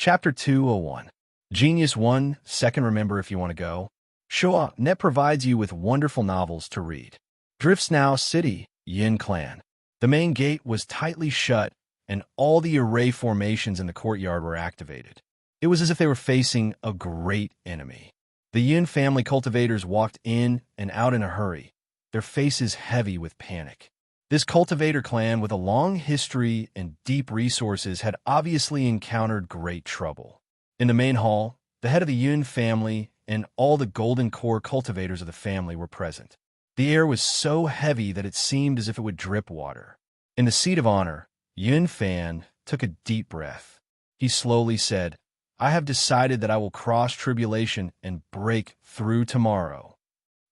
Chapter 201. Genius 1, second remember if you want to go. Showa Net provides you with wonderful novels to read. Drifts Now City, Yin Clan. The main gate was tightly shut, and all the array formations in the courtyard were activated. It was as if they were facing a great enemy. The Yin family cultivators walked in and out in a hurry, their faces heavy with panic. This cultivator clan with a long history and deep resources had obviously encountered great trouble. In the main hall, the head of the Yun family and all the golden core cultivators of the family were present. The air was so heavy that it seemed as if it would drip water. In the seat of honor, Yun Fan took a deep breath. He slowly said, "I have decided that I will cross tribulation and break through tomorrow."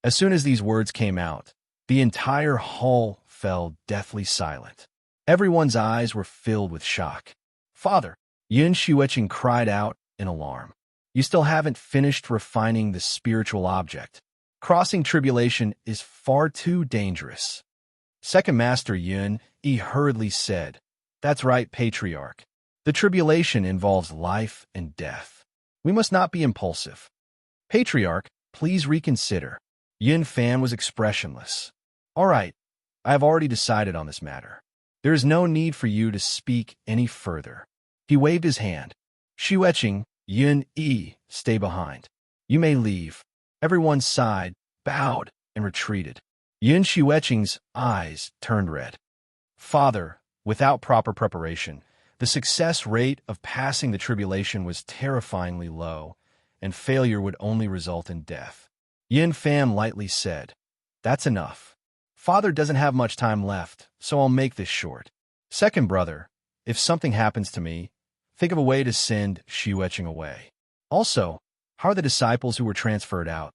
As soon as these words came out, the entire hall fell deathly silent. Everyone's eyes were filled with shock. "Father," Yun Xueqing cried out in alarm. "You still haven't finished refining the spiritual object. Crossing tribulation is far too dangerous." Second Master Yun hurriedly said, "That's right, Patriarch. The tribulation involves life and death. We must not be impulsive." "Patriarch, please reconsider." Yun Fan was expressionless. "All right, I have already decided on this matter. There is no need for you to speak any further." He waved his hand. "Xueqing, Yun stay behind. You may leave." Everyone sighed, bowed, and retreated. Yun Xueqing's eyes turned red. "Father, without proper preparation, the success rate of passing the tribulation was terrifyingly low, and failure would only result in death." Yin Fan lightly said, "That's enough. Father doesn't have much time left, so I'll make this short. Second brother, if something happens to me, think of a way to send Xueqing away. Also, how are the disciples who were transferred out?"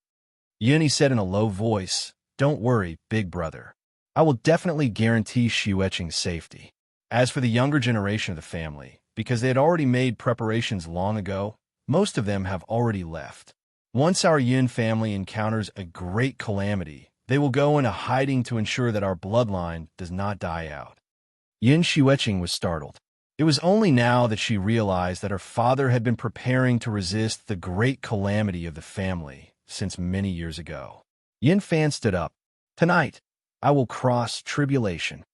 Yun said in a low voice, "Don't worry, big brother. I will definitely guarantee Xueqing's safety." As for the younger generation of the family, because they had already made preparations long ago, most of them have already left. Once our Yun family encounters a great calamity, they will go into hiding to ensure that our bloodline does not die out. Yin Xueqing was startled. It was only now that she realized that her father had been preparing to resist the great calamity of the family since many years ago. Yin Fan stood up. "Tonight, I will cross tribulation."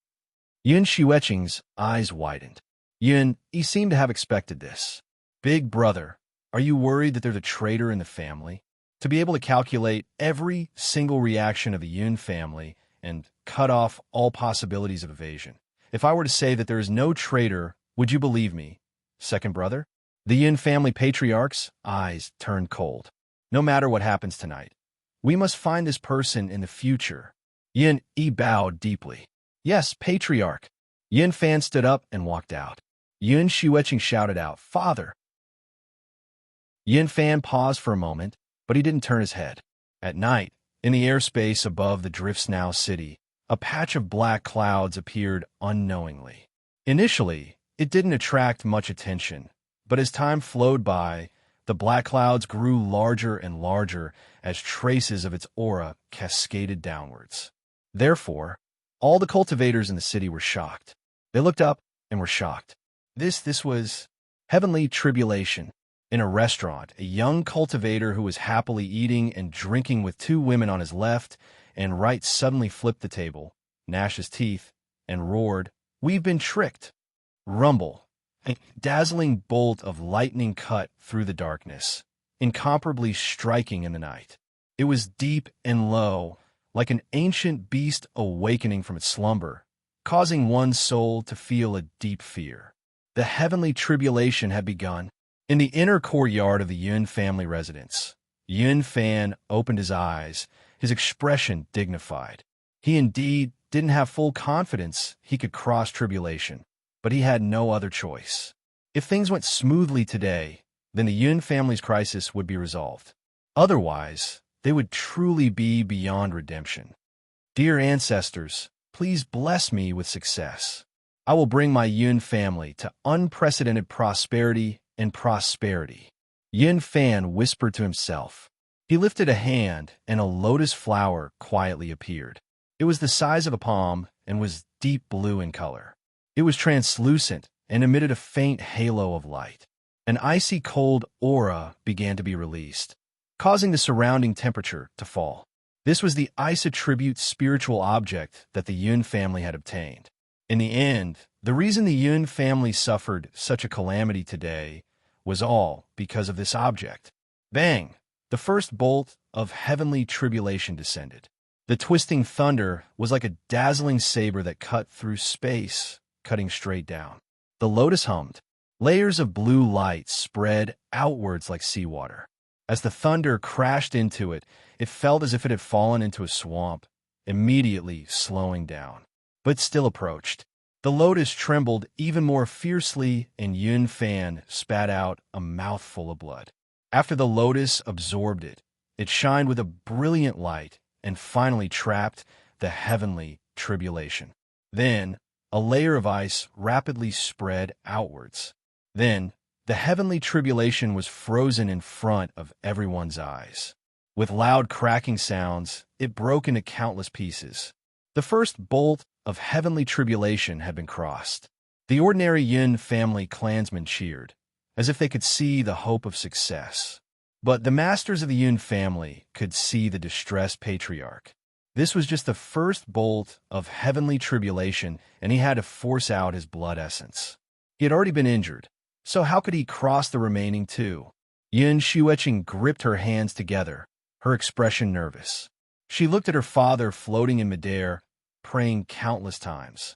Yin Xueqing's eyes widened. He seemed to have expected this. "Big brother, are you worried that there's a traitor in the family?" To be able to calculate every single reaction of the Yun family and cut off all possibilities of evasion. If I were to say that there is no traitor, would you believe me, second brother? The Yun family patriarch's eyes turned cold. "No matter what happens tonight, we must find this person in the future." Yin bowed deeply. "Yes, patriarch." Yin Fan stood up and walked out. Yun Xueqing shouted out, "Father!" Yin Fan paused for a moment, but he didn't turn his head. At night, in the airspace above the Drifts Now City, a patch of black clouds appeared unknowingly. Initially, it didn't attract much attention, but as time flowed by, the black clouds grew larger and larger as traces of its aura cascaded downwards. Therefore, all the cultivators in the city were shocked. They looked up and were shocked. This was heavenly tribulation. In a restaurant, a young cultivator who was happily eating and drinking with two women on his left and right suddenly flipped the table, gnashed his teeth, and roared, "We've been tricked!" Rumble. A dazzling bolt of lightning cut through the darkness, incomparably striking in the night. It was deep and low, like an ancient beast awakening from its slumber, causing one's soul to feel a deep fear. The heavenly tribulation had begun. In the inner courtyard of the Yun family residence, Yun Fan opened his eyes, his expression dignified. He indeed didn't have full confidence he could cross tribulation, but he had no other choice. If things went smoothly today, then the Yun family's crisis would be resolved. Otherwise, they would truly be beyond redemption. "Dear ancestors, please bless me with success. I will bring my Yun family to unprecedented prosperity and prosperity." Yin Fan whispered to himself. He lifted a hand, and a lotus flower quietly appeared. It was the size of a palm and was deep blue in color. It was translucent and emitted a faint halo of light. An icy cold aura began to be released, causing the surrounding temperature to fall. This was the ice attribute spiritual object that the Yun family had obtained. In the end, the reason the Yun family suffered such a calamity today was all because of this object. Bang! The first bolt of heavenly tribulation descended. The twisting thunder was like a dazzling saber that cut through space, cutting straight down. The lotus hummed. Layers of blue light spread outwards like seawater. As the thunder crashed into it, it felt as if it had fallen into a swamp, immediately slowing down. But still approached. The lotus trembled even more fiercely, and Yun Fan spat out a mouthful of blood. After the lotus absorbed it, it shined with a brilliant light and finally trapped the heavenly tribulation. Then, a layer of ice rapidly spread outwards. Then, the heavenly tribulation was frozen in front of everyone's eyes. With loud cracking sounds, it broke into countless pieces. The first bolt of heavenly tribulation had been crossed. The ordinary Yun family clansmen cheered, as if they could see the hope of success. But the masters of the Yun family could see the distressed patriarch. This was just the first bolt of heavenly tribulation, and he had to force out his blood essence. He had already been injured, so how could he cross the remaining two? Yun Shueqing gripped her hands together, her expression nervous. She looked at her father floating in midair, praying countless times.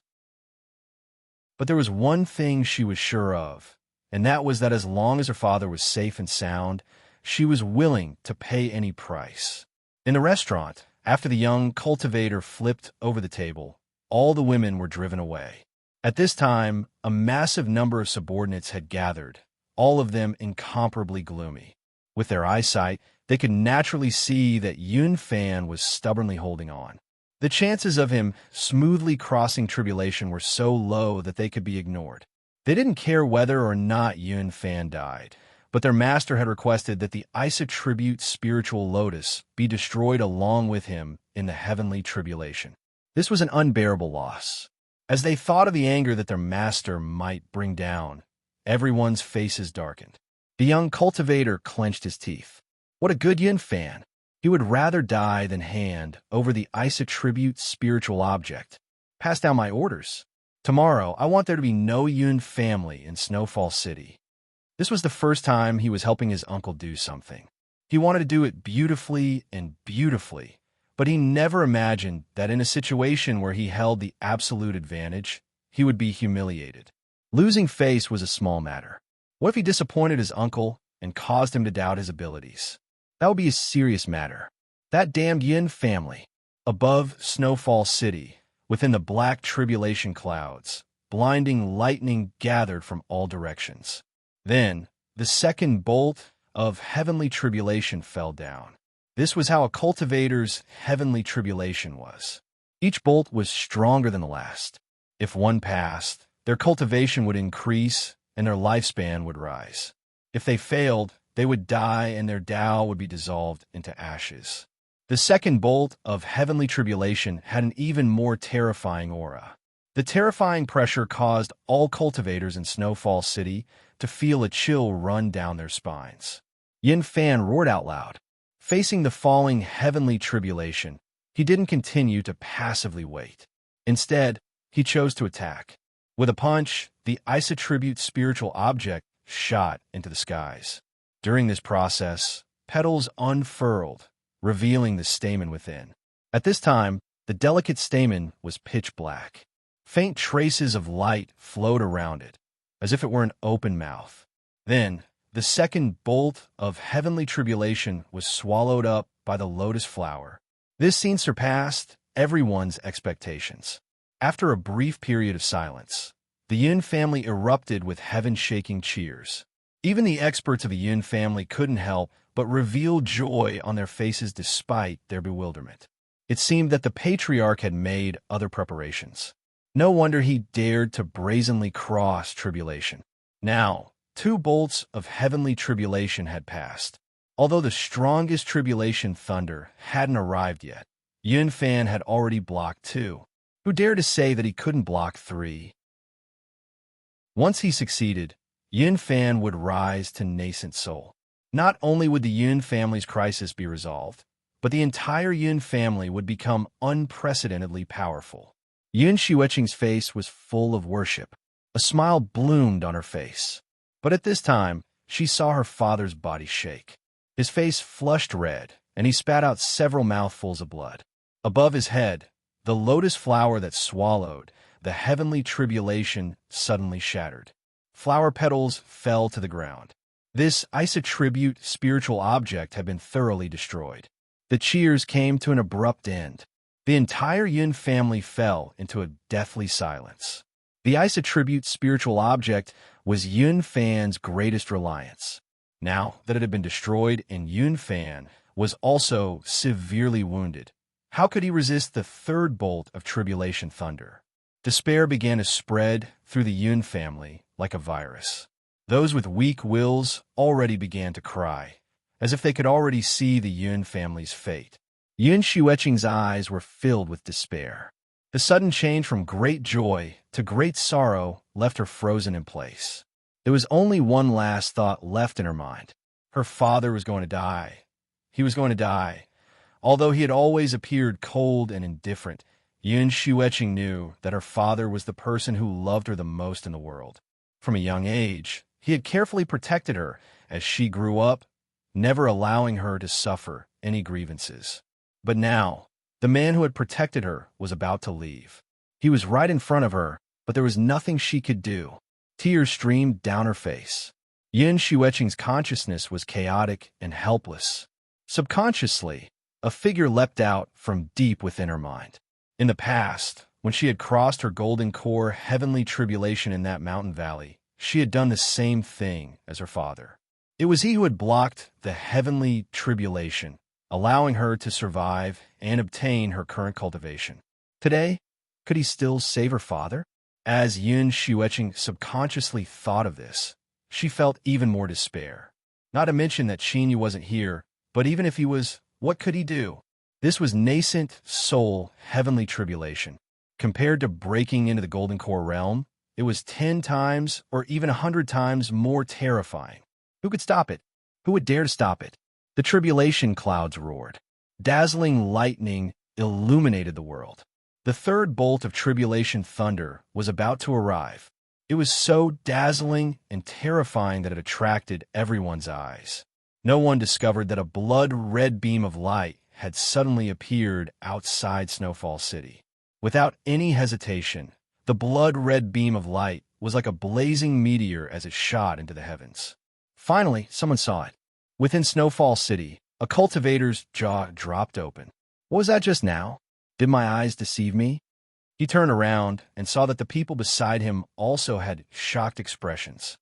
But there was one thing she was sure of, and that was that as long as her father was safe and sound, she was willing to pay any price. In the restaurant, after the young cultivator flipped over the table, all the women were driven away. At this time, a massive number of subordinates had gathered, all of them incomparably gloomy. With their eyesight, they could naturally see that Yun Fan was stubbornly holding on. The chances of him smoothly crossing tribulation were so low that they could be ignored. They didn't care whether or not Yun Fan died, but their master had requested that the ice attribute spiritual lotus be destroyed along with him in the heavenly tribulation. This was an unbearable loss. As they thought of the anger that their master might bring down, everyone's faces darkened. The young cultivator clenched his teeth. What a good Yun Fan! He would rather die than hand over the ice attribute spiritual object. Pass down my orders. Tomorrow, I want there to be no Yun family in Snowfall City. This was the first time he was helping his uncle do something. He wanted to do it beautifully and beautifully, but he never imagined that in a situation where he held the absolute advantage, he would be humiliated. Losing face was a small matter. What if he disappointed his uncle and caused him to doubt his abilities? That would be a serious matter. That damned Yin family. Above Snowfall City, within the black tribulation clouds, blinding lightning gathered from all directions. Then, the second bolt of heavenly tribulation fell down. This was how a cultivator's heavenly tribulation was. Each bolt was stronger than the last. If one passed, their cultivation would increase and their lifespan would rise. If they failed, they would die and their Tao would be dissolved into ashes. The second bolt of heavenly tribulation had an even more terrifying aura. The terrifying pressure caused all cultivators in Snowfall City to feel a chill run down their spines. Yin Fan roared out loud. Facing the falling heavenly tribulation, he didn't continue to passively wait. Instead, he chose to attack. With a punch, the ice attribute spiritual object shot into the skies. During this process, petals unfurled, revealing the stamen within. At this time, the delicate stamen was pitch black. Faint traces of light flowed around it, as if it were an open mouth. Then, the second bolt of heavenly tribulation was swallowed up by the lotus flower. This scene surpassed everyone's expectations. After a brief period of silence, the Yin family erupted with heaven-shaking cheers. Even the experts of the Yin family couldn't help but reveal joy on their faces despite their bewilderment. It seemed that the patriarch had made other preparations. No wonder he dared to brazenly cross tribulation. Now, 2 bolts of heavenly tribulation had passed. Although the strongest tribulation thunder hadn't arrived yet, Yun Fan had already blocked 2. Who dared to say that he couldn't block 3? Once he succeeded, Yun Fan would rise to nascent soul. Not only would the Yun family's crisis be resolved, but the entire Yun family would become unprecedentedly powerful. Yun Xueqing's face was full of worship. A smile bloomed on her face. But at this time, she saw her father's body shake. His face flushed red, and he spat out several mouthfuls of blood. Above his head, the lotus flower that swallowed the heavenly tribulation suddenly shattered. Flower petals fell to the ground. This isotribute spiritual object had been thoroughly destroyed. The cheers came to an abrupt end. The entire Yun family fell into a deathly silence. The isotribute spiritual object was Yun Fan's greatest reliance. Now that it had been destroyed and Yun Fan was also severely wounded, how could he resist the third bolt of tribulation thunder? Despair began to spread through the Yun family like a virus. Those with weak wills already began to cry, as if they could already see the Yun family's fate. Yun Xueqing's eyes were filled with despair. The sudden change from great joy to great sorrow left her frozen in place. There was only one last thought left in her mind. Her father was going to die. He was going to die. Although he had always appeared cold and indifferent, Yun Xueqing knew that her father was the person who loved her the most in the world. From a young age, he had carefully protected her as she grew up, never allowing her to suffer any grievances. But now, the man who had protected her was about to leave. He was right in front of her, but there was nothing she could do. Tears streamed down her face. Yun Xueqing's consciousness was chaotic and helpless. Subconsciously, a figure leapt out from deep within her mind. In the past, when she had crossed her golden core heavenly tribulation in that mountain valley, she had done the same thing as her father. It was he who had blocked the heavenly tribulation, allowing her to survive and obtain her current cultivation. Today, could he still save her father? As Yun Xueqing subconsciously thought of this, she felt even more despair. Not to mention that Xinyu wasn't here, but even if he was, what could he do? This was nascent soul heavenly tribulation. Compared to breaking into the Golden Core realm, it was 10 times or even 100 times more terrifying. Who could stop it? Who would dare to stop it? The tribulation clouds roared. Dazzling lightning illuminated the world. The third bolt of tribulation thunder was about to arrive. It was so dazzling and terrifying that it attracted everyone's eyes. No one discovered that a blood-red beam of light had suddenly appeared outside Snowfall City. Without any hesitation, the blood-red beam of light was like a blazing meteor as it shot into the heavens. Finally, someone saw it. Within Snowfall City, a cultivator's jaw dropped open. What was that just now? Did my eyes deceive me? He turned around and saw that the people beside him also had shocked expressions.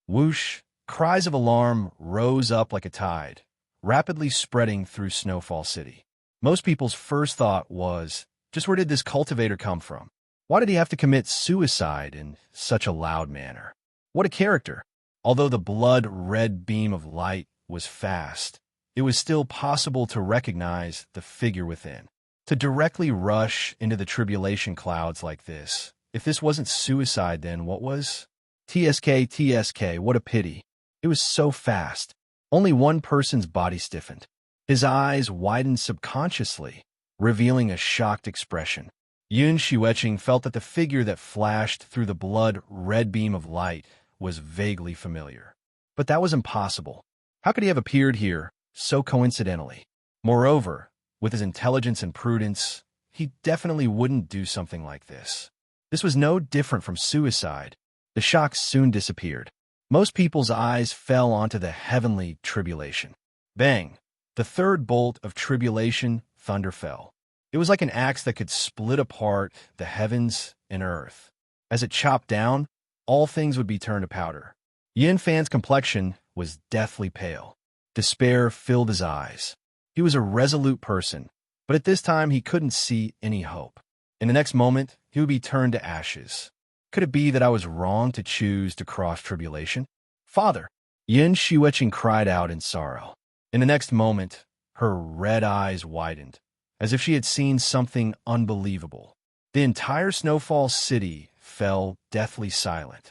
Whoosh! Cries of alarm rose up like a tide, rapidly spreading through Snowfall City. Most people's first thought was, just where did this cultivator come from? Why did he have to commit suicide in such a loud manner? What a character! Although the blood-red beam of light was fast, it was still possible to recognize the figure within. To directly rush into the tribulation clouds like this, if this wasn't suicide, then what was? TSK, what a pity. It was so fast. Only one person's body stiffened. His eyes widened subconsciously, revealing a shocked expression. Yun Xueqing felt that the figure that flashed through the blood-red beam of light was vaguely familiar. But that was impossible. How could he have appeared here so coincidentally? Moreover, with his intelligence and prudence, he definitely wouldn't do something like this. This was no different from suicide. The shock soon disappeared. Most people's eyes fell onto the heavenly tribulation. Bang! The third bolt of tribulation thunder fell. It was like an axe that could split apart the heavens and earth. As it chopped down, all things would be turned to powder. Yin Fan's complexion was deathly pale. Despair filled his eyes. He was a resolute person, but at this time he couldn't see any hope. In the next moment, he would be turned to ashes. Could it be that I was wrong to choose to cross tribulation? Father! Yin Xueqing cried out in sorrow. In the next moment, her red eyes widened, as if she had seen something unbelievable. The entire Snowfall City fell deathly silent.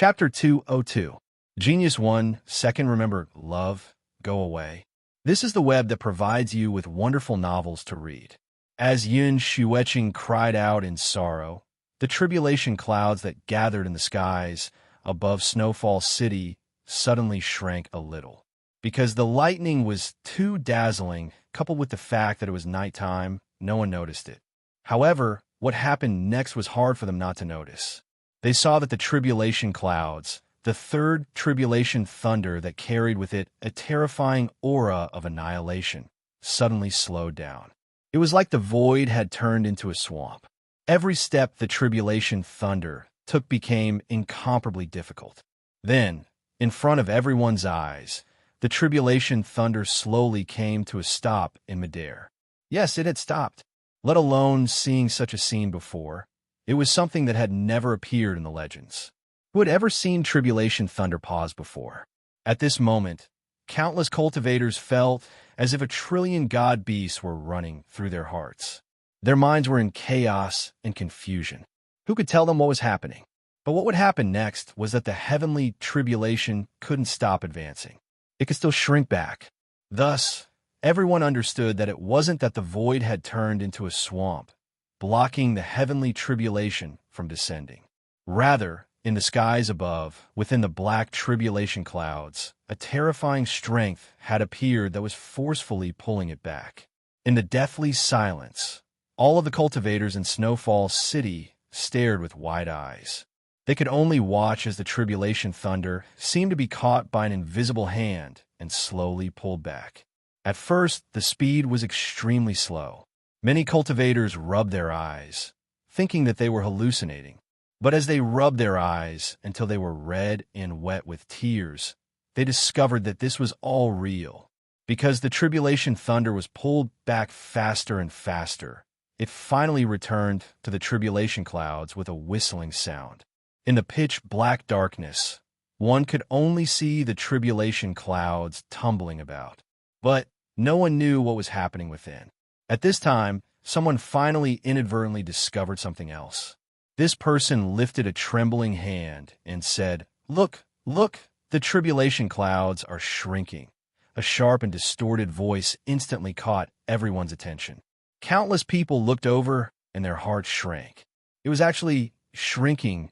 Chapter 202. Genius 1, Second Remember, Love, Go Away. This is the web that provides you with wonderful novels to read. As Yun Shueqing cried out in sorrow, the tribulation clouds that gathered in the skies above Snowfall City suddenly shrank a little. Because the lightning was too dazzling, coupled with the fact that it was nighttime, no one noticed it. However, what happened next was hard for them not to notice. They saw that the tribulation clouds, the third tribulation thunder that carried with it a terrifying aura of annihilation, suddenly slowed down. It was like the void had turned into a swamp. Every step the tribulation thunder took became incomparably difficult. Then, in front of everyone's eyes, the tribulation thunder slowly came to a stop in midair. Yes, it had stopped, let alone seeing such a scene before. It was something that had never appeared in the legends. Who had ever seen tribulation thunder pause before? At this moment, countless cultivators felt as if a trillion god beasts were running through their hearts. Their minds were in chaos and confusion. Who could tell them what was happening? But what would happen next was that the heavenly tribulation couldn't stop advancing. It could still shrink back. Thus, everyone understood that it wasn't that the void had turned into a swamp, blocking the heavenly tribulation from descending. Rather, in the skies above, within the black tribulation clouds, a terrifying strength had appeared that was forcefully pulling it back. In the deathly silence, all of the cultivators in Snowfall City stared with wide eyes. They could only watch as the tribulation thunder seemed to be caught by an invisible hand and slowly pulled back. At first, the speed was extremely slow. Many cultivators rubbed their eyes, thinking that they were hallucinating. But as they rubbed their eyes until they were red and wet with tears, they discovered that this was all real. Because the tribulation thunder was pulled back faster and faster, it finally returned to the tribulation clouds with a whistling sound. In the pitch-black darkness, one could only see the tribulation clouds tumbling about. But no one knew what was happening within. At this time, someone finally inadvertently discovered something else. This person lifted a trembling hand and said, "Look, look, the tribulation clouds are shrinking." A sharp and distorted voice instantly caught everyone's attention. Countless people looked over and their hearts shrank. It was actually shrinking.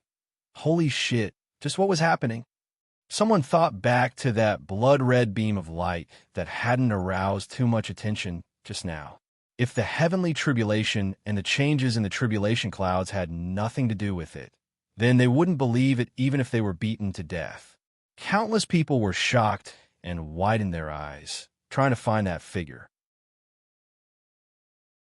Holy shit, just what was happening? Someone thought back to that blood-red beam of light that hadn't aroused too much attention just now. If the heavenly tribulation and the changes in the tribulation clouds had nothing to do with it, then they wouldn't believe it even if they were beaten to death. Countless people were shocked and widened their eyes, trying to find that figure.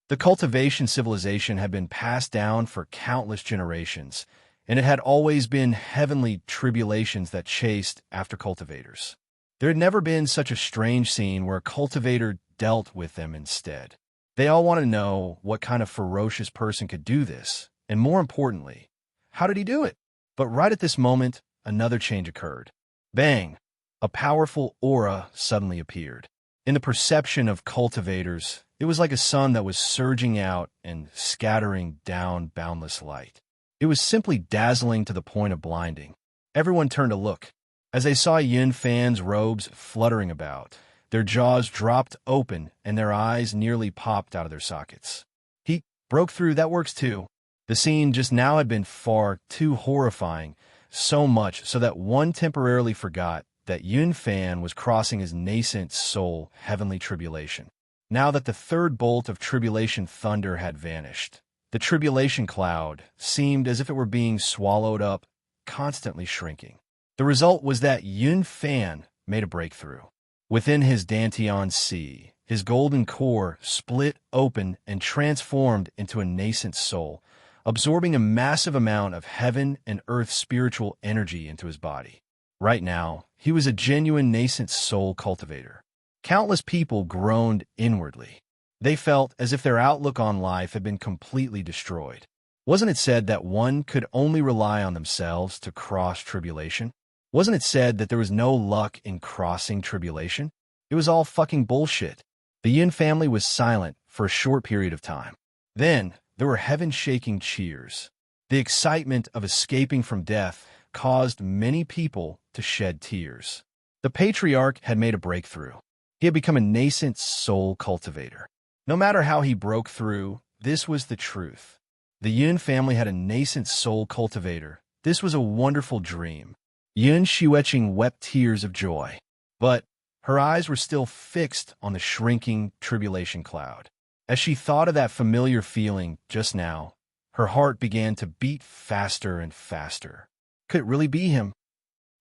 The cultivation civilization had been passed down for countless generations, and it had always been heavenly tribulations that chased after cultivators. There had never been such a strange scene where a cultivator dealt with them instead. They all want to know what kind of ferocious person could do this, and more importantly, how did he do it? But right at this moment, another change occurred. Bang! A powerful aura suddenly appeared. In the perception of cultivators, it was like a sun that was surging out and scattering down boundless light. It was simply dazzling to the point of blinding. Everyone turned to look. As they saw Yin Fan's robes fluttering about, their jaws dropped open and their eyes nearly popped out of their sockets. He broke through, that works too. The scene just now had been far too horrifying, so much so that one temporarily forgot that Yun Fan was crossing his nascent soul heavenly tribulation. Now that the third bolt of tribulation thunder had vanished, the tribulation cloud seemed as if it were being swallowed up, constantly shrinking. The result was that Yun Fan made a breakthrough. Within his Dantian Sea, his golden core split open and transformed into a nascent soul, absorbing a massive amount of heaven and earth spiritual energy into his body. Right now, he was a genuine nascent soul cultivator. Countless people groaned inwardly. They felt as if their outlook on life had been completely destroyed. Wasn't it said that one could only rely on themselves to cross tribulation? Wasn't it said that there was no luck in crossing tribulation? It was all fucking bullshit. The Yin family was silent for a short period of time. Then, there were heaven-shaking cheers. The excitement of escaping from death caused many people to shed tears. The patriarch had made a breakthrough. He had become a nascent soul cultivator. No matter how he broke through, this was the truth. The Yun family had a nascent soul cultivator. This was a wonderful dream. Yun Xueqing wept tears of joy. But her eyes were still fixed on the shrinking tribulation cloud. As she thought of that familiar feeling just now, her heart began to beat faster and faster. Could it really be him?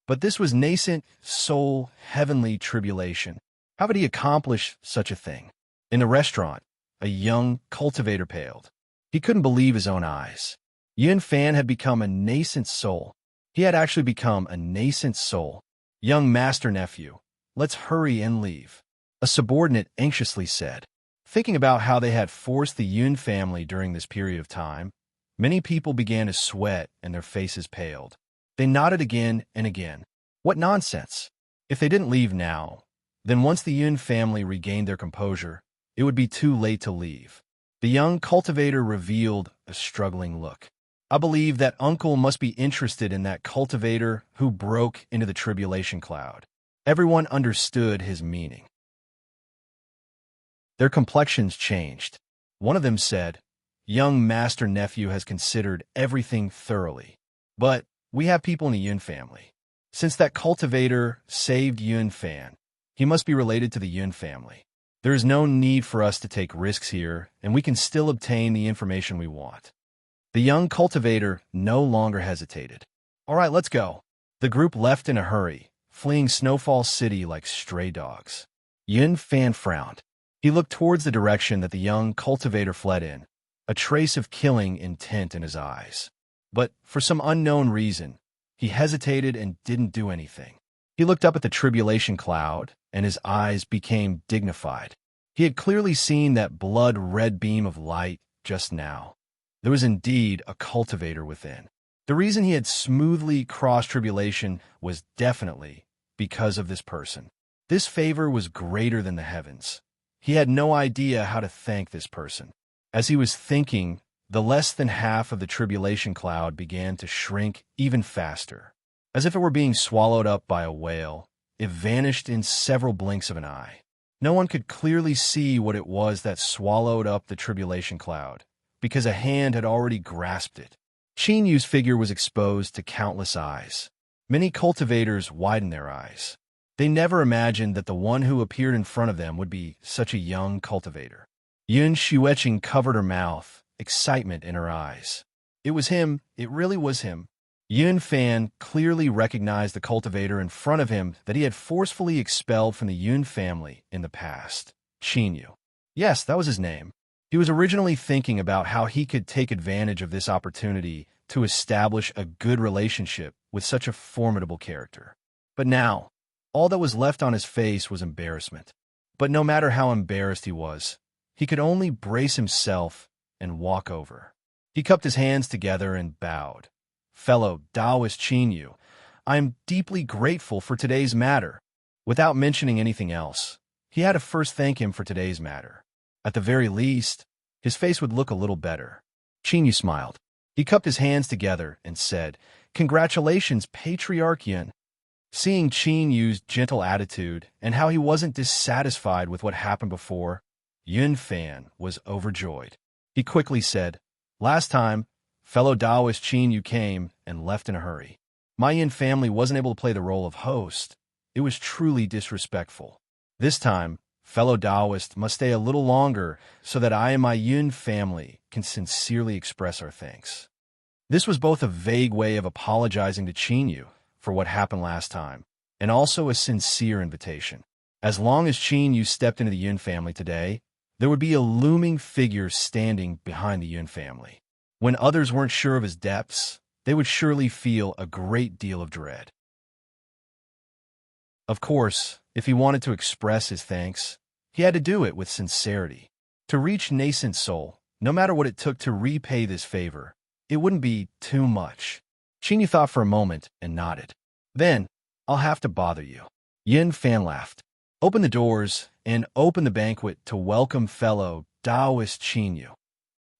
But this was nascent soul heavenly tribulation. How could he accomplish such a thing? In the restaurant, a young cultivator paled. He couldn't believe his own eyes. Yun Fan had become a nascent soul. He had actually become a nascent soul. Young master nephew, let's hurry and leave, a subordinate anxiously said. Thinking about how they had forced the Yun family during this period of time, many people began to sweat and their faces paled. They nodded again and again. What nonsense! If they didn't leave now, then once the Yun family regained their composure, it would be too late to leave. The young cultivator revealed a struggling look. I believe that uncle must be interested in that cultivator who broke into the tribulation cloud. Everyone understood his meaning. Their complexions changed. One of them said, young master nephew has considered everything thoroughly. But we have people in the Yun family. Since that cultivator saved Yun Fan, he must be related to the Yun family. There is no need for us to take risks here, and we can still obtain the information we want. The young cultivator no longer hesitated. All right, let's go. The group left in a hurry, fleeing Snowfall City like stray dogs. Yun Fan frowned. He looked towards the direction that the young cultivator fled in, a trace of killing intent in his eyes. But for some unknown reason, he hesitated and didn't do anything. He looked up at the tribulation cloud, and his eyes became dignified. He had clearly seen that blood-red beam of light just now. There was indeed a cultivator within. The reason he had smoothly crossed tribulation was definitely because of this person. This favor was greater than the heavens. He had no idea how to thank this person. As he was thinking, the less than half of the tribulation cloud began to shrink even faster. As if it were being swallowed up by a whale, it vanished in several blinks of an eye. No one could clearly see what it was that swallowed up the tribulation cloud, because a hand had already grasped it. Qin Yu's figure was exposed to countless eyes. Many cultivators widened their eyes. They never imagined that the one who appeared in front of them would be such a young cultivator. Yun Xueqing covered her mouth, excitement in her eyes. It was him. It really was him. Yun Fan clearly recognized the cultivator in front of him that he had forcefully expelled from the Yun family in the past. Qin Yu. Yes, that was his name. He was originally thinking about how he could take advantage of this opportunity to establish a good relationship with such a formidable character. But now, all that was left on his face was embarrassment. But no matter how embarrassed he was, he could only brace himself and walk over. He cupped his hands together and bowed. Fellow Taoist Qin Yu, I am deeply grateful for today's matter. Without mentioning anything else, he had to first thank him for today's matter. At the very least, his face would look a little better. Qin Yu smiled. He cupped his hands together and said, Congratulations, Patriarch Yun. Seeing Qin Yu's gentle attitude and how he wasn't dissatisfied with what happened before, Yun Fan was overjoyed. He quickly said, Last time, fellow Taoist Qin Yu came and left in a hurry. My Yin family wasn't able to play the role of host. It was truly disrespectful. This time, fellow Taoist must stay a little longer so that I and my Yun family can sincerely express our thanks. This was both a vague way of apologizing to Qin Yu for what happened last time, and also a sincere invitation. As long as Qin Yu stepped into the Yun family today, there would be a looming figure standing behind the Yun family. When others weren't sure of his depths, they would surely feel a great deal of dread. Of course, if he wanted to express his thanks, he had to do it with sincerity. To reach nascent soul, no matter what it took to repay this favor, it wouldn't be too much. Qin Yu thought for a moment and nodded. Then, I'll have to bother you. Yun Fan laughed. Open the doors and open the banquet to welcome fellow Taoist Qin Yu.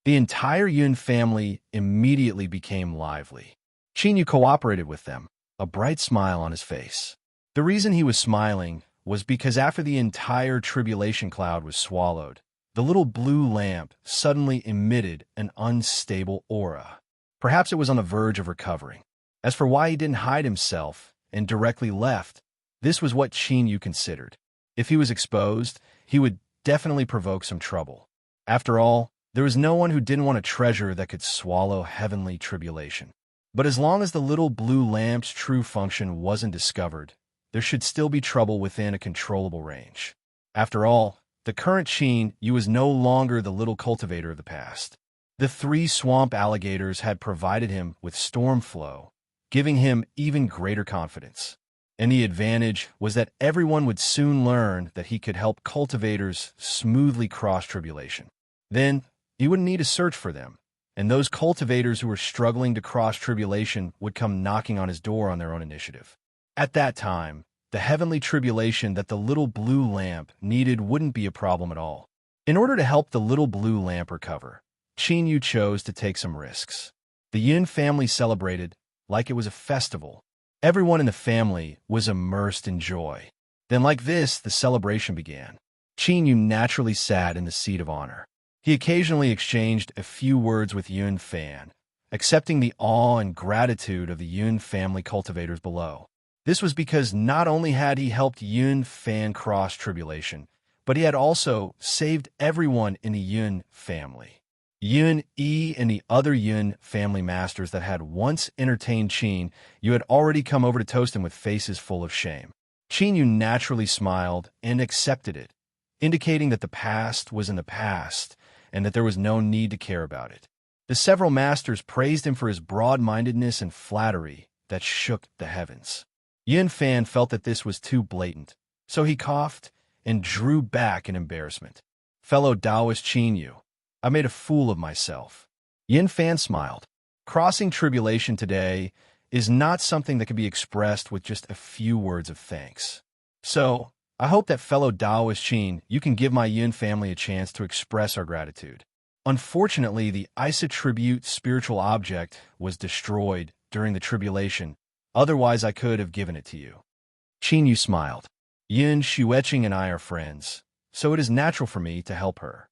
The entire Yun family immediately became lively. Chinyu cooperated with them, a bright smile on his face. The reason he was smiling was because after the entire tribulation cloud was swallowed, the little blue lamp suddenly emitted an unstable aura. Perhaps it was on the verge of recovering. As for why he didn't hide himself and directly left, this was what Chinyu considered. If he was exposed, he would definitely provoke some trouble. After all, there was no one who didn't want a treasure that could swallow heavenly tribulation. But as long as the little blue lamp's true function wasn't discovered, there should still be trouble within a controllable range. After all, the current Chinyu was no longer the little cultivator of the past. The 3 swamp alligators had provided him with storm flow, giving him even greater confidence. And the advantage was that everyone would soon learn that he could help cultivators smoothly cross tribulation. Then, he wouldn't need to search for them, and those cultivators who were struggling to cross tribulation would come knocking on his door on their own initiative. At that time, the heavenly tribulation that the little blue lamp needed wouldn't be a problem at all. In order to help the little blue lamp recover, Chinyu chose to take some risks. The Yun family celebrated like it was a festival. Everyone in the family was immersed in joy. Then like this, the celebration began. Chinyu naturally sat in the seat of honor. He occasionally exchanged a few words with Yun Fan, accepting the awe and gratitude of the Yun family cultivators below. This was because not only had he helped Yun Fan cross tribulation, but he had also saved everyone in the Yun family. Yun E and the other Yun family masters that had once entertained Chinyu had already come over to toast him with faces full of shame. Chinyu naturally smiled and accepted it, indicating that the past was in the past and that there was no need to care about it. The several masters praised him for his broad-mindedness and flattery that shook the heavens. Yun Fan felt that this was too blatant, so he coughed and drew back in embarrassment. Fellow Taoist Chinyu, I made a fool of myself. Yun Fan smiled. Crossing tribulation today is not something that can be expressed with just a few words of thanks. So, I hope that fellow Taoist Chin, you can give my Yun family a chance to express our gratitude. Unfortunately, the Isa tribute spiritual object was destroyed during the tribulation. Otherwise, I could have given it to you. Chinyu smiled. Yun Xueqing and I are friends, so it is natural for me to help her.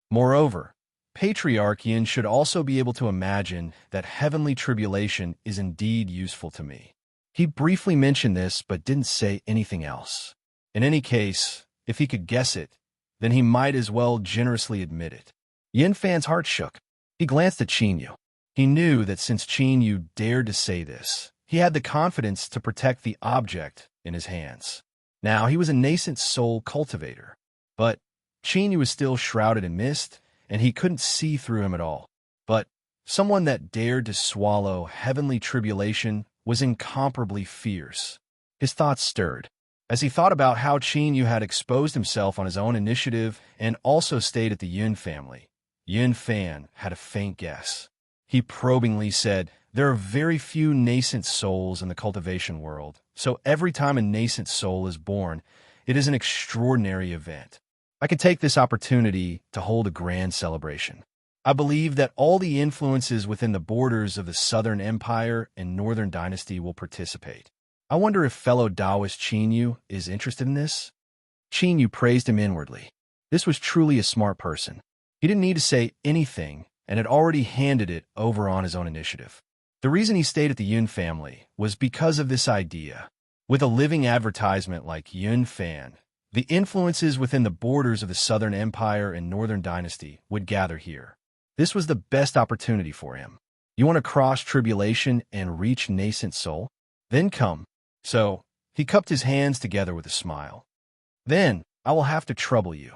Moreover, Patriarch Yin should also be able to imagine that heavenly tribulation is indeed useful to me. He briefly mentioned this but didn't say anything else. In any case, if he could guess it, then he might as well generously admit it. Yin Fan's heart shook. He glanced at Chinyu. He knew that since Chinyu dared to say this, he had the confidence to protect the object in his hands. Now, he was a nascent soul cultivator, but Chinyu was still shrouded in mist, and he couldn't see through him at all. But someone that dared to swallow heavenly tribulation was incomparably fierce. His thoughts stirred. As he thought about how Chinyu had exposed himself on his own initiative and also stayed at the Yun family, Yun Fan had a faint guess. He probingly said, there are very few nascent souls in the cultivation world, so every time a nascent soul is born, it is an extraordinary event. I could take this opportunity to hold a grand celebration. I believe that all the influences within the borders of the Southern Empire and Northern Dynasty will participate. I wonder if fellow Taoist Chinyu is interested in this? Chinyu praised him inwardly. This was truly a smart person. He didn't need to say anything and had already handed it over on his own initiative. The reason he stayed at the Yun family was because of this idea. With a living advertisement like Yun Fan, the influences within the borders of the Southern Empire and Northern Dynasty would gather here. This was the best opportunity for him. You want to cross tribulation and reach nascent soul? Then come. So, he cupped his hands together with a smile. Then, I will have to trouble you.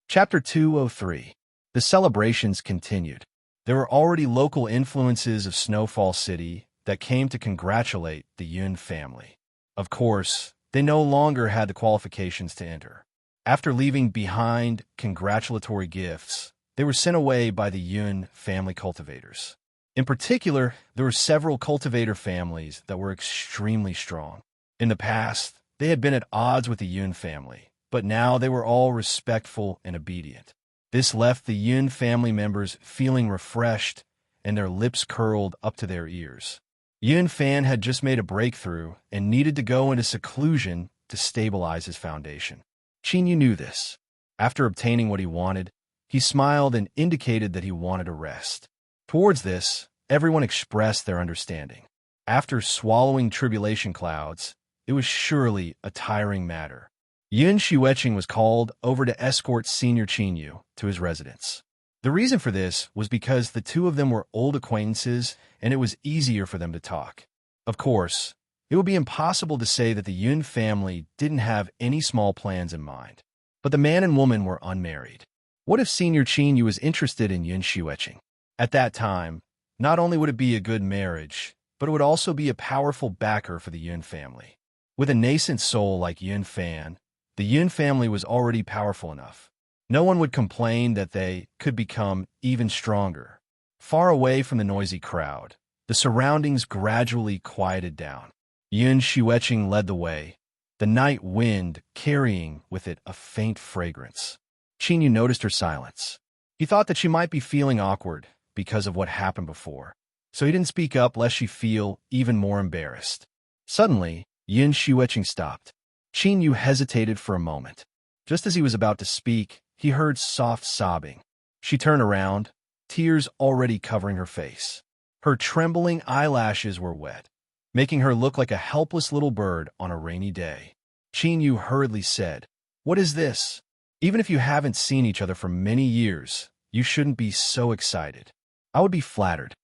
Chapter 203. The celebrations continued. There were already local influences of Snowfall City that came to congratulate the Yun family. Of course, they no longer had the qualifications to enter. After leaving behind congratulatory gifts, they were sent away by the Yun family cultivators. In particular, there were several cultivator families that were extremely strong. In the past, they had been at odds with the Yun family, but now they were all respectful and obedient. This left the Yun family members feeling refreshed and their lips curled up to their ears. Yun Fan had just made a breakthrough and needed to go into seclusion to stabilize his foundation. Qin Yu knew this. After obtaining what he wanted, he smiled and indicated that he wanted a rest. Towards this, everyone expressed their understanding. After swallowing tribulation clouds, it was surely a tiring matter. Yun Xueqing was called over to escort Senior Qin Yu to his residence. The reason for this was because the two of them were old acquaintances and it was easier for them to talk. Of course, it would be impossible to say that the Yun family didn't have any small plans in mind. But the man and woman were unmarried. What if Senior Qin Yu was interested in Yun Xueqing? At that time, not only would it be a good marriage, but it would also be a powerful backer for the Yun family. With a nascent soul like Yun Fan, the Yun family was already powerful enough. No one would complain that they could become even stronger. Far away from the noisy crowd, the surroundings gradually quieted down. Yun Xueqing led the way, the night wind carrying with it a faint fragrance. Qin Yu noticed her silence. He thought that she might be feeling awkward because of what happened before, so he didn't speak up lest she feel even more embarrassed. Suddenly, Yun Xueqing stopped. Qin Yu hesitated for a moment. Just as he was about to speak, he heard soft sobbing. She turned around, tears already covering her face. Her trembling eyelashes were wet, making her look like a helpless little bird on a rainy day. Qin Yu hurriedly said, "What is this? Even if you haven't seen each other for many years, you shouldn't be so excited. I would be flattered."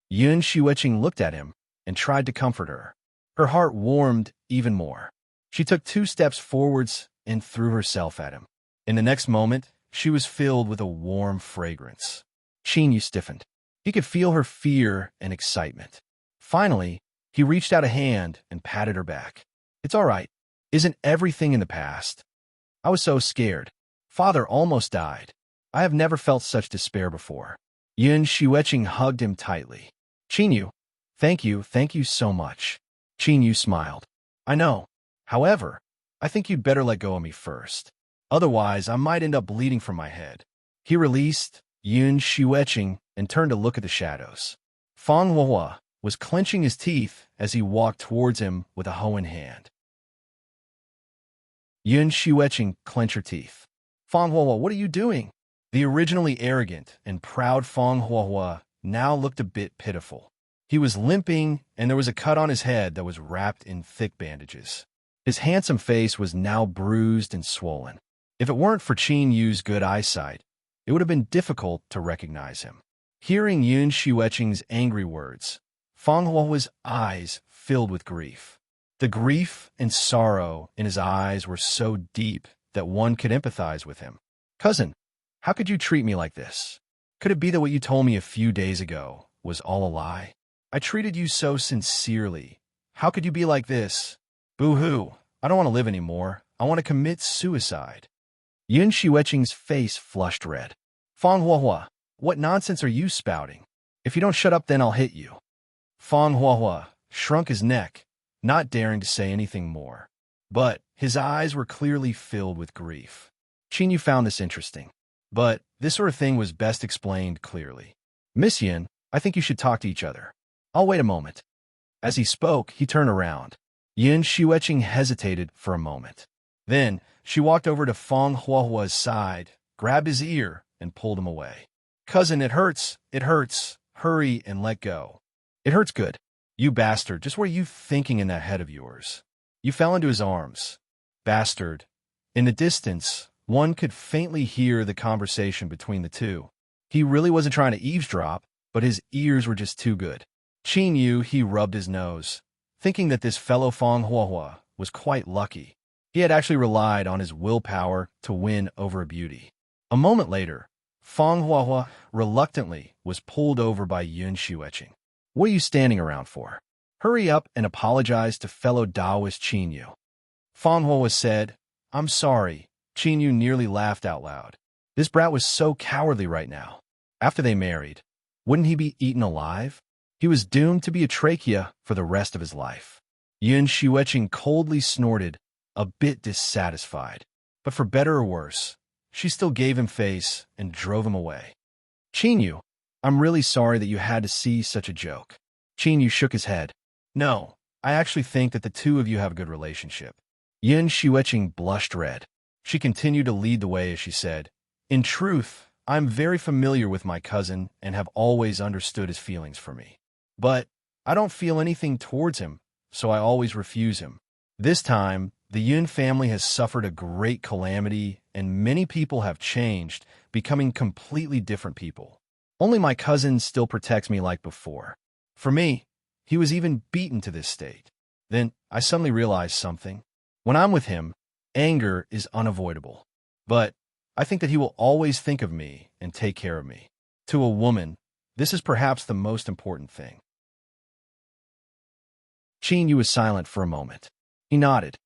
Yun Xueqing looked at him and tried to comfort her. Her heart warmed even more. She took 2 steps forwards and threw herself at him. In the next moment, she was filled with a warm fragrance. Qin Yu stiffened. He could feel her fear and excitement. Finally, he reached out a hand and patted her back. "It's all right. Isn't everything in the past? I was so scared. Father almost died. I have never felt such despair before." Yun Xueqing hugged him tightly. "Qin Yu, thank you so much." Qin Yu smiled. "I know. However, I think you'd better let go of me first. Otherwise, I might end up bleeding from my head." He released Yun Xueqing and turned to look at the shadows. Fang Huahua was clenching his teeth as he walked towards him with a hoe in hand. Yun Xueqing clenched her teeth. "Fang Huahua, what are you doing?" The originally arrogant and proud Fang Huahua now looked a bit pitiful. He was limping, and there was a cut on his head that was wrapped in thick bandages. His handsome face was now bruised and swollen. If it weren't for Qin Yu's good eyesight, it would have been difficult to recognize him. Hearing Yun Xueqing's angry words, Fang Huahua's eyes filled with grief. The grief and sorrow in his eyes were so deep that one could empathize with him. "Cousin, how could you treat me like this? Could it be that what you told me a few days ago was all a lie? I treated you so sincerely. How could you be like this? Boo-hoo, I don't want to live anymore. I want to commit suicide." Yun Xueqing's face flushed red. "Fang Huahua, what nonsense are you spouting? If you don't shut up, then I'll hit you." Fang Huahua shrunk his neck, not daring to say anything more. But his eyes were clearly filled with grief. Qin Yu found this interesting. But this sort of thing was best explained clearly. "Miss Yin, I think you should talk to each other. I'll wait a moment." As he spoke, he turned around. Yun Xueqing hesitated for a moment. Then she walked over to Fang Huahua's side, grabbed his ear, and pulled him away. "Cousin, it hurts. It hurts. Hurry and let go." "It hurts good. You bastard, just what are you thinking in that head of yours?" You fell into his arms. Bastard. In the distance, one could faintly hear the conversation between the two. He really wasn't trying to eavesdrop, but his ears were just too good. Qin Yu, he rubbed his nose, thinking that this fellow Fang Huahua was quite lucky. He had actually relied on his willpower to win over a beauty. A moment later, Fang Huahua reluctantly was pulled over by Yun Xueqing. "What are you standing around for? Hurry up and apologize to fellow Taoist Qin Yu." Fang Huahua said, "I'm sorry." Qin Yu nearly laughed out loud. This brat was so cowardly right now. After they married, wouldn't he be eaten alive? He was doomed to be a trachea for the rest of his life. Yun Xueqing coldly snorted, a bit dissatisfied. But for better or worse, she still gave him face and drove him away. Chinyu, I'm really sorry that you had to see such a joke. Chinyu shook his head. No, I actually think that the two of you have a good relationship. Yun Xueqing blushed red. She continued to lead the way as she said, in truth, I'm very familiar with my cousin and have always understood his feelings for me. But I don't feel anything towards him, so I always refuse him. This time, the Yun family has suffered a great calamity and many people have changed, becoming completely different people. Only my cousin still protects me like before. For me, he was even beaten to this state. Then I suddenly realized something. When I'm with him, anger is unavoidable. But I think that he will always think of me and take care of me. To a woman, this is perhaps the most important thing. Chinyu was silent for a moment. He nodded.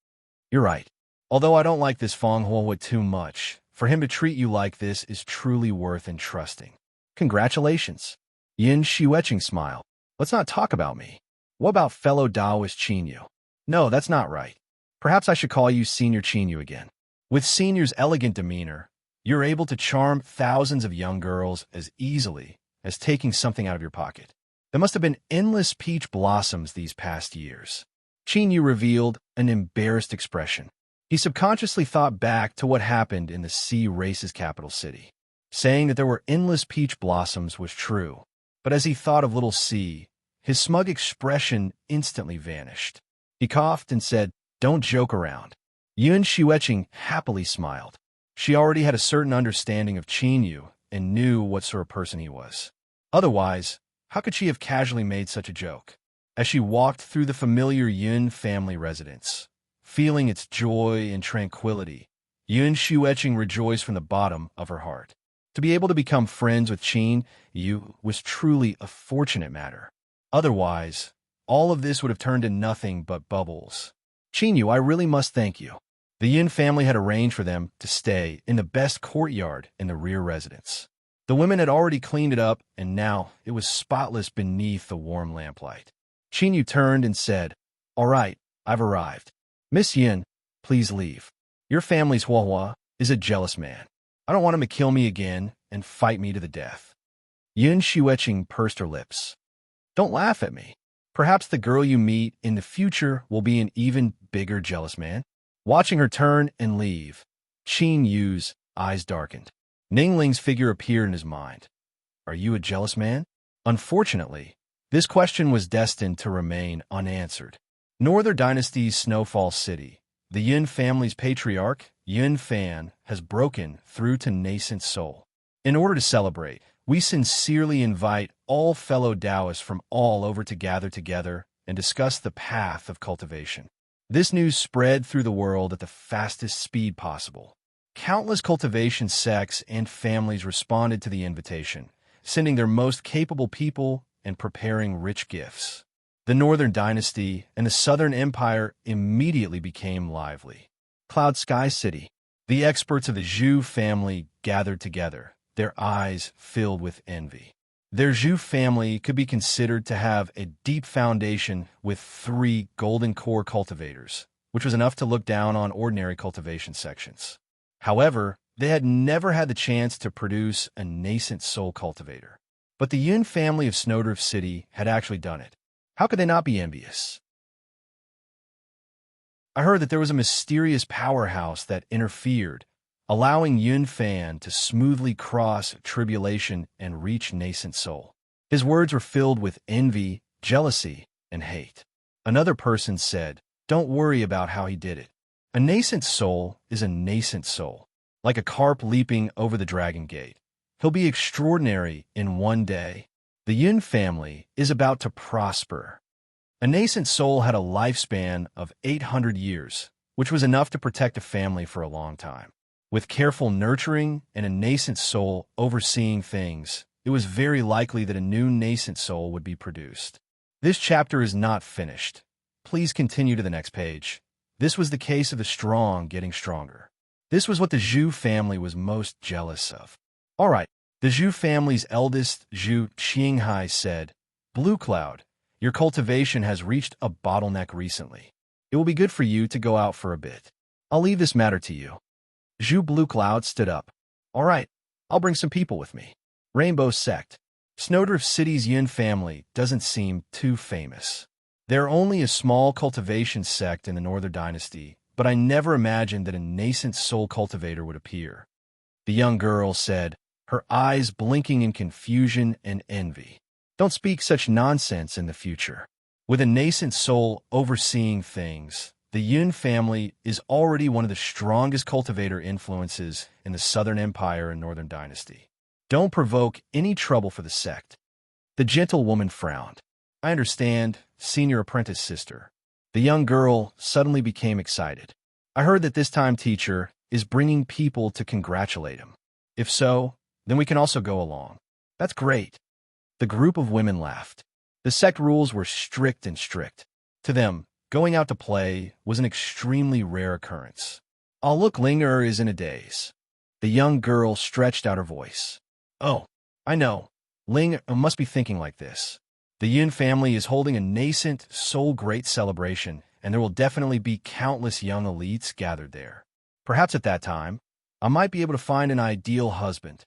You're right. Although I don't like this Feng Huohui too much, for him to treat you like this is truly worth entrusting. Congratulations. Yin Xueqing smiled. Let's not talk about me. What about fellow Taoist Chinyu? No, that's not right. Perhaps I should call you Senior Chinyu again. With Senior's elegant demeanor, you're able to charm thousands of young girls as easily as taking something out of your pocket. There must have been endless peach blossoms these past years. Chinyu revealed an embarrassed expression. He subconsciously thought back to what happened in the sea race's capital city. Saying that there were endless peach blossoms was true, but as he thought of little C, his smug expression instantly vanished. He coughed and said, Don't joke around. Yun Xueqing happily smiled. She already had a certain understanding of Chinyu and knew what sort of person he was. Otherwise, how could she have casually made such a joke? As she walked through the familiar Yun family residence, feeling its joy and tranquility, Yun Xueqing rejoiced from the bottom of her heart. To be able to become friends with Qin Yu was truly a fortunate matter. Otherwise, all of this would have turned to nothing but bubbles. Qin Yu, I really must thank you. The Yin family had arranged for them to stay in the best courtyard in the rear residence. The women had already cleaned it up, and now it was spotless beneath the warm lamplight. Qin Yu turned and said, All right, I've arrived. Miss Yin, please leave. Your family's Huahua is a jealous man. I don't want him to kill me again and fight me to the death. Yun Xueqing pursed her lips. Don't laugh at me. Perhaps the girl you meet in the future will be an even bigger jealous man. Watching her turn and leave, Qin Yu's eyes darkened. Ningling's figure appeared in his mind. Are you a jealous man? Unfortunately, this question was destined to remain unanswered. Northern Dynasty's Snowfall City, the Yun family's patriarch, Yun Fan, has broken through to nascent soul. In order to celebrate, we sincerely invite all fellow Taoists from all over to gather together and discuss the path of cultivation. This news spread through the world at the fastest speed possible. Countless cultivation sects and families responded to the invitation, sending their most capable people and preparing rich gifts. The Northern Dynasty and the Southern Empire immediately became lively. Cloud Sky City. The experts of the Zhu family gathered together, their eyes filled with envy. Their Zhu family could be considered to have a deep foundation with 3 golden core cultivators, which was enough to look down on ordinary cultivation sections. However, they had never had the chance to produce a nascent soul cultivator. But the Yun family of Snowdrift City had actually done it. How could they not be envious? I heard that there was a mysterious powerhouse that interfered, allowing Yun Fan to smoothly cross tribulation and reach nascent soul. His words were filled with envy, jealousy, and hate. Another person said, Don't worry about how he did it. A nascent soul is a nascent soul, like a carp leaping over the dragon gate. He'll be extraordinary in one day. The Yun family is about to prosper. A nascent soul had a lifespan of 800 years, which was enough to protect a family for a long time. With careful nurturing and a nascent soul overseeing things, it was very likely that a new nascent soul would be produced. This chapter is not finished. Please continue to the next page. This was the case of the strong getting stronger. This was what the Zhu family was most jealous of. All right, the Zhu family's eldest, Zhu Qinghai, said, Blue Cloud, your cultivation has reached a bottleneck recently. It will be good for you to go out for a bit. I'll leave this matter to you. Zhu Blue Cloud stood up. All right, I'll bring some people with me. Rainbow Sect. Snowdrift City's Yin family doesn't seem too famous. They're only a small cultivation sect in the Northern Dynasty, but I never imagined that a nascent soul cultivator would appear. The young girl said, her eyes blinking in confusion and envy. Don't speak such nonsense in the future. With a nascent soul overseeing things, the Yun family is already one of the strongest cultivator influences in the Southern Empire and Northern Dynasty. Don't provoke any trouble for the sect. The gentlewoman frowned. I understand, senior apprentice sister. The young girl suddenly became excited. I heard that this time teacher is bringing people to congratulate him. If so, then we can also go along. That's great. The group of women laughed. The sect rules were strict and strict. To them, going out to play was an extremely rare occurrence. I'll look Linger is in a daze. The young girl stretched out her voice. Oh, I know. Ling must be thinking like this. The Yun family is holding a nascent, soul-great celebration, and there will definitely be countless young elites gathered there. Perhaps at that time, I might be able to find an ideal husband.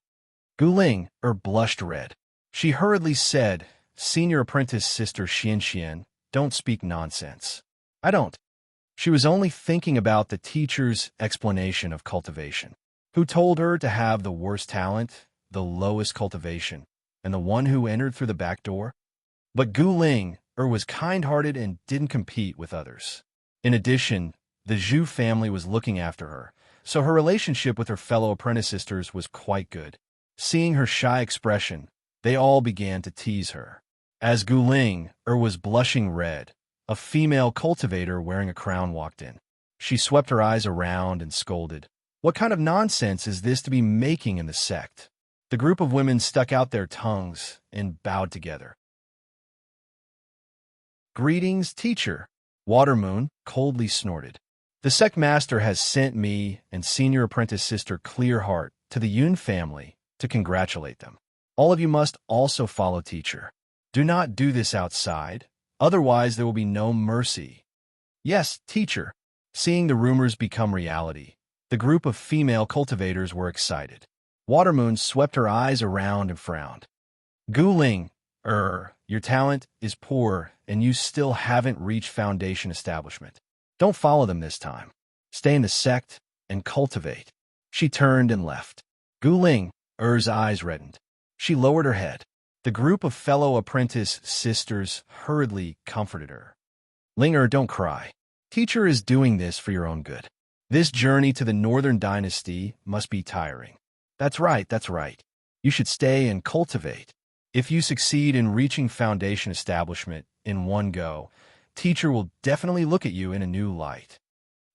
Guling blushed red. She hurriedly said, Senior apprentice sister Xian, don't speak nonsense. I don't. She was only thinking about the teacher's explanation of cultivation. Who told her to have the worst talent, the lowest cultivation, and the one who entered through the back door? But Guling was kind-hearted and didn't compete with others. In addition, the Zhu family was looking after her, so her relationship with her fellow apprentice sisters was quite good. Seeing her shy expression, they all began to tease her. As Guling was blushing red, a female cultivator wearing a crown walked in. She swept her eyes around and scolded. What kind of nonsense is this to be making in the sect? The group of women stuck out their tongues and bowed together. Greetings, teacher. Watermoon coldly snorted. The sect master has sent me and senior apprentice sister Clearheart to the Yun family to congratulate them. All of you must also follow teacher. Do not do this outside, otherwise there will be no mercy. Yes, teacher. Seeing the rumors become reality, the group of female cultivators were excited. Watermoon swept her eyes around and frowned. Guling, your talent is poor and you still haven't reached foundation establishment. Don't follow them this time. Stay in the sect and cultivate. She turned and left. Guling, eyes reddened. She lowered her head. The group of fellow apprentice sisters hurriedly comforted her. Linger, don't cry. Teacher is doing this for your own good. This journey to the Northern Dynasty must be tiring. That's right. You should stay and cultivate. If you succeed in reaching foundation establishment in one go, teacher will definitely look at you in a new light.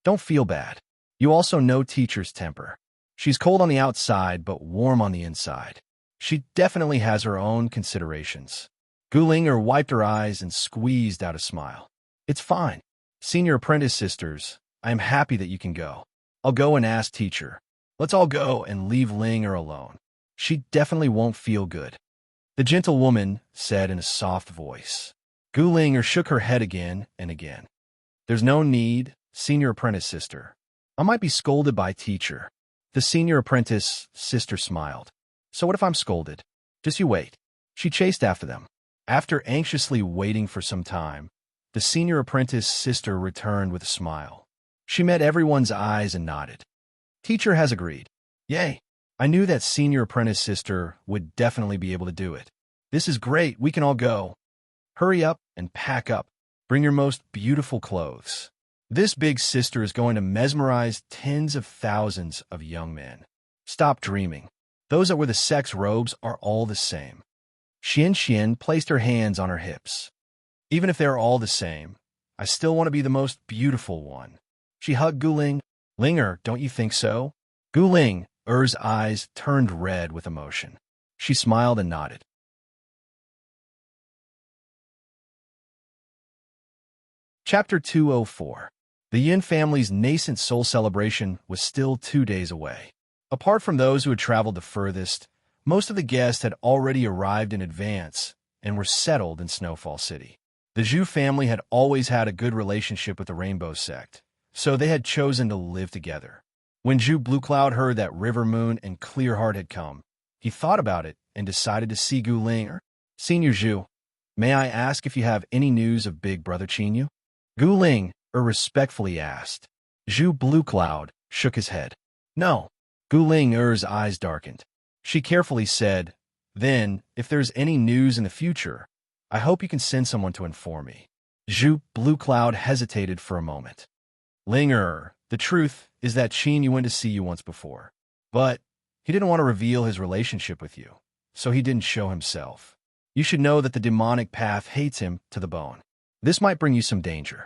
Don't feel bad. You also know teacher's temper. She's cold on the outside but warm on the inside. She definitely has her own considerations. Gulinger wiped her eyes and squeezed out a smile. It's fine. Senior apprentice sisters, I am happy that you can go. I'll go and ask teacher. Let's all go and leave Linger alone. She definitely won't feel good. The gentlewoman said in a soft voice. Gulinger shook her head again and again. There's no need, senior apprentice sister. I might be scolded by teacher. The senior apprentice sister smiled. So what if I'm scolded? Just you wait. She chased after them. After anxiously waiting for some time, the senior apprentice sister returned with a smile. She met everyone's eyes and nodded. Teacher has agreed. Yay! I knew that senior apprentice sister would definitely be able to do it. This is great. We can all go. Hurry up and pack up. Bring your most beautiful clothes. This big sister is going to mesmerize tens of thousands of young men. Stop dreaming. Those that wear the sex robes are all the same. Xian placed her hands on her hips. Even if they're all the same, I still want to be the most beautiful one. She hugged Guling. Linger, don't you think so? Guling's eyes turned red with emotion. She smiled and nodded. Chapter 204. The Yin family's nascent soul celebration was still 2 days away. Apart from those who had traveled the furthest, most of the guests had already arrived in advance and were settled in Snowfall City. The Zhu family had always had a good relationship with the Rainbow Sect, so they had chosen to live together. When Zhu Blue Cloud heard that River Moon and Clear Heart had come, he thought about it and decided to see Gu Ling. Senior Zhu, may I ask if you have any news of Big Brother Qinyu? Gu Ling respectfully asked. Zhu Blue Cloud shook his head. No. Gu Ling's eyes darkened. She carefully said, then, if there's any news in the future, I hope you can send someone to inform me. Zhu Blue Cloud hesitated for a moment. Linger, the truth is that Qinyu went to see you once before. But he didn't want to reveal his relationship with you, so he didn't show himself. You should know that the demonic path hates him to the bone. This might bring you some danger.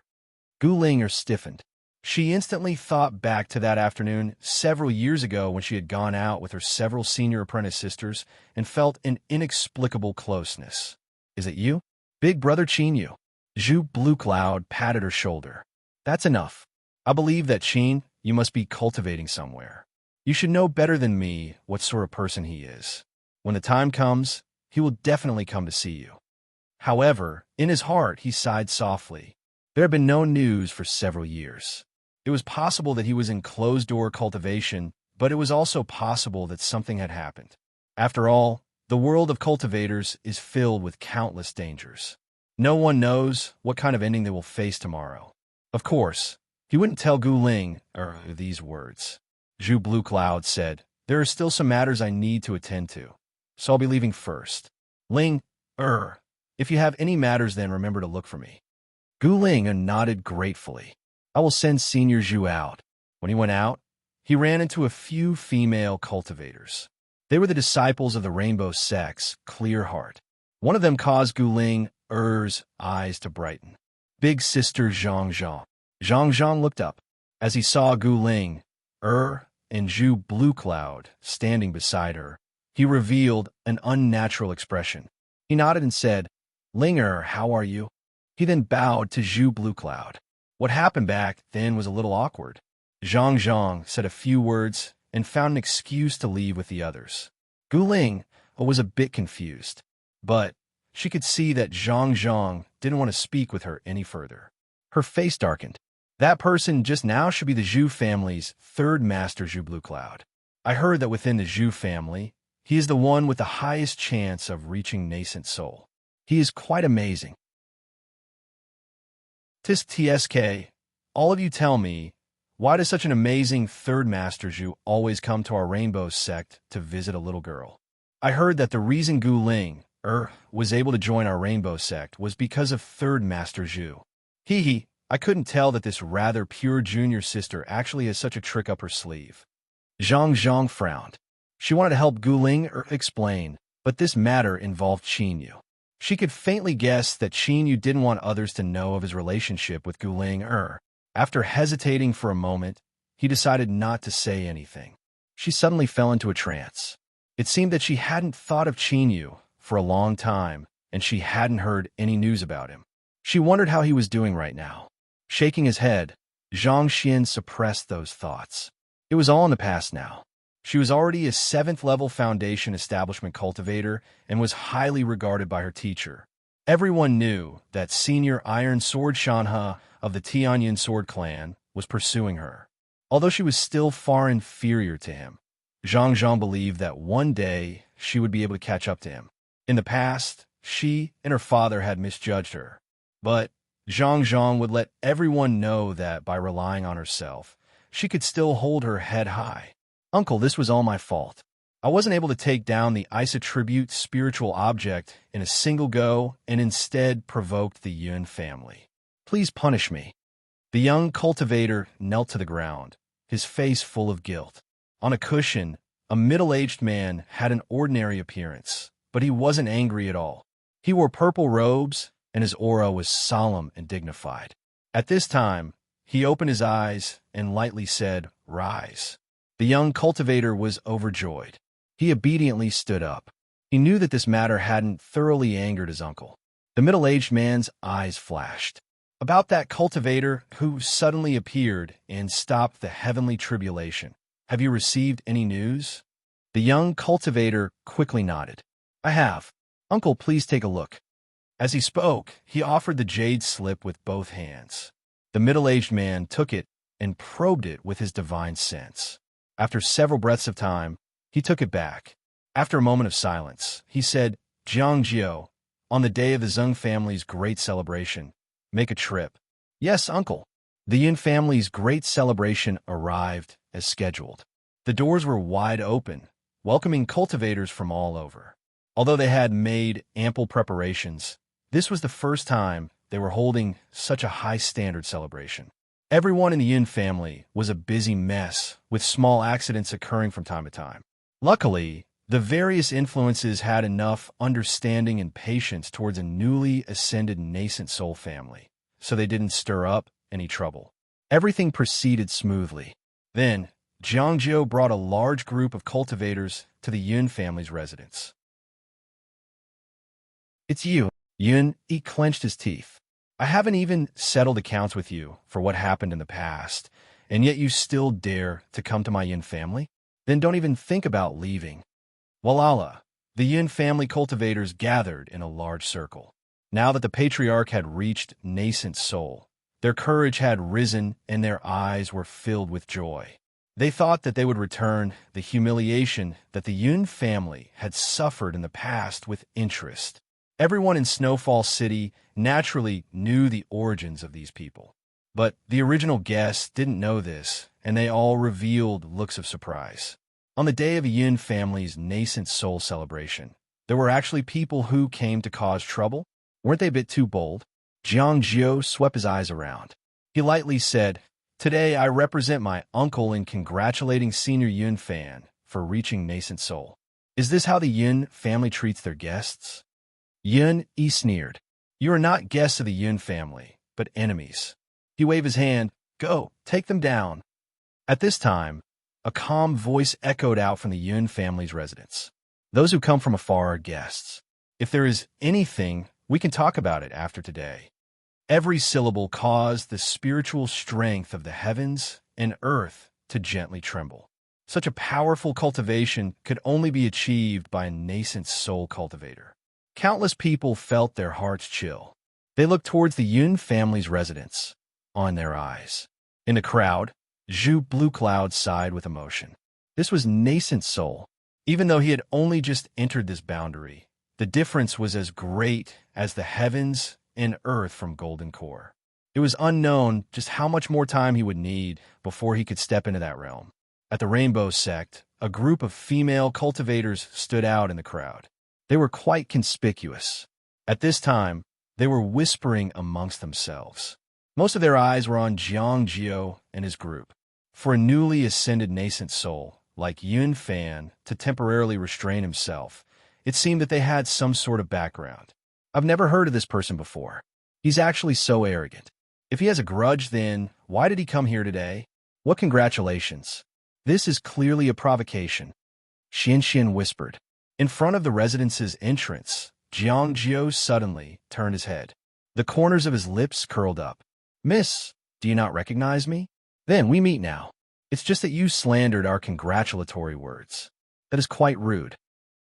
Gu Linger stiffened. She instantly thought back to that afternoon several years ago when she had gone out with her several senior apprentice sisters and felt an inexplicable closeness. Is it you? Big Brother Qinyu. Zhu Blue Cloud patted her shoulder. That's enough. I believe that Qin, you must be cultivating somewhere. You should know better than me what sort of person he is. When the time comes, he will definitely come to see you. However, in his heart, he sighed softly. There had been no news for several years. It was possible that he was in closed-door cultivation, but it was also possible that something had happened. After all, the world of cultivators is filled with countless dangers. No one knows what kind of ending they will face tomorrow. Of course, he wouldn't tell Gu Ling these words. Zhu Blue Cloud said, there are still some matters I need to attend to, so I'll be leaving first. Ling, if you have any matters, then remember to look for me. Gu Ling nodded gratefully. I will send Senior Zhu out. When he went out, he ran into a few female cultivators. They were the disciples of the rainbow sex, Clear Heart. One of them caused Gu Ling's eyes to brighten. Big Sister Zhang Zhang. Zhang Zhang looked up. As he saw Gu Ling, and Zhu Blue Cloud standing beside her, he revealed an unnatural expression. He nodded and said, Linger, how are you? He then bowed to Zhu Blue Cloud. What happened back then was a little awkward. Zhang Zhang said a few words and found an excuse to leave with the others. Gu Ling was a bit confused, but she could see that Zhang Zhang didn't want to speak with her any further. Her face darkened. That person just now should be the Zhu family's third master, Zhu Blue Cloud. I heard that within the Zhu family, he is the one with the highest chance of reaching nascent soul. He is quite amazing. TSK, all of you tell me, why does such an amazing third master Zhu always come to our rainbow sect to visit a little girl? I heard that the reason Gu Ling was able to join our rainbow sect was because of third master Zhu. I couldn't tell that this rather pure junior sister actually has such a trick up her sleeve. Zhang Zhang frowned. She wanted to help Gu Ling explain, but this matter involved Qinyu. She could faintly guess that Qinyu didn't want others to know of his relationship with Gu Ling. After hesitating for a moment, he decided not to say anything. She suddenly fell into a trance. It seemed that she hadn't thought of Qinyu for a long time, and she hadn't heard any news about him. She wondered how he was doing right now. Shaking his head, Zhang Xian suppressed those thoughts. It was all in the past now. She was already a 7th-level Foundation Establishment cultivator and was highly regarded by her teacher. Everyone knew that Senior Iron Sword Shanhe of the Tianyin Sword Clan was pursuing her. Although she was still far inferior to him, Zhang Zhang believed that one day she would be able to catch up to him. In the past, she and her father had misjudged her, but Zhang Zhang would let everyone know that by relying on herself, she could still hold her head high. Uncle, this was all my fault. I wasn't able to take down the isotribute spiritual object in a single go and instead provoked the Yun family. Please punish me. The young cultivator knelt to the ground, his face full of guilt. On a cushion, a middle-aged man had an ordinary appearance, but he wasn't angry at all. He wore purple robes, and his aura was solemn and dignified. At this time, he opened his eyes and lightly said, "Rise." The young cultivator was overjoyed. He obediently stood up. He knew that this matter hadn't thoroughly angered his uncle. The middle-aged man's eyes flashed. About that cultivator who suddenly appeared and stopped the heavenly tribulation. Have you received any news? The young cultivator quickly nodded. I have. Uncle, please take a look. As he spoke, he offered the jade slip with both hands. The middle-aged man took it and probed it with his divine sense. After several breaths of time, he took it back. After a moment of silence, he said, Jiangjiu, on the day of the Zheng family's great celebration, make a trip. Yes, uncle. The Yin family's great celebration arrived as scheduled. The doors were wide open, welcoming cultivators from all over. Although they had made ample preparations, this was the first time they were holding such a high-standard celebration. Everyone in the Yin family was a busy mess, with small accidents occurring from time to time. Luckily, the various influences had enough understanding and patience towards a newly ascended nascent soul family, so they didn't stir up any trouble. Everything proceeded smoothly. Then, Jiangjiu brought a large group of cultivators to the Yun family's residence. It's you, Yun. He clenched his teeth. I haven't even settled accounts with you for what happened in the past, and yet you still dare to come to my Yin family? Then don't even think about leaving. Walala, the Yin family cultivators gathered in a large circle. Now that the patriarch had reached nascent soul, their courage had risen and their eyes were filled with joy. They thought that they would return the humiliation that the Yun family had suffered in the past with interest. Everyone in Snowfall City naturally knew the origins of these people. But the original guests didn't know this, and they all revealed looks of surprise. On the day of a Yin family's nascent soul celebration, there were actually people who came to cause trouble. Weren't they a bit too bold? Jiangjiu swept his eyes around. He lightly said, Today I represent my uncle in congratulating Senior Yun fan for reaching nascent soul. Is this how the Yun family treats their guests? Yun sneered. You are not guests of the Yun family, but enemies. He waved his hand. Go, take them down. At this time, a calm voice echoed out from the Yun family's residence. Those who come from afar are guests. If there is anything, we can talk about it after today. Every syllable caused the spiritual strength of the heavens and earth to gently tremble. Such a powerful cultivation could only be achieved by a nascent soul cultivator. Countless people felt their hearts chill. They looked towards the Yun family's residence, on their eyes. In the crowd, Zhu Blue Cloud sighed with emotion. This was nascent soul. Even though he had only just entered this boundary, the difference was as great as the heavens and earth from Golden Core. It was unknown just how much more time he would need before he could step into that realm. At the Rainbow Sect, a group of female cultivators stood out in the crowd. They were quite conspicuous. At this time, they were whispering amongst themselves. Most of their eyes were on Jiangjiu and his group. For a newly ascended nascent soul, like Yun Fan, to temporarily restrain himself, it seemed that they had some sort of background. I've never heard of this person before. He's actually so arrogant. If he has a grudge, then why did he come here today? What congratulations. This is clearly a provocation. Xian whispered. In front of the residence's entrance, Jiangjiu suddenly turned his head. The corners of his lips curled up. Miss, do you not recognize me? Then we meet now. It's just that you slandered our congratulatory words. That is quite rude.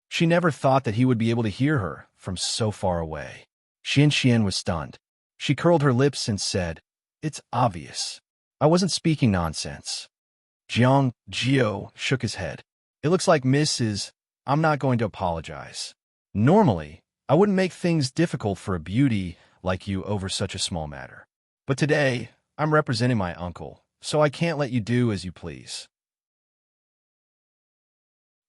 She never thought that he would be able to hear her from so far away. Xian was stunned. She curled her lips and said, It's obvious. I wasn't speaking nonsense. Jiangjiu shook his head. It looks like I'm not going to apologize. Normally, I wouldn't make things difficult for a beauty like you over such a small matter. But today, I'm representing my uncle, so I can't let you do as you please.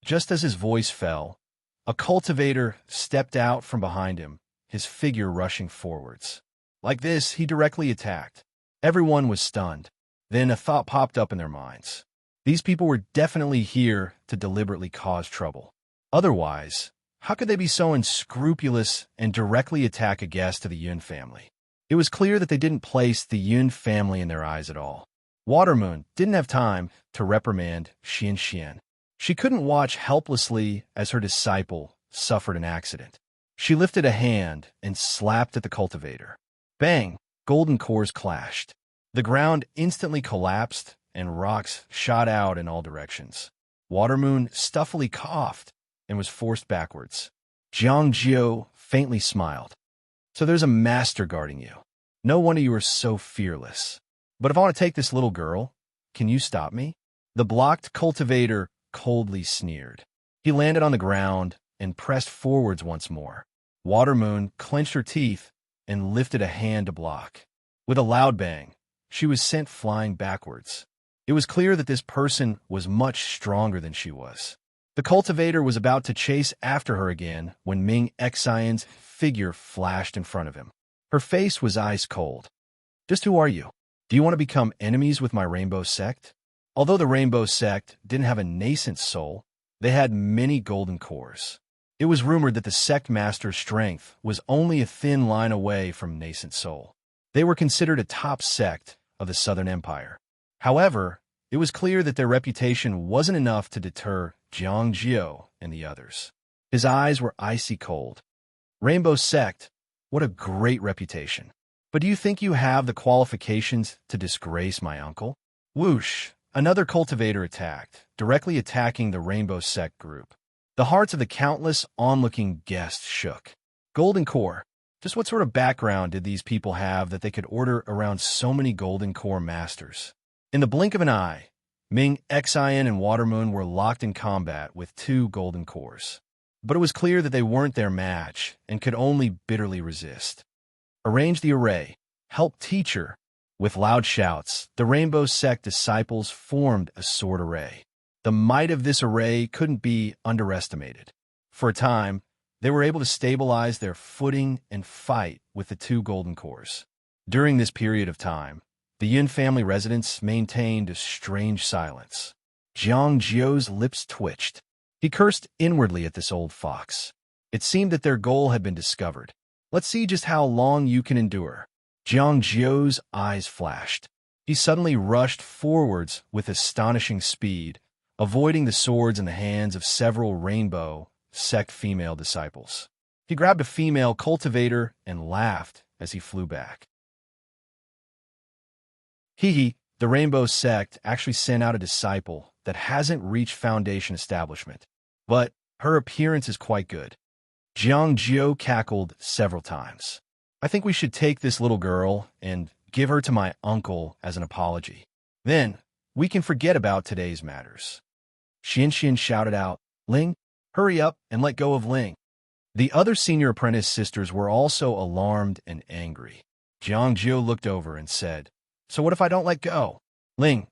Just as his voice fell, a cultivator stepped out from behind him, his figure rushing forwards. Like this, he directly attacked. Everyone was stunned. Then a thought popped up in their minds. These people were definitely here to deliberately cause trouble. Otherwise, how could they be so unscrupulous and directly attack a guest of the Yun family? It was clear that they didn't place the Yun family in their eyes at all. Watermoon didn't have time to reprimand Xian. She couldn't watch helplessly as her disciple suffered an accident. She lifted a hand and slapped at the cultivator. Bang! Golden cores clashed. The ground instantly collapsed and rocks shot out in all directions. Watermoon stuffily coughed and was forced backwards. Jiangjiu faintly smiled. So there's a master guarding you. No wonder you are so fearless. But if I want to take this little girl, can you stop me? The blocked cultivator coldly sneered. He landed on the ground and pressed forwards once more. Watermoon clenched her teeth and lifted a hand to block. With a loud bang, she was sent flying backwards. It was clear that this person was much stronger than she was. The cultivator was about to chase after her again when Ming Xian's figure flashed in front of him. Her face was ice cold. Just who are you? Do you want to become enemies with my rainbow sect? Although the rainbow sect didn't have a nascent soul, they had many golden cores. It was rumored that the sect master's strength was only a thin line away from nascent soul. They were considered a top sect of the Southern Empire. However, it was clear that their reputation wasn't enough to deter Jiang Jiao and the others. His eyes were icy cold. Rainbow sect, what a great reputation. But do you think you have the qualifications to disgrace my uncle? Whoosh! Another cultivator attacked, directly attacking the rainbow sect group. The hearts of the countless onlooking guests shook. Golden core. Just what sort of background did these people have that they could order around so many golden core masters? In the blink of an eye, Ming Xian and Watermoon were locked in combat with two golden cores. But it was clear that they weren't their match and could only bitterly resist. Arrange the array. Help teacher. With loud shouts, the Rainbow Sect disciples formed a sword array. The might of this array couldn't be underestimated. For a time, they were able to stabilize their footing and fight with the two golden cores. During this period of time, the Yun family residents maintained a strange silence. Jiang Jiao's lips twitched. He cursed inwardly at this old fox. It seemed that their goal had been discovered. Let's see just how long you can endure. Jiang Jiao's eyes flashed. He suddenly rushed forwards with astonishing speed, avoiding the swords in the hands of several rainbow sect female disciples. He grabbed a female cultivator and laughed as he flew back. The rainbow sect actually sent out a disciple that hasn't reached foundation establishment, but her appearance is quite good. Jiang Jiao cackled several times. I think we should take this little girl and give her to my uncle as an apology. Then we can forget about today's matters. Xian shouted out, Ling, hurry up and let go of Ling. The other senior apprentice sisters were also alarmed and angry. Jiang Jiao looked over and said, So what if I don't let go? Ling,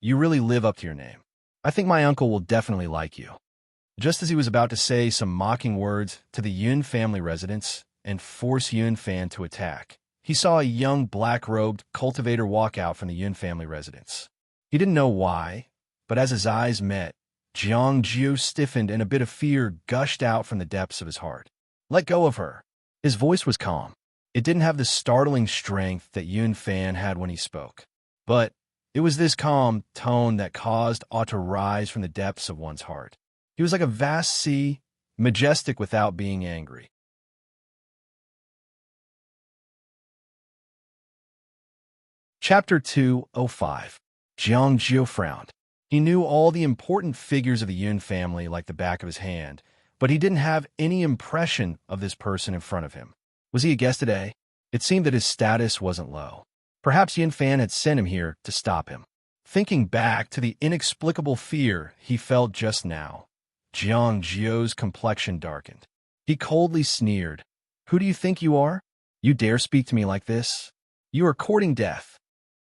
you really live up to your name. I think my uncle will definitely like you. Just as he was about to say some mocking words to the Yun family residents and force Yun Fan to attack, he saw a young black-robed cultivator walk out from the Yun family residence. He didn't know why, but as his eyes met, Jiang Jiao stiffened and a bit of fear gushed out from the depths of his heart. Let go of her. His voice was calm. It didn't have the startling strength that Yun Fan had when he spoke. But it was this calm tone that caused awe to rise from the depths of one's heart. He was like a vast sea, majestic without being angry. Chapter 205. Jiang Jiao frowned. He knew all the important figures of the Yun family like the back of his hand, but he didn't have any impression of this person in front of him. Was he a guest today? It seemed that his status wasn't low. Perhaps Yun Fan had sent him here to stop him. Thinking back to the inexplicable fear he felt just now, Jiang Jiao's complexion darkened. He coldly sneered. Who do you think you are? You dare speak to me like this? You are courting death.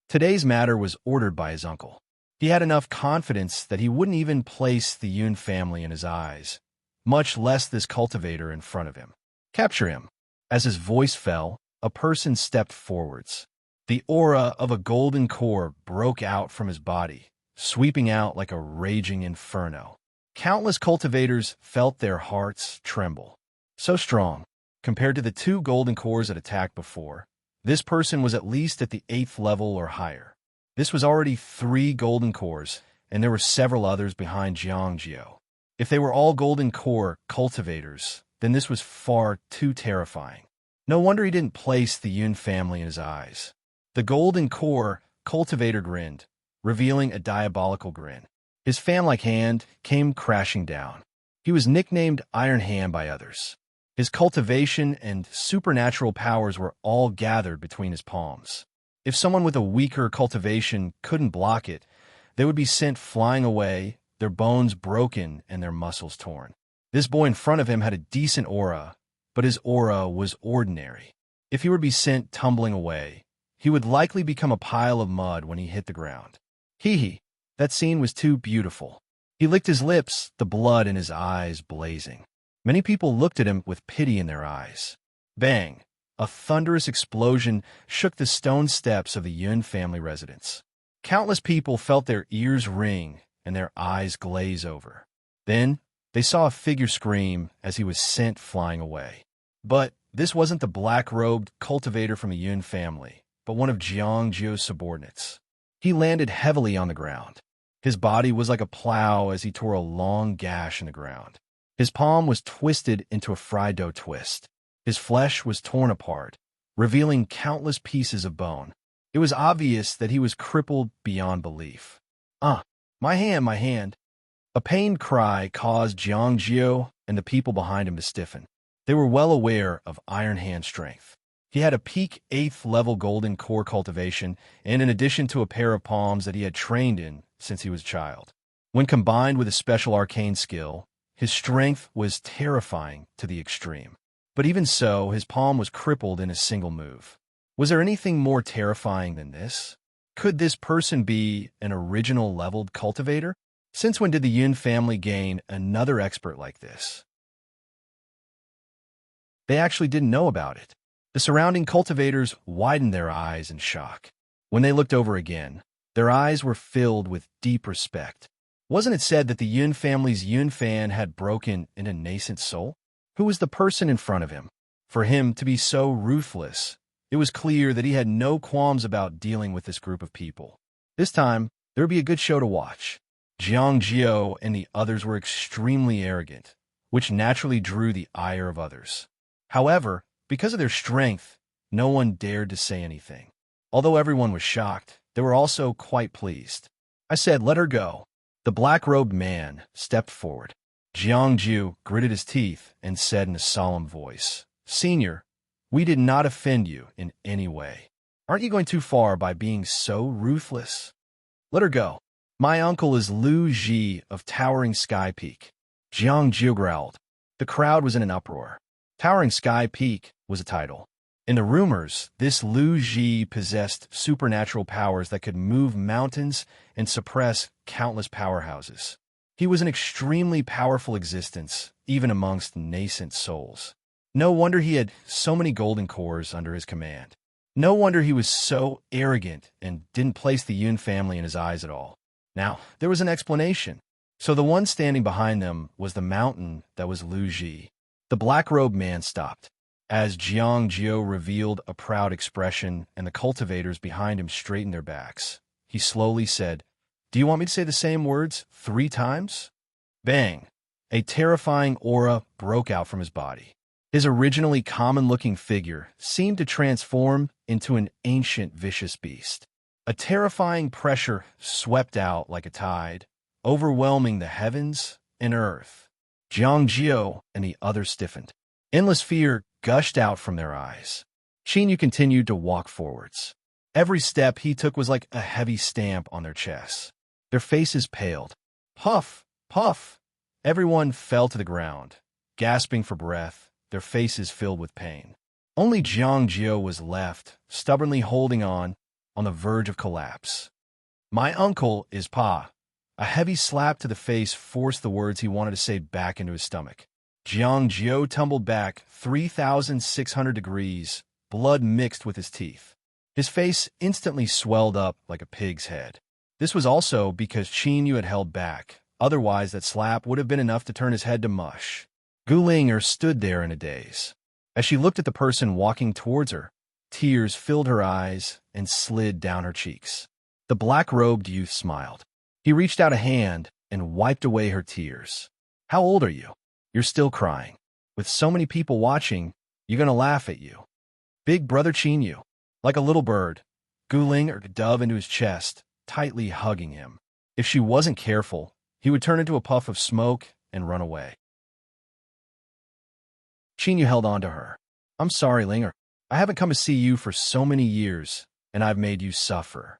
Today's matter was ordered by his uncle. He had enough confidence that he wouldn't even place the Yun family in his eyes, much less this cultivator in front of him. Capture him. As his voice fell, a person stepped forwards. The aura of a golden core broke out from his body, sweeping out like a raging inferno. Countless cultivators felt their hearts tremble. So strong, compared to the two golden cores that attacked before, this person was at least at the 8th level or higher. This was already 3 golden cores, and there were several others behind Jiang Jiao. If they were all golden core cultivators, then this was far too terrifying. No wonder he didn't place the Yun family in his eyes. The golden core cultivator grinned, revealing a diabolical grin. His fan-like hand came crashing down. He was nicknamed Iron Hand by others. His cultivation and supernatural powers were all gathered between his palms. If someone with a weaker cultivation couldn't block it, They would be sent flying away, their bones broken and their muscles torn. This boy in front of him had a decent aura, but his aura was ordinary. If he were to be sent tumbling away, he would likely become a pile of mud when he hit the ground. Hee, that scene was too beautiful. He licked his lips, the blood in his eyes blazing. Many people looked at him with pity in their eyes. Bang! A thunderous explosion shook the stone steps of the Yun family residence. Countless people felt their ears ring and their eyes glaze over. Then, they saw a figure scream as he was sent flying away. But this wasn't the black-robed cultivator from the Yun family, but one of Jiangjiu's subordinates. He landed heavily on the ground. His body was like a plow as he tore a long gash in the ground. His palm was twisted into a fried dough twist. His flesh was torn apart, revealing countless pieces of bone. It was obvious that he was crippled beyond belief. My hand. A pained cry caused Jiangjiu and the people behind him to stiffen. They were well aware of Iron Hand's strength. He had a peak 8th level golden core cultivation, and in addition to a pair of palms that he had trained in since he was a child. When combined with a special arcane skill, his strength was terrifying to the extreme. But even so, his palm was crippled in a single move. Was there anything more terrifying than this? Could this person be an original leveled cultivator? Since when did the Yun family gain another expert like this? They actually didn't know about it. The surrounding cultivators widened their eyes in shock. When they looked over again, their eyes were filled with deep respect. Wasn't it said that the Yun family's Yun fan had broken in a nascent soul? Who was the person in front of him? For him to be so ruthless, it was clear that he had no qualms about dealing with this group of people. This time, there would be a good show to watch. Jiangjiu and the others were extremely arrogant, which naturally drew the ire of others. However, because of their strength, no one dared to say anything. Although everyone was shocked, they were also quite pleased. I said, "Let her go." The black-robed man stepped forward. Jiangjiu gritted his teeth and said in a solemn voice, "Senior, we did not offend you in any way. Aren't you going too far by being so ruthless? Let her go. My uncle is Lu Ji of Towering Sky Peak." Jiangjiu growled. The crowd was in an uproar. Towering Sky Peak was a title. In the rumors, this Lu Ji possessed supernatural powers that could move mountains and suppress countless powerhouses. He was an extremely powerful existence, even amongst nascent souls. No wonder he had so many golden cores under his command. No wonder he was so arrogant and didn't place the Yun family in his eyes at all. Now, there was an explanation. So the one standing behind them was the mountain that was Lu Ji. The black-robed man stopped. As Jiangjiu revealed a proud expression and the cultivators behind him straightened their backs, he slowly said, "Do you want me to say the same words 3 times? Bang! A terrifying aura broke out from his body. His originally common-looking figure seemed to transform into an ancient, vicious beast. A terrifying pressure swept out like a tide, overwhelming the heavens and earth. Jiangjiu and the others stiffened. Endless fear gushed out from their eyes. Qinyu continued to walk forwards. Every step he took was like a heavy stamp on their chests. Their faces paled. Puff! Puff! Everyone fell to the ground, gasping for breath, their faces filled with pain. Only Jiangjiu was left, stubbornly holding on the verge of collapse. "My uncle is Pa." A heavy slap to the face forced the words he wanted to say back into his stomach. Jiangjiu tumbled back 3,600 degrees, blood mixed with his teeth. His face instantly swelled up like a pig's head. This was also because Qinyu had held back. Otherwise, that slap would have been enough to turn his head to mush. Gulinger stood there in a daze. As she looked at the person walking towards her, tears filled her eyes and slid down her cheeks. The black-robed youth smiled. He reached out a hand and wiped away her tears. "How old are you? You're still crying. With so many people watching, you're going to laugh at you." Big brother Qinyu, like a little bird, Gulinger dove into his chest, tightly hugging him. If she wasn't careful, he would turn into a puff of smoke and run away. Qinyu held on to her. "I'm sorry, Linger. I haven't come to see you for so many years, and I've made you suffer."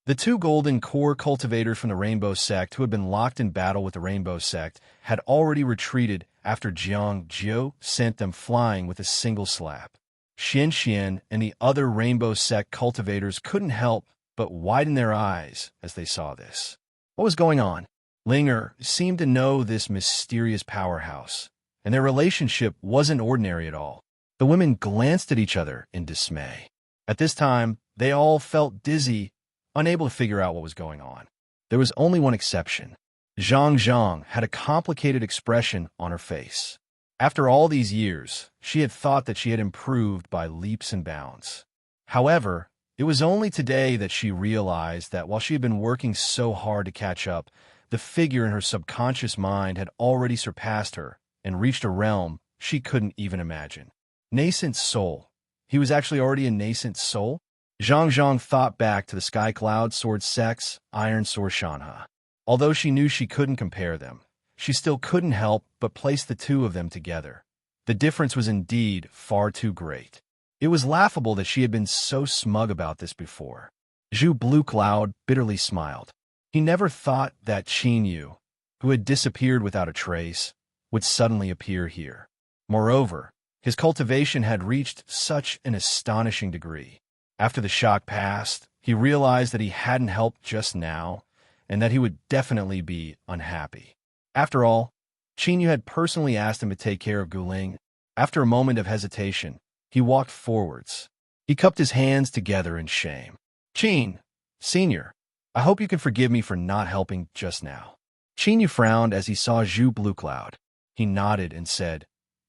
The two golden core cultivators from the Rainbow Sect who had been locked in battle with the Rainbow Sect had already retreated after Jiang Jiu sent them flying with a single slap. Xian Xian and the other Rainbow Sect cultivators couldn't help but widen their eyes as they saw this. What was going on? Linger seemed to know this mysterious powerhouse, and their relationship wasn't ordinary at all. The women glanced at each other in dismay. At this time, they all felt dizzy, unable to figure out what was going on. There was only one exception. Zhang Zhang had a complicated expression on her face. After all these years, she had thought that she had improved by leaps and bounds. However, it was only today that she realized that while she had been working so hard to catch up, the figure in her subconscious mind had already surpassed her and reached a realm she couldn't even imagine. Nascent soul. He was actually already a nascent soul? Zhang Zhang thought back to the Sky Cloud Sword Sect's Iron Sword Shanha. Although she knew she couldn't compare them, she still couldn't help but place the two of them together. The difference was indeed far too great. It was laughable that she had been so smug about this before. Zhu Blue Cloud bitterly smiled. He never thought that Qin Yu, who had disappeared without a trace, would suddenly appear here. Moreover, his cultivation had reached such an astonishing degree. After the shock passed, he realized that he hadn't helped just now, and that he would definitely be unhappy. After all, Qin Yu had personally asked him to take care of Guling. After a moment of hesitation, he walked forwards. He cupped his hands together in shame. Qin, Senior, I hope you can forgive me for not helping just now. Qin Yu frowned as he saw Zhu Blue Cloud. He nodded and said,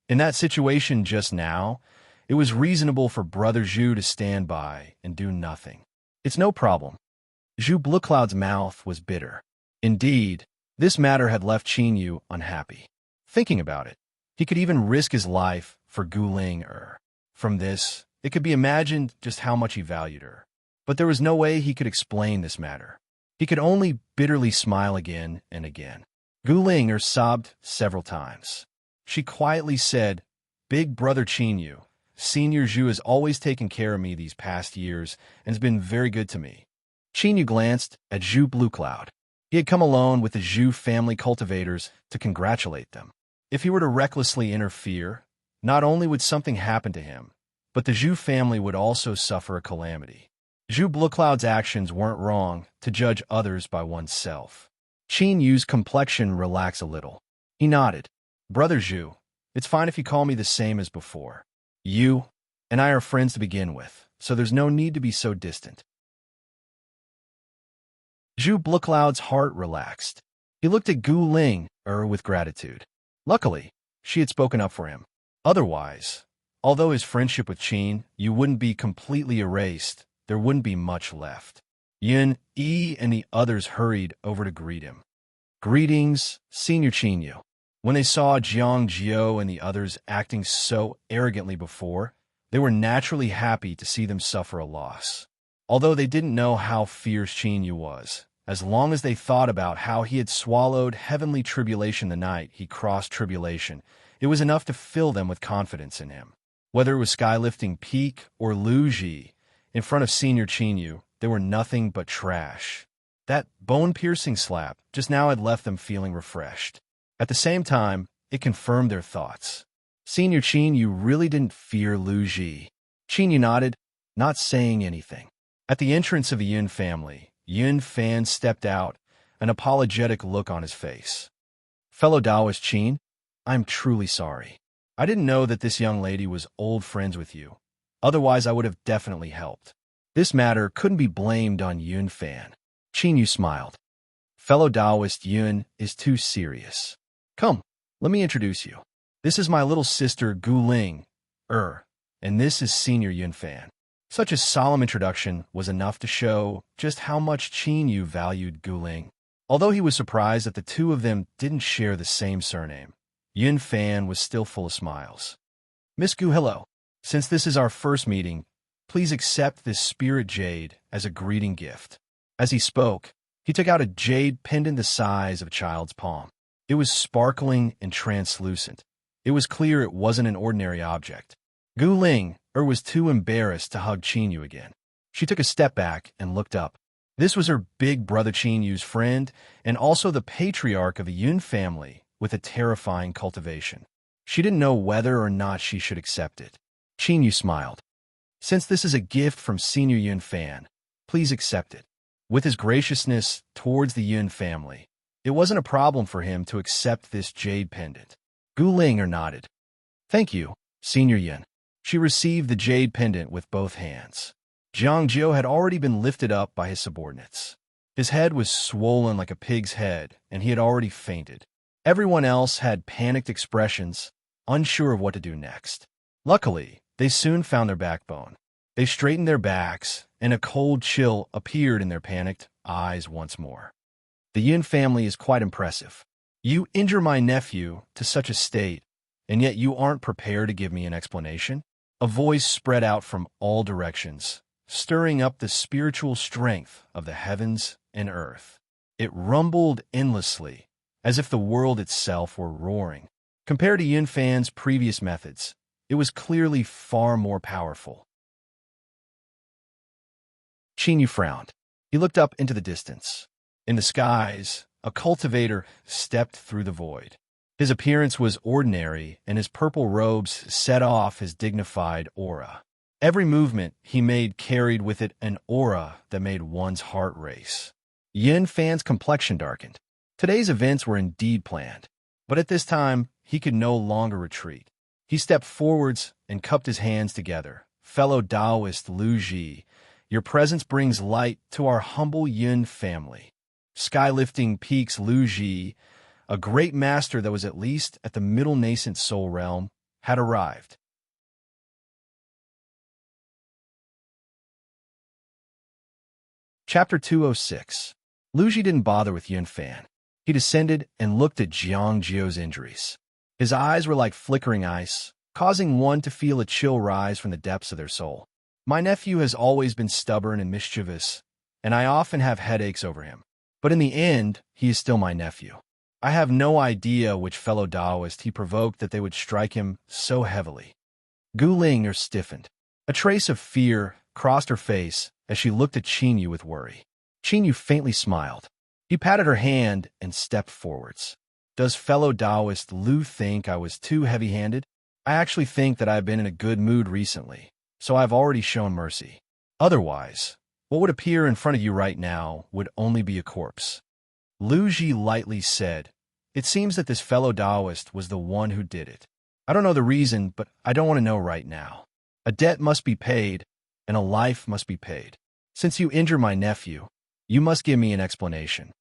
in that situation just now, it was reasonable for Brother Zhu to stand by and do nothing. It's no problem. Zhu Blue Cloud's mouth was bitter. Indeed, this matter had left Qin Yu unhappy. Thinking about it, he could even risk his life for Guling. From this, it could be imagined just how much he valued her. But there was no way he could explain this matter. He could only bitterly smile again and again. Guling sobbed several times. She quietly said, Big Brother Qin Yu, Senior Zhu has always taken care of me these past years and has been very good to me. Qin Yu glanced at Zhu Blue Cloud. He had come alone with the Zhu family cultivators to congratulate them. If he were to recklessly interfere, not only would something happen to him, but the Zhu family would also suffer a calamity. Zhu Blue Cloud's actions weren't wrong to judge others by oneself. Qin Yu's complexion relaxed a little. He nodded. Brother Zhu, it's fine if you call me the same as before. You and I are friends to begin with, so there's no need to be so distant. Zhu Blue Cloud's heart relaxed. He looked at Gu Ling with gratitude. Luckily, she had spoken up for him. Otherwise, although his friendship with Qin Yu wouldn't be completely erased, there wouldn't be much left. Yin Yi and the others hurried over to greet him. Greetings, Senior Qin Yu. When they saw Jiang Jiu and the others acting so arrogantly before, they were naturally happy to see them suffer a loss. Although they didn't know how fierce Qin Yu was, as long as they thought about how he had swallowed heavenly tribulation the night he crossed tribulation, it was enough to fill them with confidence in him. Whether it was skylifting Peak or Lu Ji, in front of Senior Qin Yu, they were nothing but trash. That bone-piercing slap just now had left them feeling refreshed. At the same time, it confirmed their thoughts. Senior Qin Yu really didn't fear Lu Ji. Qin Yu nodded, not saying anything. At the entrance of the Yun family, Yun Fan stepped out, an apologetic look on his face. Fellow Taoist Qin, I'm truly sorry. I didn't know that this young lady was old friends with you. Otherwise, I would have definitely helped. This matter couldn't be blamed on Yun Fan. Qin Yu smiled. Fellow Taoist Yun is too serious. Come, let me introduce you. This is my little sister Guling, and this is Senior Yun Fan. Such a solemn introduction was enough to show just how much Qin Yu valued Guling. Although he was surprised that the two of them didn't share the same surname, Yun Fan was still full of smiles. Miss Gu, hello. Since this is our first meeting, please accept this spirit jade as a greeting gift. As he spoke, he took out a jade pendant the size of a child's palm. It was sparkling and translucent. It was clear it wasn't an ordinary object. Gu Ling was too embarrassed to hug Qin Yu again. She took a step back and looked up. This was her big brother Qin Yu's friend, and also the patriarch of the Yun family with a terrifying cultivation. She didn't know whether or not she should accept it. Qin Yu smiled. Since this is a gift from Senior Yun Fan, please accept it. With his graciousness towards the Yun family, it wasn't a problem for him to accept this jade pendant. Gu Ling nodded. Thank you, Senior Yun. She received the jade pendant with both hands. Jiang Jiu had already been lifted up by his subordinates. His head was swollen like a pig's head, and he had already fainted. Everyone else had panicked expressions, unsure of what to do next. Luckily, they soon found their backbone. They straightened their backs, and a cold chill appeared in their panicked eyes once more. The Yin family is quite impressive. You injure my nephew to such a state, and yet you aren't prepared to give me an explanation? A voice spread out from all directions, stirring up the spiritual strength of the heavens and earth. It rumbled endlessly, as if the world itself were roaring. Compared to Yun Fan's previous methods, it was clearly far more powerful. Qin Yu frowned. He looked up into the distance. In the skies, a cultivator stepped through the void. His appearance was ordinary, and his purple robes set off his dignified aura. Every movement he made carried with it an aura that made one's heart race. Yin Fan's complexion darkened. Today's events were indeed planned, but at this time, he could no longer retreat. He stepped forwards and cupped his hands together. Fellow Taoist Lu Ji, your presence brings light to our humble Yin family. Skylifting peaks Lu Ji, a great master that was at least at the middle nascent soul realm, had arrived. Chapter 206. Lu Ji didn't bother with Yun Fan. He descended and looked at Jiang Jiu's injuries. His eyes were like flickering ice, causing one to feel a chill rise from the depths of their soul. My nephew has always been stubborn and mischievous, and I often have headaches over him. But in the end, he is still my nephew. I have no idea which fellow Taoist he provoked that they would strike him so heavily. Gu Ling stiffened. A trace of fear crossed her face as she looked at Qin Yu with worry. Qin Yu faintly smiled. He patted her hand and stepped forwards. Does fellow Taoist Lu think I was too heavy-handed? I actually think that I've been in a good mood recently, so I've already shown mercy. Otherwise, what would appear in front of you right now would only be a corpse. Lu Ji lightly said, It seems that this fellow Taoist was the one who did it. I don't know the reason, but I don't want to know right now. A debt must be paid, and a life must be paid. Since you injure my nephew, you must give me an explanation.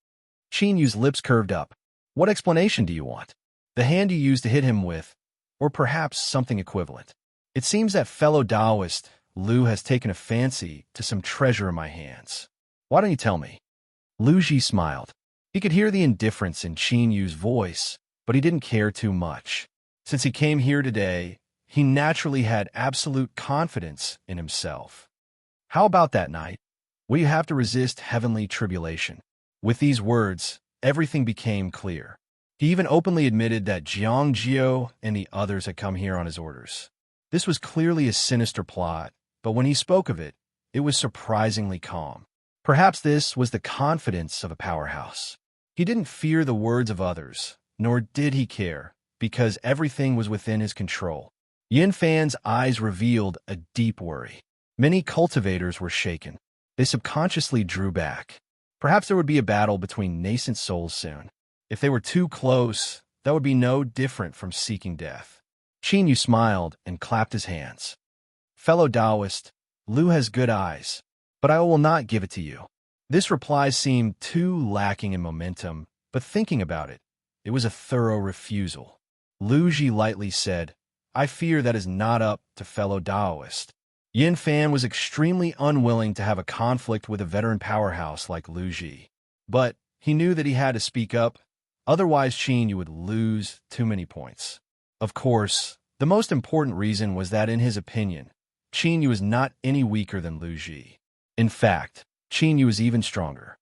Qin Yu's lips curved up. What explanation do you want? The hand you used to hit him with, or perhaps something equivalent? It seems that fellow Taoist Lu has taken a fancy to some treasure in my hands. Why don't you tell me? Lu Ji smiled. He could hear the indifference in Qin Yu's voice, but he didn't care too much. Since he came here today, he naturally had absolute confidence in himself. How about that night? Will you have to resist heavenly tribulation? With these words, everything became clear. He even openly admitted that Jiang Jiu and the others had come here on his orders. This was clearly a sinister plot, but when he spoke of it, it was surprisingly calm. Perhaps this was the confidence of a powerhouse. He didn't fear the words of others, nor did he care, because everything was within his control. Yin Fan's eyes revealed a deep worry. Many cultivators were shaken. They subconsciously drew back. Perhaps there would be a battle between nascent souls soon. If they were too close, that would be no different from seeking death. Qin Yu smiled and clapped his hands. Fellow Taoist, Lu has good eyes, but I will not give it to you. This reply seemed too lacking in momentum, but thinking about it, it was a thorough refusal. Lu Ji lightly said, I fear that is not up to fellow Taoist. Yin Fan was extremely unwilling to have a conflict with a veteran powerhouse like Lu Ji. But he knew that he had to speak up, otherwise Qin Yu would lose too many points. Of course, the most important reason was that in his opinion, Qin Yu was not any weaker than Lu Ji. In fact, Qin Yu is even stronger.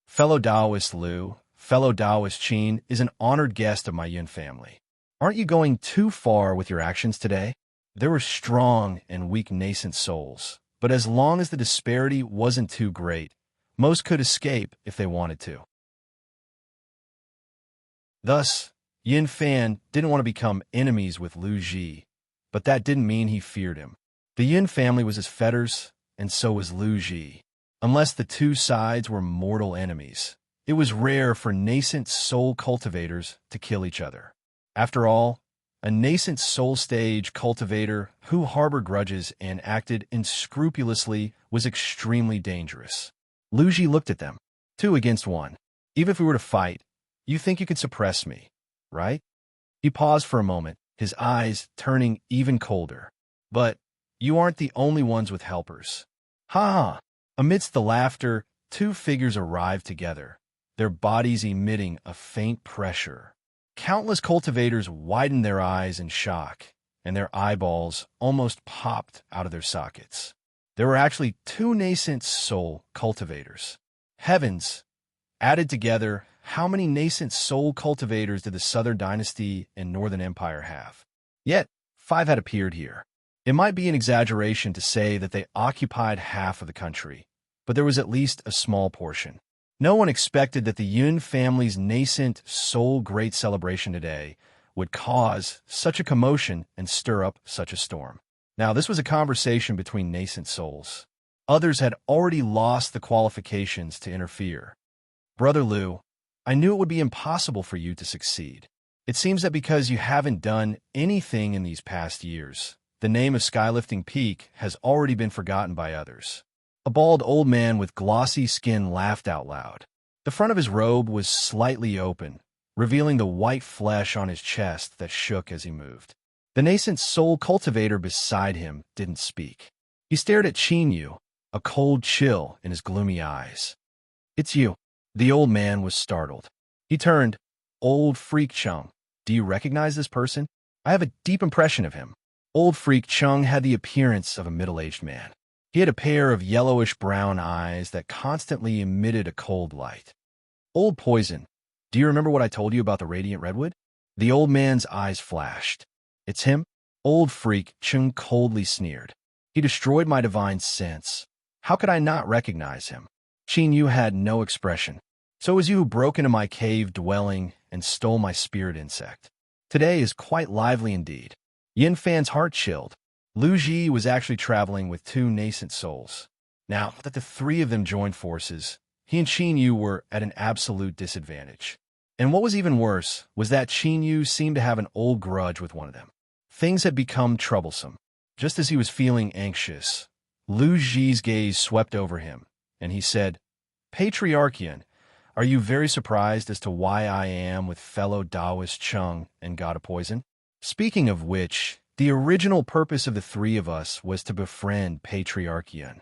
Fellow Taoist Lu, fellow Taoist Qin is an honored guest of my Yin family. Aren't you going too far with your actions today? There were strong and weak nascent souls, but as long as the disparity wasn't too great, Most could escape if they wanted to. Thus, Yin Fan didn't want to become enemies with Lu Ji, but that didn't mean he feared him. The Yin family was his fetters, and so was Lu Ji. Unless the two sides were mortal enemies, it was rare for nascent soul cultivators to kill each other. After all, a nascent soul stage cultivator who harbored grudges and acted unscrupulously was extremely dangerous. Lu Ji looked at them. 2 against 1. Even if we were to fight, you think you could suppress me, right? He paused for a moment, his eyes turning even colder. But you aren't the only ones with helpers. Ha ha! Amidst the laughter, 2 figures arrived together, their bodies emitting a faint pressure. Countless cultivators widened their eyes in shock, and their eyeballs almost popped out of their sockets. There were actually 2 nascent soul cultivators. Heavens! Added together, how many nascent soul cultivators did the Southern Dynasty and Northern Empire have? Yet, 5 had appeared here. It might be an exaggeration to say that they occupied half of the country, but there was at least a small portion. No one expected that the Yun family's nascent soul great celebration today would cause such a commotion and stir up such a storm. Now, this was a conversation between nascent souls. Others had already lost the qualifications to interfere. Brother Lu, I knew it would be impossible for you to succeed. It seems that because you haven't done anything in these past years, the name of Skylifting Peak has already been forgotten by others. A bald old man with glossy skin laughed out loud. The front of his robe was slightly open, revealing the white flesh on his chest that shook as he moved. The nascent soul cultivator beside him didn't speak. He stared at Qin Yu, a cold chill in his gloomy eyes. It's you. The old man was startled. He turned. Old Freak Chung, do you recognize this person? I have a deep impression of him. Old Freak Chung had the appearance of a middle-aged man. He had a pair of yellowish-brown eyes that constantly emitted a cold light. Old Poison, do you remember what I told you about the Radiant Redwood? The old man's eyes flashed. It's him? Old Freak Chung coldly sneered. He destroyed my divine sense. How could I not recognize him? Qin Yu had no expression. So it was you who broke into my cave dwelling and stole my spirit insect. Today is quite lively indeed. Yin Fan's heart chilled. Lu Ji was actually traveling with 2 nascent souls. Now that the 3 of them joined forces, he and Qin Yu were at an absolute disadvantage. And what was even worse was that Qin Yu seemed to have an old grudge with one of them. Things had become troublesome. Just as he was feeling anxious, Lu Ji's gaze swept over him, and he said, Patriarchian, are you very surprised as to why I am with fellow Taoist Chung and God of Poison? Speaking of which, the original purpose of the 3 of us was to befriend Patriarchian.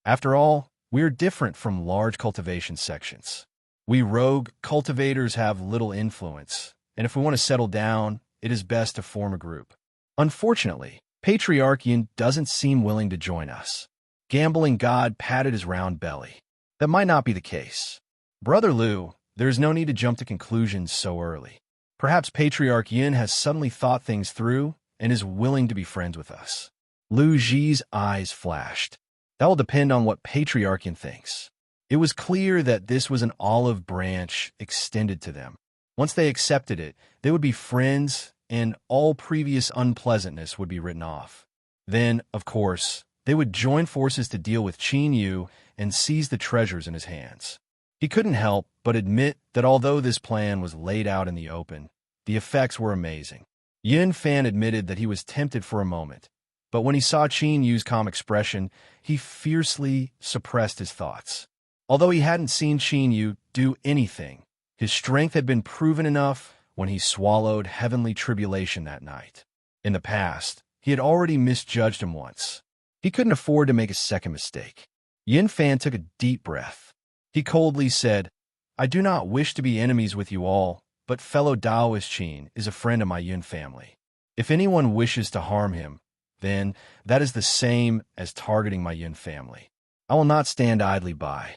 After all, we're different from large cultivation sections. We rogue cultivators have little influence, and if we want to settle down, it is best to form a group. Unfortunately, Patriarchian doesn't seem willing to join us. Gambling God patted his round belly. That might not be the case. Brother Lu, there is no need to jump to conclusions so early. Perhaps Patriarch Yin has suddenly thought things through and is willing to be friends with us. Lu Ji's eyes flashed. That will depend on what Patriarch Yin thinks. It was clear that this was an olive branch extended to them. Once they accepted it, they would be friends and all previous unpleasantness would be written off. Then, of course, they would join forces to deal with Qin Yu and seize the treasures in his hands. He couldn't help but admit that although this plan was laid out in the open, the effects were amazing. Yin Fan admitted that he was tempted for a moment, but when he saw Qin Yu's calm expression, he fiercely suppressed his thoughts. Although he hadn't seen Qin Yu do anything, his strength had been proven enough when he swallowed heavenly tribulation that night. In the past, he had already misjudged him once. He couldn't afford to make a second mistake. Yin Fan took a deep breath. He coldly said, I do not wish to be enemies with you all, but fellow Taoist Qin is a friend of my Yin family. If anyone wishes to harm him, then that is the same as targeting my Yin family. I will not stand idly by.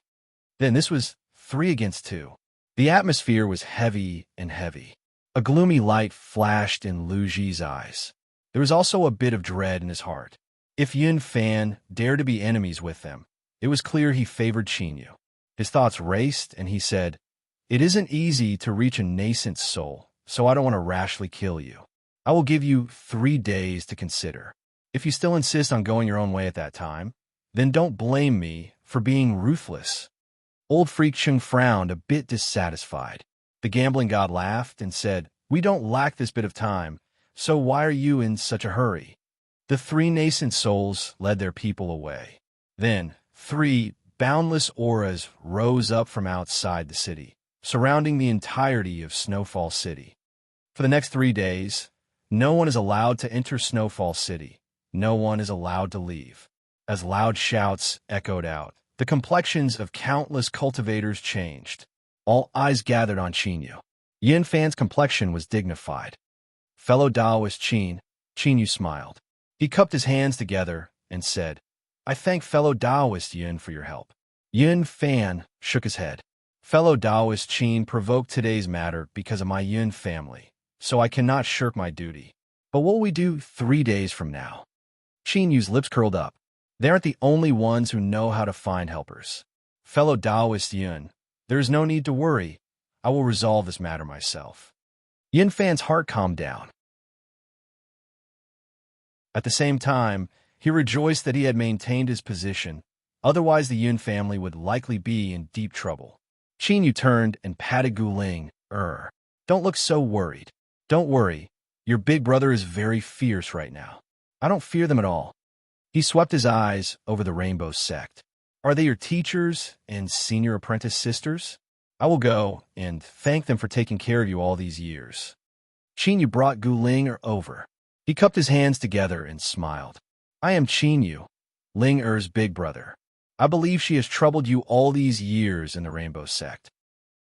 Then this was 3 against 2. The atmosphere was heavy and heavy. A gloomy light flashed in Lu Ji's eyes. There was also a bit of dread in his heart. If Yun Fan dared to be enemies with them, it was clear he favored Qinyu. His thoughts raced, and he said, "It isn't easy to reach a nascent soul, so I don't want to rashly kill you. I will give you 3 days to consider. If you still insist on going your own way at that time, then don't blame me for being ruthless." Old Freak Chung frowned, a bit dissatisfied. The gambling god laughed and said, "We don't lack this bit of time, so why are you in such a hurry?" The 3 nascent souls led their people away. Then 3 boundless auras rose up from outside the city, surrounding the entirety of Snowfall City. For the next 3 days, no one is allowed to enter Snowfall City. No one is allowed to leave. As loud shouts echoed out, the complexions of countless cultivators changed. All eyes gathered on Qinyu. Yin Fan's complexion was dignified. "Fellow Taoist Qinyu smiled. He cupped his hands together and said, "I thank fellow Taoist Yin for your help." Yin Fan shook his head. "Fellow Taoist Qin provoked today's matter because of my Yin family, so I cannot shirk my duty. But what will we do 3 days from now?" Qinyu's lips curled up. "They aren't the only ones who know how to find helpers. Fellow Taoist Yin, there is no need to worry. I will resolve this matter myself." Yin Fan's heart calmed down. At the same time, he rejoiced that he had maintained his position. Otherwise, the Yin family would likely be in deep trouble. Qinyu turned and patted Guling. Don't look so worried. Don't worry. Your big brother is very fierce right now. I don't fear them at all." He swept his eyes over the Rainbow Sect. "Are they your teachers and senior apprentice sisters? I will go and thank them for taking care of you all these years." Qinyu brought Guling over. He cupped his hands together and smiled. "I am Qinyu, Ling Er's big brother. I believe she has troubled you all these years in the Rainbow Sect."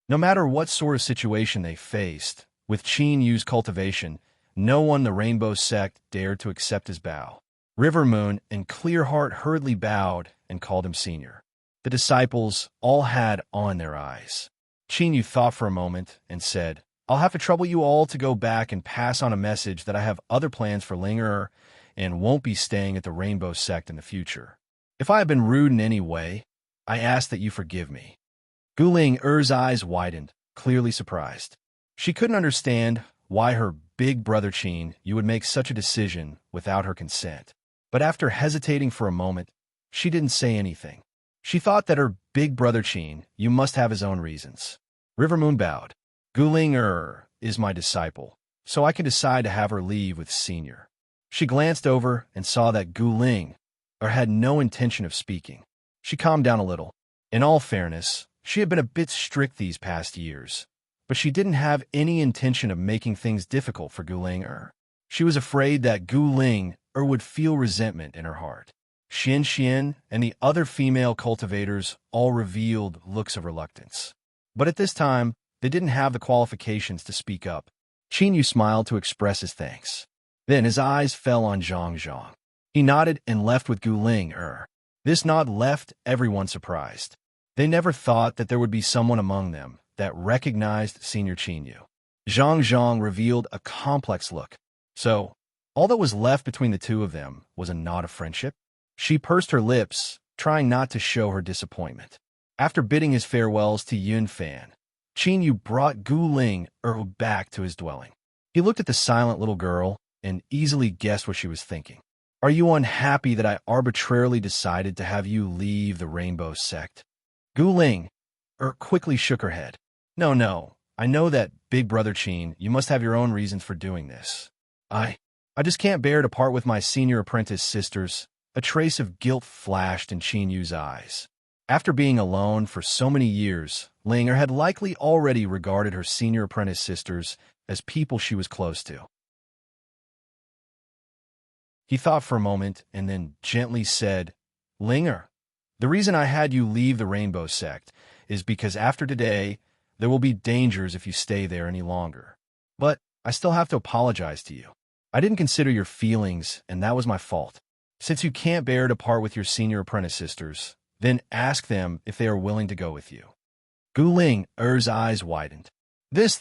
No matter what sort of situation they faced, with Qinyu's cultivation, no one in the Rainbow Sect dared to accept his bow. River Moon and Clearheart hurriedly bowed and called him senior. The disciples all had awe in their eyes. Qinyu thought for a moment and said, "I'll have to trouble you all to go back and pass on a message that I have other plans for Linger and won't be staying at the Rainbow Sect in the future. If I have been rude in any way, I ask that you forgive me." Guling Er's eyes widened, clearly surprised. She couldn't understand why her big brother Qin would make such a decision without her consent. But after hesitating for a moment, she didn't say anything. She thought that her big brother Qin must have his own reasons. Rivermoon bowed. "Guling is my disciple, so I can decide to have her leave with senior." She glanced over and saw that Guling had no intention of speaking. She calmed down a little. In all fairness, she had been a bit strict these past years, but she didn't have any intention of making things difficult for Guling. She was afraid that Guling would feel resentment in her heart. Xian and the other female cultivators all revealed looks of reluctance. But at this time, they didn't have the qualifications to speak up. Qinyu smiled to express his thanks. Then his eyes fell on Zhang. He nodded and left with Guling. This nod left everyone surprised. They never thought that there would be someone among them that recognized Senior Qinyu. Zhang revealed a complex look. So, all that was left between the two of them was a nod of friendship? She pursed her lips, trying not to show her disappointment. After bidding his farewells to Yun Fan, Qinyu brought Guling back to his dwelling. He looked at the silent little girl and easily guessed what she was thinking. "Are you unhappy that I arbitrarily decided to have you leave the Rainbow Sect?" Guling quickly shook her head. No. I know that, big brother Qin, you must have your own reasons for doing this. I just can't bear to part with my senior apprentice sisters." A trace of guilt flashed in Qinyu's eyes. After being alone for so many years, Linger had likely already regarded her senior apprentice sisters as people she was close to. He thought for a moment and then gently said, "Linger, the reason I had you leave the Rainbow Sect is because after today, there will be dangers if you stay there any longer. But I still have to apologize to you. I didn't consider your feelings, and that was my fault. Since you can't bear to part with your senior apprentice sisters, then ask them if they are willing to go with you." Guling Er's eyes widened. This,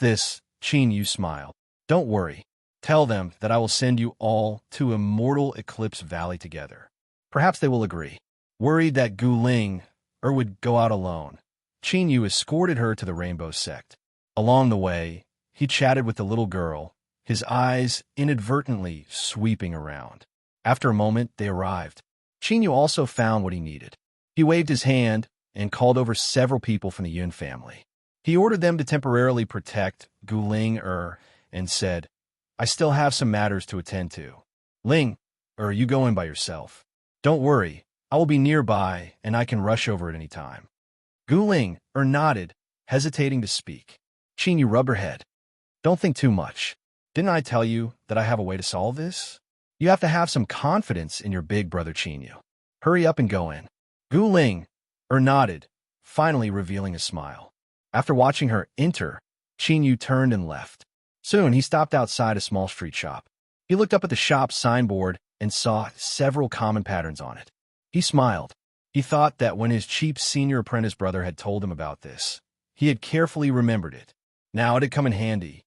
Qinyu smiled. "Don't worry. Tell them that I will send you all to Immortal Eclipse Valley together. Perhaps they will agree. Worried that Gu Ling would go out alone, Qin Yu escorted her to the Rainbow Sect. Along the way, he chatted with the little girl, his eyes inadvertently sweeping around. After a moment, they arrived. Qin Yu also found what he needed. He waved his hand and called over several people from the Yun family. He ordered them to temporarily protect Gu Ling and said, "I still have some matters to attend to. Ling, you go in by yourself. Don't worry, I will be nearby and I can rush over at any time." Gu Ling nodded, hesitating to speak. Qin Yu rubbed her head. "Don't think too much. Didn't I tell you that I have a way to solve this? You have to have some confidence in your big brother Qin Yu. Hurry up and go in." Gu Ling nodded, finally revealing a smile. After watching her enter, Qin Yu turned and left. Soon, he stopped outside a small street shop. He looked up at the shop's signboard and saw several common patterns on it. He smiled. He thought that when his cheap senior apprentice brother had told him about this, he had carefully remembered it. Now it had come in handy.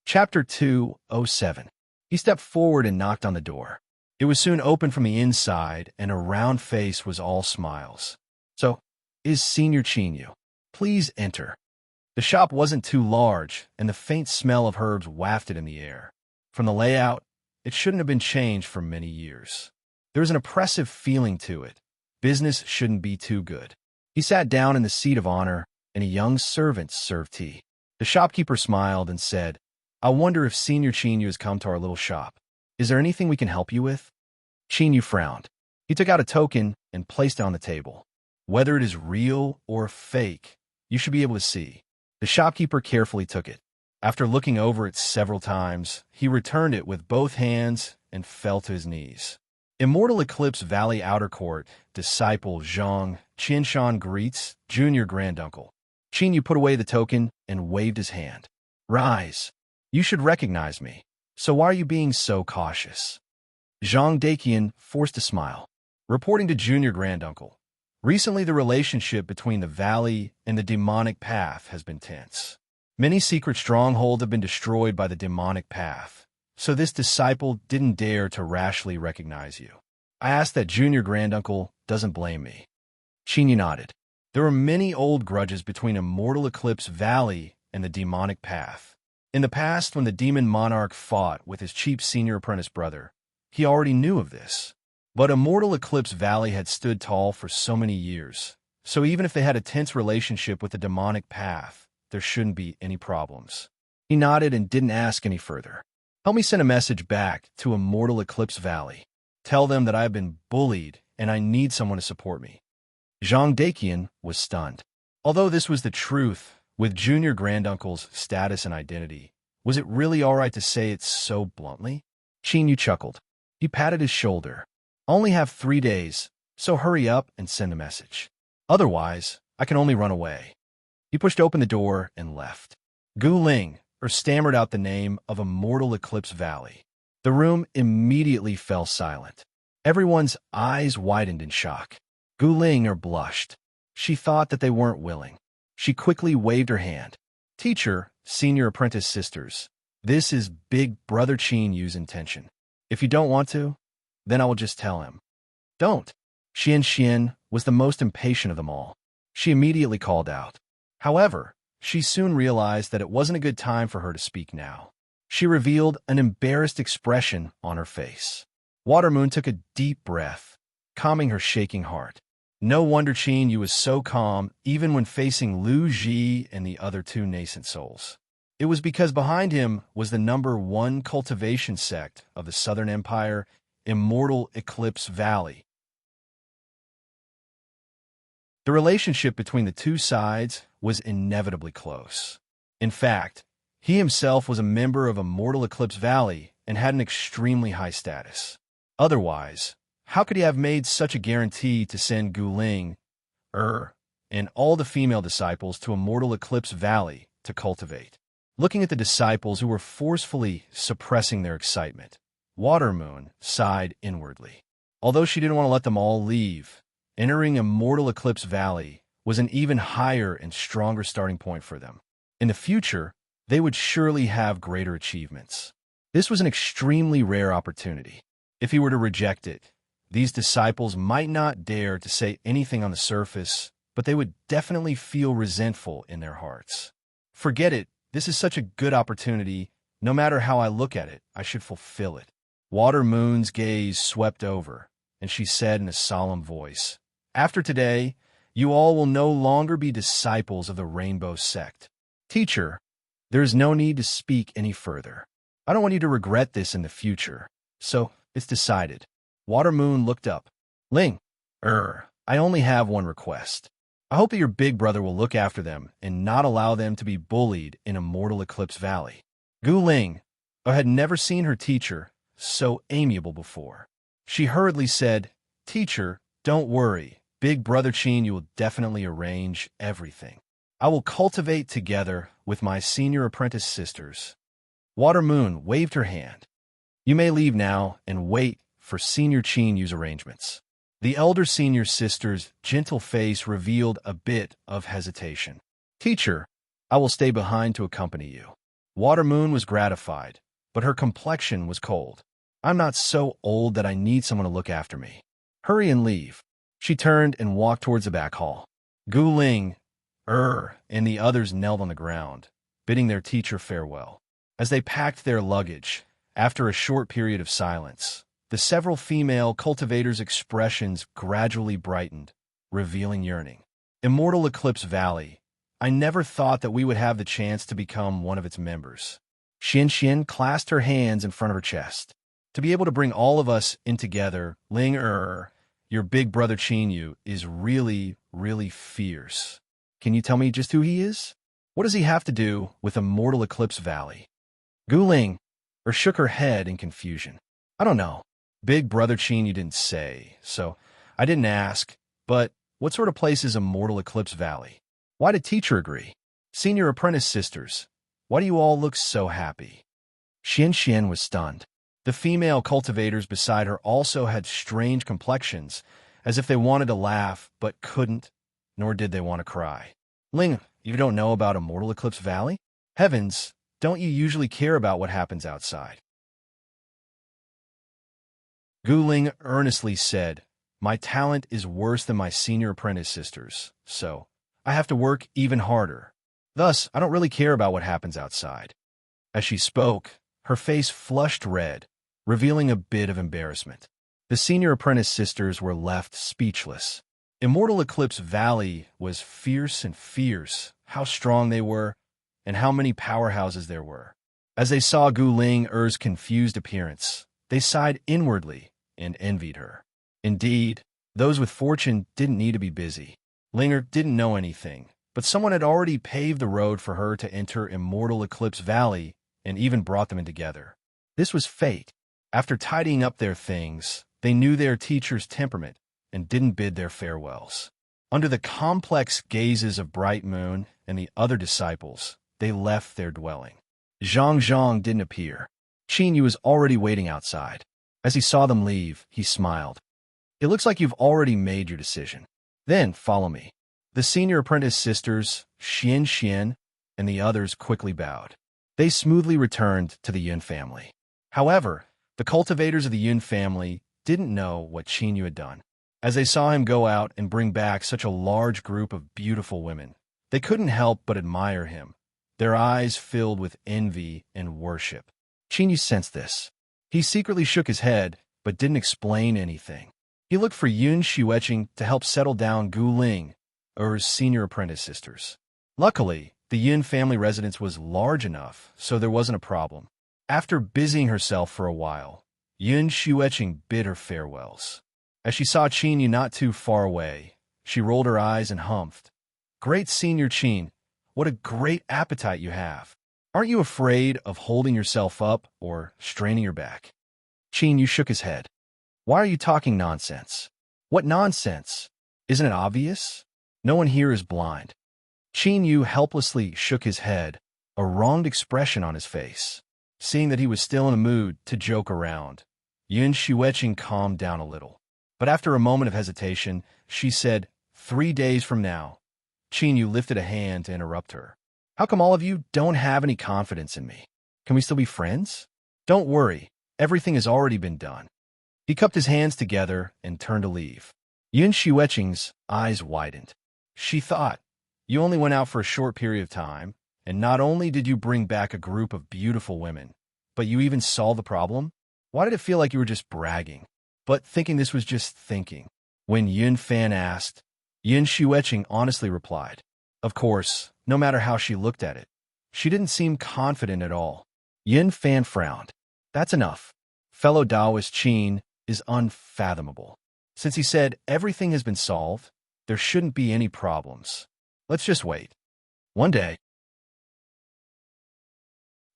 Chapter 207. He stepped forward and knocked on the door. It was soon opened from the inside, and a round face was all smiles. "So, is Senior Qin Yu? Please enter." The shop wasn't too large, and the faint smell of herbs wafted in the air. From the layout, it shouldn't have been changed for many years. There was an oppressive feeling to it. Business shouldn't be too good. He sat down in the seat of honor, and a young servant served tea. The shopkeeper smiled and said, "I wonder if Senior Qin Yu has come to our little shop. Is there anything we can help you with?" Qin Yu frowned. He took out a token and placed it on the table. "Whether it is real or fake, you should be able to see." The shopkeeper carefully took it. After looking over it several times, he returned it with both hands and fell to his knees. Immortal Eclipse Valley Outer Court, Disciple Zhang Qianshan greets Junior Granduncle. Qin Yu put away the token and waved his hand. "Rise. You should recognize me. So why are you being so cautious?" Zhang Daqian forced a smile. Reporting to Junior Granduncle, recently the relationship between the valley and the demonic path has been tense. Many secret strongholds have been destroyed by the demonic path, so this disciple didn't dare to rashly recognize you. I ask that Junior Granduncle doesn't blame me. Qin Yu nodded. There were many old grudges between Immortal Eclipse Valley and the demonic path. In the past, when the demon monarch fought with his cheap senior apprentice brother, he already knew of this. But Immortal Eclipse Valley had stood tall for so many years, so even if they had a tense relationship with the demonic path, there shouldn't be any problems. He nodded and didn't ask any further. "Help me send a message back to Immortal Eclipse Valley. Tell them that I have been bullied and I need someone to support me." Zhang Daqian was stunned. Although this was the truth, with Junior Granduncle's status and identity, was it really all right to say it so bluntly? Qin Yu chuckled. He patted his shoulder. "I only have 3 days, so hurry up and send a message. Otherwise, I can only run away." He pushed open the door and left. Gu Ling stammered out the name of Immortal Eclipse Valley. The room immediately fell silent. Everyone's eyes widened in shock. Gu Ling blushed. She thought that they weren't willing. She quickly waved her hand. "Teacher, senior apprentice sisters, this is Big Brother Qin Yu's intention. If you don't want to, then I will just tell him." "Don't." Xian was the most impatient of them all. She immediately called out. However, she soon realized that it wasn't a good time for her to speak now. She revealed an embarrassed expression on her face. Watermoon took a deep breath, calming her shaking heart. No wonder Qin Yu was so calm even when facing Lu Ji and the other 2 nascent souls. It was because behind him was the #1 cultivation sect of the Southern Empire, Immortal Eclipse Valley. The relationship between the 2 sides was inevitably close. In fact, he himself was a member of Immortal Eclipse Valley and had an extremely high status. Otherwise, how could he have made such a guarantee to send Gu Ling and all the female disciples to Immortal Eclipse Valley to cultivate? Looking at the disciples who were forcefully suppressing their excitement, Watermoon sighed inwardly. Although she didn't want to let them all leave, entering Immortal Eclipse Valley was an even higher and stronger starting point for them. In the future, they would surely have greater achievements. This was an extremely rare opportunity. If he were to reject it, these disciples might not dare to say anything on the surface, but they would definitely feel resentful in their hearts. Forget it. This is such a good opportunity. No matter how I look at it, I should fulfill it. Water Moon's gaze swept over, and she said in a solemn voice, "After today, you all will no longer be disciples of the Rainbow Sect. Teacher, there is no need to speak any further. I don't want you to regret this in the future. So, it's decided." Water Moon looked up. "Ling, I only have one request. I hope that your big brother will look after them and not allow them to be bullied in Immortal Eclipse Valley." Gu Ling had never seen her teacher so amiable before. She hurriedly said, "Teacher, don't worry. Big brother Qin, you will definitely arrange everything. I will cultivate together with my senior apprentice sisters." Water Moon waved her hand. "You may leave now and wait for Senior Qin Yu's arrangements." The elder senior sister's gentle face revealed a bit of hesitation. "Teacher, I will stay behind to accompany you." Water Moon was gratified, but her complexion was cold. "I'm not so old that I need someone to look after me. Hurry and leave." She turned and walked towards the back hall. Gu Ling, and the others knelt on the ground, bidding their teacher farewell. As they packed their luggage, after a short period of silence, the several female cultivators' expressions gradually brightened, revealing yearning. Immortal Eclipse Valley. I never thought that we would have the chance to become one of its members. Xian Xian clasped her hands in front of her chest. To be able to bring all of us in together, Ling your big brother Qin Yu is really, really fierce. Can you tell me just who he is? What does he have to do with Immortal Eclipse Valley? Gu Ling shook her head in confusion. "I don't know. Big brother Qin Yu didn't say, so I didn't ask. But what sort of place is Immortal Eclipse Valley? Why did teacher agree? Senior apprentice sisters, why do you all look so happy?" Xian Xian was stunned. The female cultivators beside her also had strange complexions, as if they wanted to laugh but couldn't, nor did they want to cry. "Ling, you don't know about Immortal Eclipse Valley? Heavens, don't you usually care about what happens outside?" Gu Ling earnestly said, "My talent is worse than my senior apprentice sisters, so I have to work even harder. Thus, I don't really care about what happens outside." As she spoke, her face flushed red, revealing a bit of embarrassment. The senior apprentice sisters were left speechless. Immortal Eclipse Valley was fierce and fierce, how strong they were, and how many powerhouses there were. As they saw Gu Ling's confused appearance, they sighed inwardly and envied her. Indeed, those with fortune didn't need to be busy. Linger didn't know anything, but someone had already paved the road for her to enter Immortal Eclipse Valley and even brought them in together. This was fate. After tidying up their things, they knew their teacher's temperament and didn't bid their farewells. Under the complex gazes of Bright Moon and the other disciples, they left their dwelling. Zhang Zhang didn't appear. Qin Yu was already waiting outside. As he saw them leave, he smiled. "It looks like you've already made your decision. Then follow me." The senior apprentice sisters, Xian Xian, and the others quickly bowed. They smoothly returned to the Yun family. However, the cultivators of the Yun family didn't know what Qin Yu had done. As they saw him go out and bring back such a large group of beautiful women, they couldn't help but admire him, their eyes filled with envy and worship. Qin Yu sensed this. He secretly shook his head, but didn't explain anything. He looked for Yun Xueqing to help settle down Gu Ling, his senior apprentice sisters. Luckily, the Yun family residence was large enough, so there wasn't a problem. After busying herself for a while, Yun Xueqing bid her farewells. As she saw Qin Yu not too far away, she rolled her eyes and humphed. "Great Senior Qin, what a great appetite you have. Aren't you afraid of holding yourself up or straining your back?" Qin Yu shook his head. "Why are you talking nonsense?" "What nonsense? Isn't it obvious? No one here is blind." Qin Yu helplessly shook his head, a wronged expression on his face. Seeing that he was still in a mood to joke around, Yun Xueqing calmed down a little. But after a moment of hesitation, she said, 3 days from now." Qin Yu lifted a hand to interrupt her. "How come all of you don't have any confidence in me? Can we still be friends?" Don't worry, everything has already been done. He cupped his hands together and turned to leave. Yun Xueqing's eyes widened. She thought, you only went out for a short period of time, and not only did you bring back a group of beautiful women, but you even solved the problem? Why did it feel like you were just bragging? But thinking this was just thinking. When Yun Fan asked, Yun Xueqing honestly replied, of course, no matter how she looked at it. She didn't seem confident at all. Yun Fan frowned. That's enough. Fellow Taoist Qin is unfathomable. Since he said everything has been solved, there shouldn't be any problems. Let's just wait. 1 day.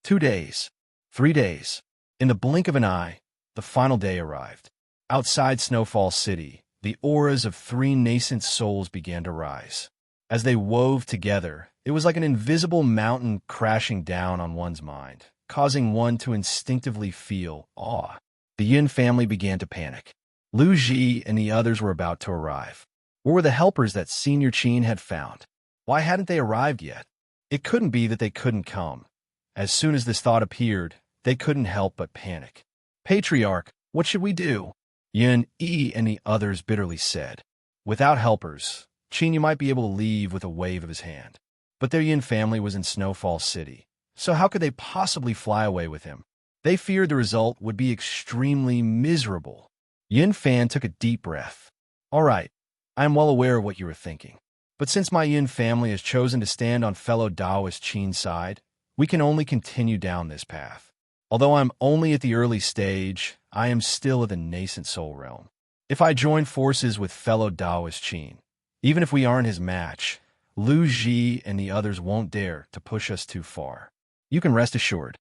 2 days. 3 days. In the blink of an eye, the final day arrived. Outside Snowfall City, the auras of 3 nascent souls began to rise. As they wove together, it was like an invisible mountain crashing down on one's mind, causing one to instinctively feel awe. The Yin family began to panic. Lu Ji and the others were about to arrive. Where were the helpers that Senior Qin had found? Why hadn't they arrived yet? It couldn't be that they couldn't come. As soon as this thought appeared, they couldn't help but panic. Patriarch, what should we do? Yun Yi and the others bitterly said. Without helpers, Qin Yu might be able to leave with a wave of his hand. But their Yin family was in Snowfall City, so how could they possibly fly away with him? They feared the result would be extremely miserable. Yin Fan took a deep breath. All right, I am well aware of what you were thinking. But since my Yin family has chosen to stand on fellow Taoist Qin's side, we can only continue down this path. Although I'm only at the early stage, I am still at the nascent soul realm. If I join forces with fellow Taoist Qin, even if we aren't his match, Lu Ji and the others won't dare to push us too far. You can rest assured.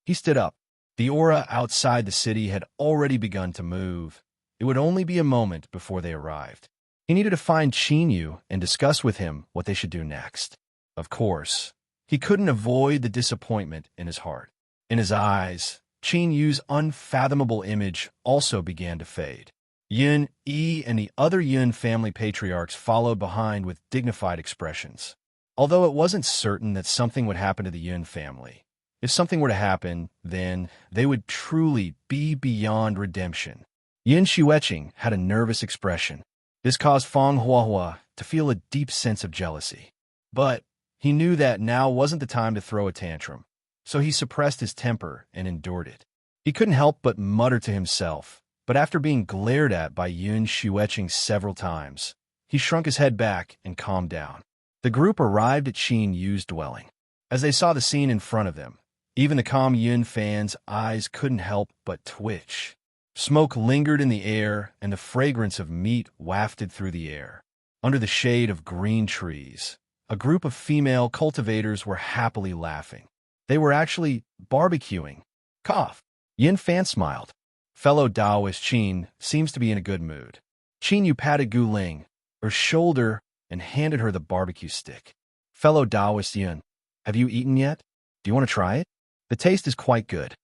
He stood up. The aura outside the city had already begun to move. It would only be a moment before they arrived. He needed to find Qin Yu and discuss with him what they should do next. Of course, he couldn't avoid the disappointment in his heart. In his eyes, Qin Yu's unfathomable image also began to fade. Yun Yi and the other Yun family patriarchs followed behind with dignified expressions. Although it wasn't certain that something would happen to the Yun family, if something were to happen, then they would truly be beyond redemption. Yun Xueqing had a nervous expression. This caused Feng Huahua to feel a deep sense of jealousy. But he knew that now wasn't the time to throw a tantrum, so he suppressed his temper and endured it. He couldn't help but mutter to himself, but after being glared at by Yun Xueqing several times, he shrunk his head back and calmed down. The group arrived at Qin Yu's dwelling. As they saw the scene in front of them, even the calm Yun Fan's eyes couldn't help but twitch. Smoke lingered in the air, and the fragrance of meat wafted through the air. Under the shade of green trees, a group of female cultivators were happily laughing. They were actually barbecuing. Cough. Yin Fan smiled. Fellow Taoist Qin seems to be in a good mood. Qin Yu patted Gu Ling, her shoulder, and handed her the barbecue stick. Fellow Taoist Yun, have you eaten yet? Do you want to try it? The taste is quite good.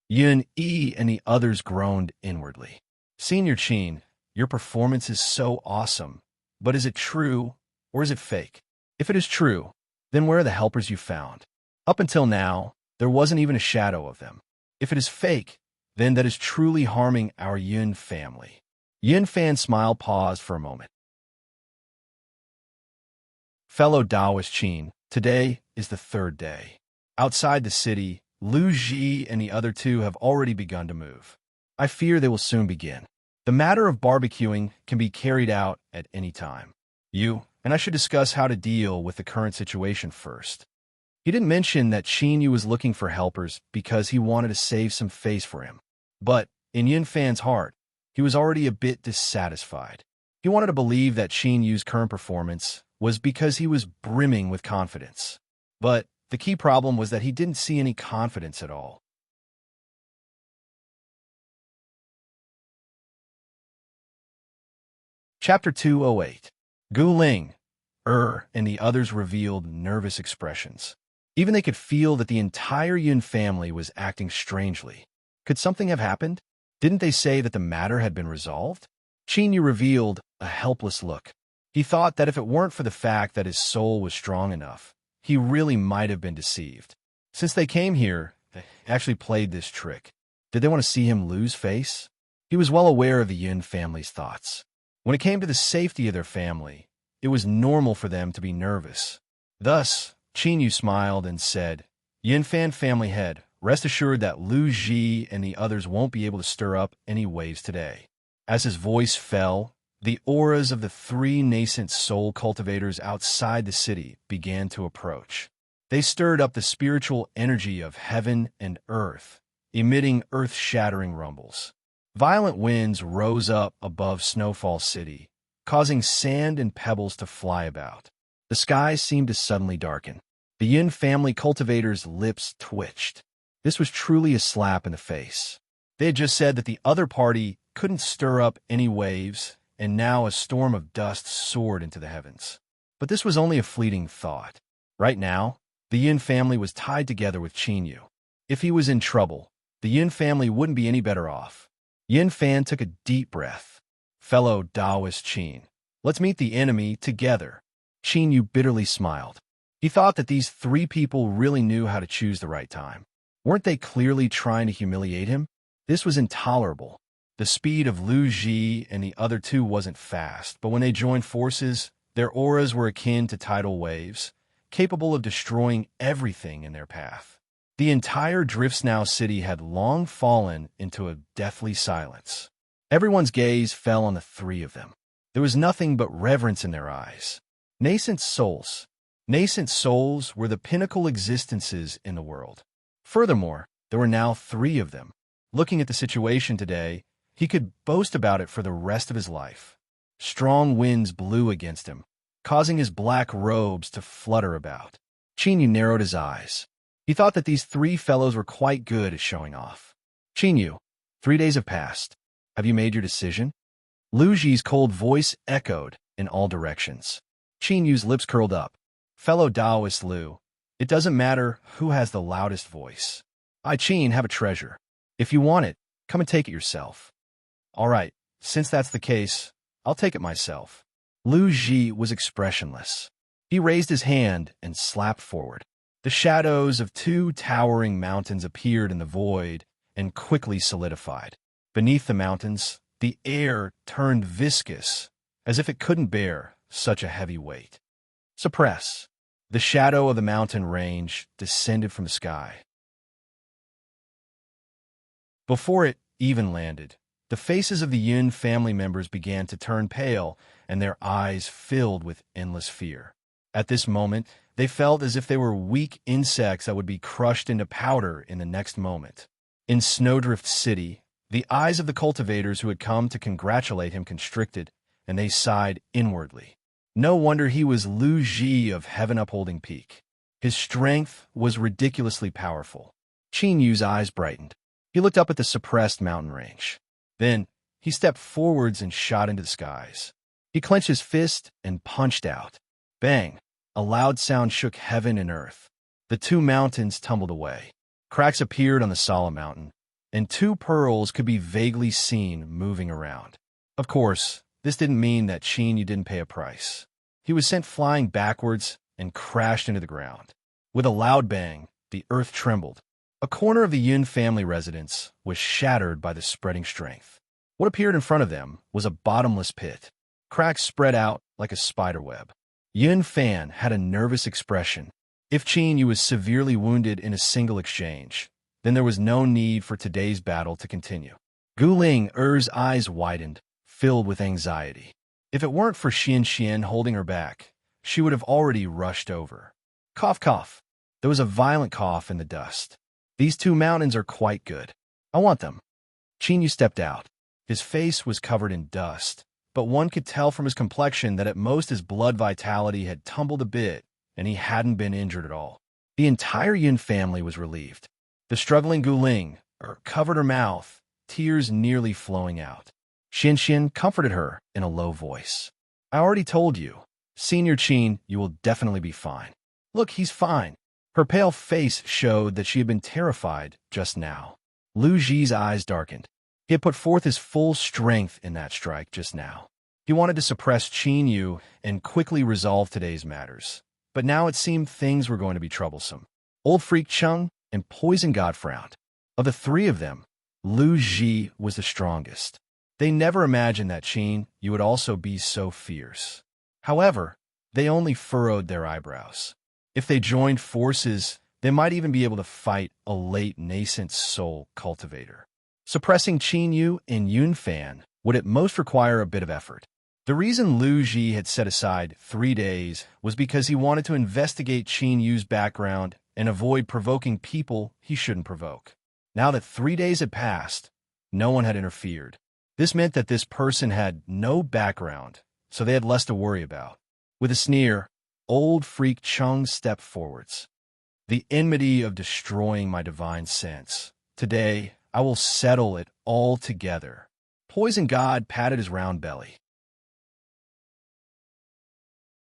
Yun Yi and the others groaned inwardly. Senior Qin, your performance is so awesome. But is it true, or is it fake? If it is true, then where are the helpers you found? Up until now, there wasn't even a shadow of them. If it is fake, then that is truly harming our Yun family. Yin Fan's smile paused for a moment. Fellow Taoist Qin, today is the 3rd day. Outside the city, Lu Ji and the other 2 have already begun to move. I fear they will soon begin. The matter of barbecuing can be carried out at any time. You and I should discuss how to deal with the current situation first. He didn't mention that Qin Yu was looking for helpers because he wanted to save some face for him. But in Yin Fan's heart, he was already a bit dissatisfied. He wanted to believe that Qin Yu's current performance was because he was brimming with confidence. But the key problem was that he didn't see any confidence at all. Chapter 208. Gu Ling, and the others revealed nervous expressions. Even they could feel that the entire Yun family was acting strangely. Could something have happened? Didn't they say that the matter had been resolved? Qin Yu revealed a helpless look. He thought that if it weren't for the fact that his soul was strong enough, he really might have been deceived. Since they came here, they actually played this trick. Did they want to see him lose face? He was well aware of the Yin family's thoughts. When it came to the safety of their family, it was normal for them to be nervous. Thus, Qin Yu smiled and said, Yin Fan family head, rest assured that Lu Ji and the others won't be able to stir up any waves today. As his voice fell, the auras of the three nascent soul cultivators outside the city began to approach. They stirred up the spiritual energy of heaven and earth, emitting earth-shattering rumbles. Violent winds rose up above Snowfall City, causing sand and pebbles to fly about. The sky seemed to suddenly darken. The Yin family cultivators' lips twitched. This was truly a slap in the face. They had just said that the other party couldn't stir up any waves, and now a storm of dust soared into the heavens. But this was only a fleeting thought. Right now, the Yin family was tied together with Qin Yu. If he was in trouble, the Yin family wouldn't be any better off. Yin Fan took a deep breath. Fellow Taoist Qin, let's meet the enemy together. Qin Yu bitterly smiled. He thought that these three people really knew how to choose the right time. Weren't they clearly trying to humiliate him? This was intolerable. The speed of Lu Ji and the other two wasn't fast, but when they joined forces, their auras were akin to tidal waves, capable of destroying everything in their path. The entire Driftsnow city had long fallen into a deathly silence. Everyone's gaze fell on the three of them. There was nothing but reverence in their eyes. Nascent souls. Nascent souls were the pinnacle existences in the world. Furthermore, there were now three of them. Looking at the situation today, he could boast about it for the rest of his life. Strong winds blew against him, causing his black robes to flutter about. Qin Yu narrowed his eyes. He thought that these three fellows were quite good at showing off. Qin Yu, 3 days have passed. Have you made your decision? Lu Ji's cold voice echoed in all directions. Qin Yu's lips curled up. Fellow Taoist Lu, it doesn't matter who has the loudest voice. I, Qin, have a treasure. If you want it, come and take it yourself. All right, since that's the case, I'll take it myself. Lu Ji was expressionless. He raised his hand and slapped forward. The shadows of 2 towering mountains appeared in the void and quickly solidified. Beneath the mountains, the air turned viscous, as if it couldn't bear such a heavy weight. Suppress. The shadow of the mountain range descended from the sky. Before it even landed, the faces of the Yin family members began to turn pale, and their eyes filled with endless fear. At this moment, they felt as if they were weak insects that would be crushed into powder in the next moment. In Snowdrift City, the eyes of the cultivators who had come to congratulate him constricted, and they sighed inwardly. No wonder he was Lu Ji of Heaven Upholding Peak. His strength was ridiculously powerful. Qin Yu's eyes brightened. He looked up at the suppressed mountain range. Then, he stepped forwards and shot into the skies. He clenched his fist and punched out. Bang! A loud sound shook heaven and earth. The 2 mountains tumbled away. Cracks appeared on the solid mountain, and 2 pearls could be vaguely seen moving around. Of course, this didn't mean that Qin Yu didn't pay a price. He was sent flying backwards and crashed into the ground. With a loud bang, the earth trembled. A corner of the Yin family residence was shattered by the spreading strength. What appeared in front of them was a bottomless pit. Cracks spread out like a spider web. Yin Fan had a nervous expression. If Qin Yu was severely wounded in a single exchange, then there was no need for today's battle to continue. Guling Er's eyes widened, filled with anxiety. If it weren't for Xian holding her back, she would have already rushed over. Cough, cough. There was a violent cough in the dust. These 2 mountains are quite good. I want them. Qin Yu stepped out. His face was covered in dust, but one could tell from his complexion that at most his blood vitality had tumbled a bit, and he hadn't been injured at all. The entire Yin family was relieved. The struggling Guling covered her mouth, tears nearly flowing out. Xian comforted her in a low voice. I already told you, Senior Qin, you will definitely be fine. Look, he's fine. Her pale face showed that she had been terrified just now. Lu Ji's eyes darkened. He had put forth his full strength in that strike just now. He wanted to suppress Qin Yu and quickly resolve today's matters. But now it seemed things were going to be troublesome. Old Freak Chung and Poison God frowned. Of the 3 of them, Lu Ji was the strongest. They never imagined that Qin Yu would also be so fierce. However, they only furrowed their eyebrows. If they joined forces, they might even be able to fight a late nascent soul cultivator. Suppressing Qin Yu and Yun Fan would at most require a bit of effort. The reason Lu Ji had set aside 3 days was because he wanted to investigate Qin Yu's background and avoid provoking people he shouldn't provoke. Now that 3 days had passed, no one had interfered. This meant that this person had no background, so they had less to worry about. With a sneer, old freak Chung stepped forwards. The enmity of destroying my divine sense. Today, I will settle it all together. Poison God patted his round belly.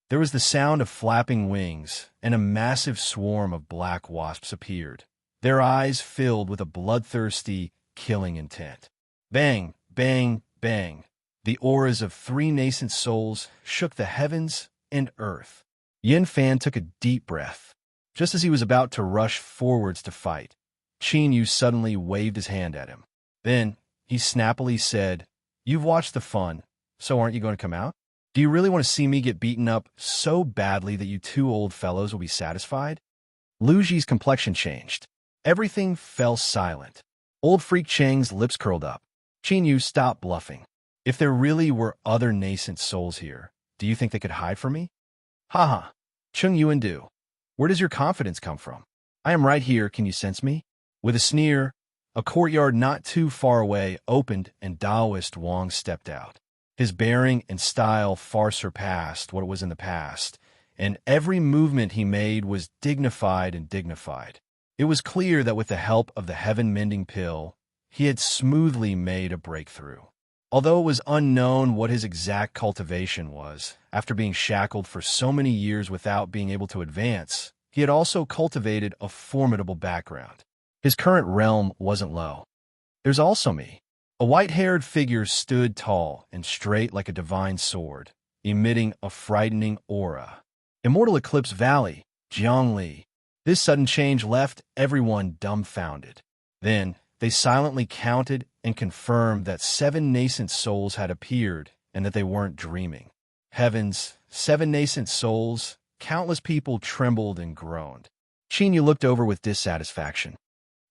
There was the sound of flapping wings, and a massive swarm of black wasps appeared, their eyes filled with a bloodthirsty, killing intent. Bang, bang, bang. The auras of 3 nascent souls shook the heavens and earth. Yin Fan took a deep breath. Just as he was about to rush forwards to fight, Qin Yu suddenly waved his hand at him. Then, he snappily said, "You've watched the fun, so aren't you going to come out? Do you really want to see me get beaten up so badly that you 2 old fellows will be satisfied?" Lu Ji's complexion changed. Everything fell silent. Old freak Cheng's lips curled up. Qin Yu stopped bluffing. If there really were other nascent souls here, do you think they could hide from me? Haha. Chung Yuan do. Where does your confidence come from? I am right here, can you sense me? With a sneer, a courtyard not too far away opened and Taoist Wang stepped out. His bearing and style far surpassed what it was in the past, and every movement he made was dignified and dignified. It was clear that with the help of the heaven-mending pill, he had smoothly made a breakthrough. Although it was unknown what his exact cultivation was, after being shackled for so many years without being able to advance, he had also cultivated a formidable background. His current realm wasn't low. There's also me. A white-haired figure stood tall and straight like a divine sword, emitting a frightening aura. Immortal Eclipse Valley, Jiangli. This sudden change left everyone dumbfounded. Then, they silently counted and confirmed that 7 nascent souls had appeared and that they weren't dreaming. Heavens, 7 nascent souls, countless people trembled and groaned. Qin Yu looked over with dissatisfaction.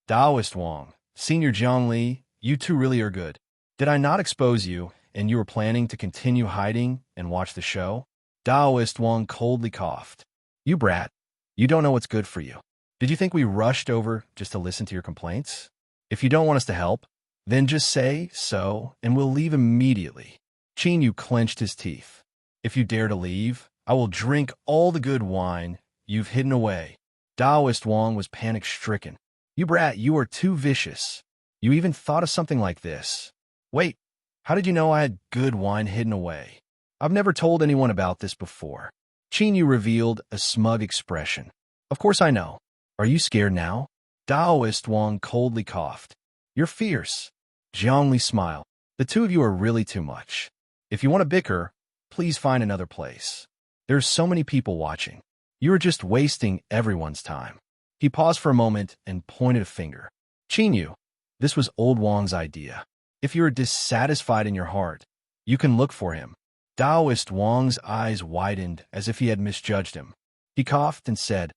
Taoist Wang, Senior Jiangli, you 2 really are good. Did I not expose you, and you were planning to continue hiding and watch the show? Taoist Wang coldly coughed. You brat, you don't know what's good for you. Did you think we rushed over just to listen to your complaints? If you don't want us to help, then just say so, and we'll leave immediately. Qin Yu clenched his teeth. If you dare to leave, I will drink all the good wine you've hidden away. Taoist Wang was panic-stricken. You brat, you are too vicious. You even thought of something like this. Wait, how did you know I had good wine hidden away? I've never told anyone about this before. Qin Yu revealed a smug expression. Of course I know. Are you scared now? Taoist Wang coldly coughed. You're fierce. Jiangli smiled. The 2 of you are really too much. If you want to bicker, please find another place. There's so many people watching. You are just wasting everyone's time. He paused for a moment and pointed a finger. Qin Yu, this was old Wang's idea. If you are dissatisfied in your heart, you can look for him. Taoist Wang's eyes widened as if he had misjudged him. He coughed and said,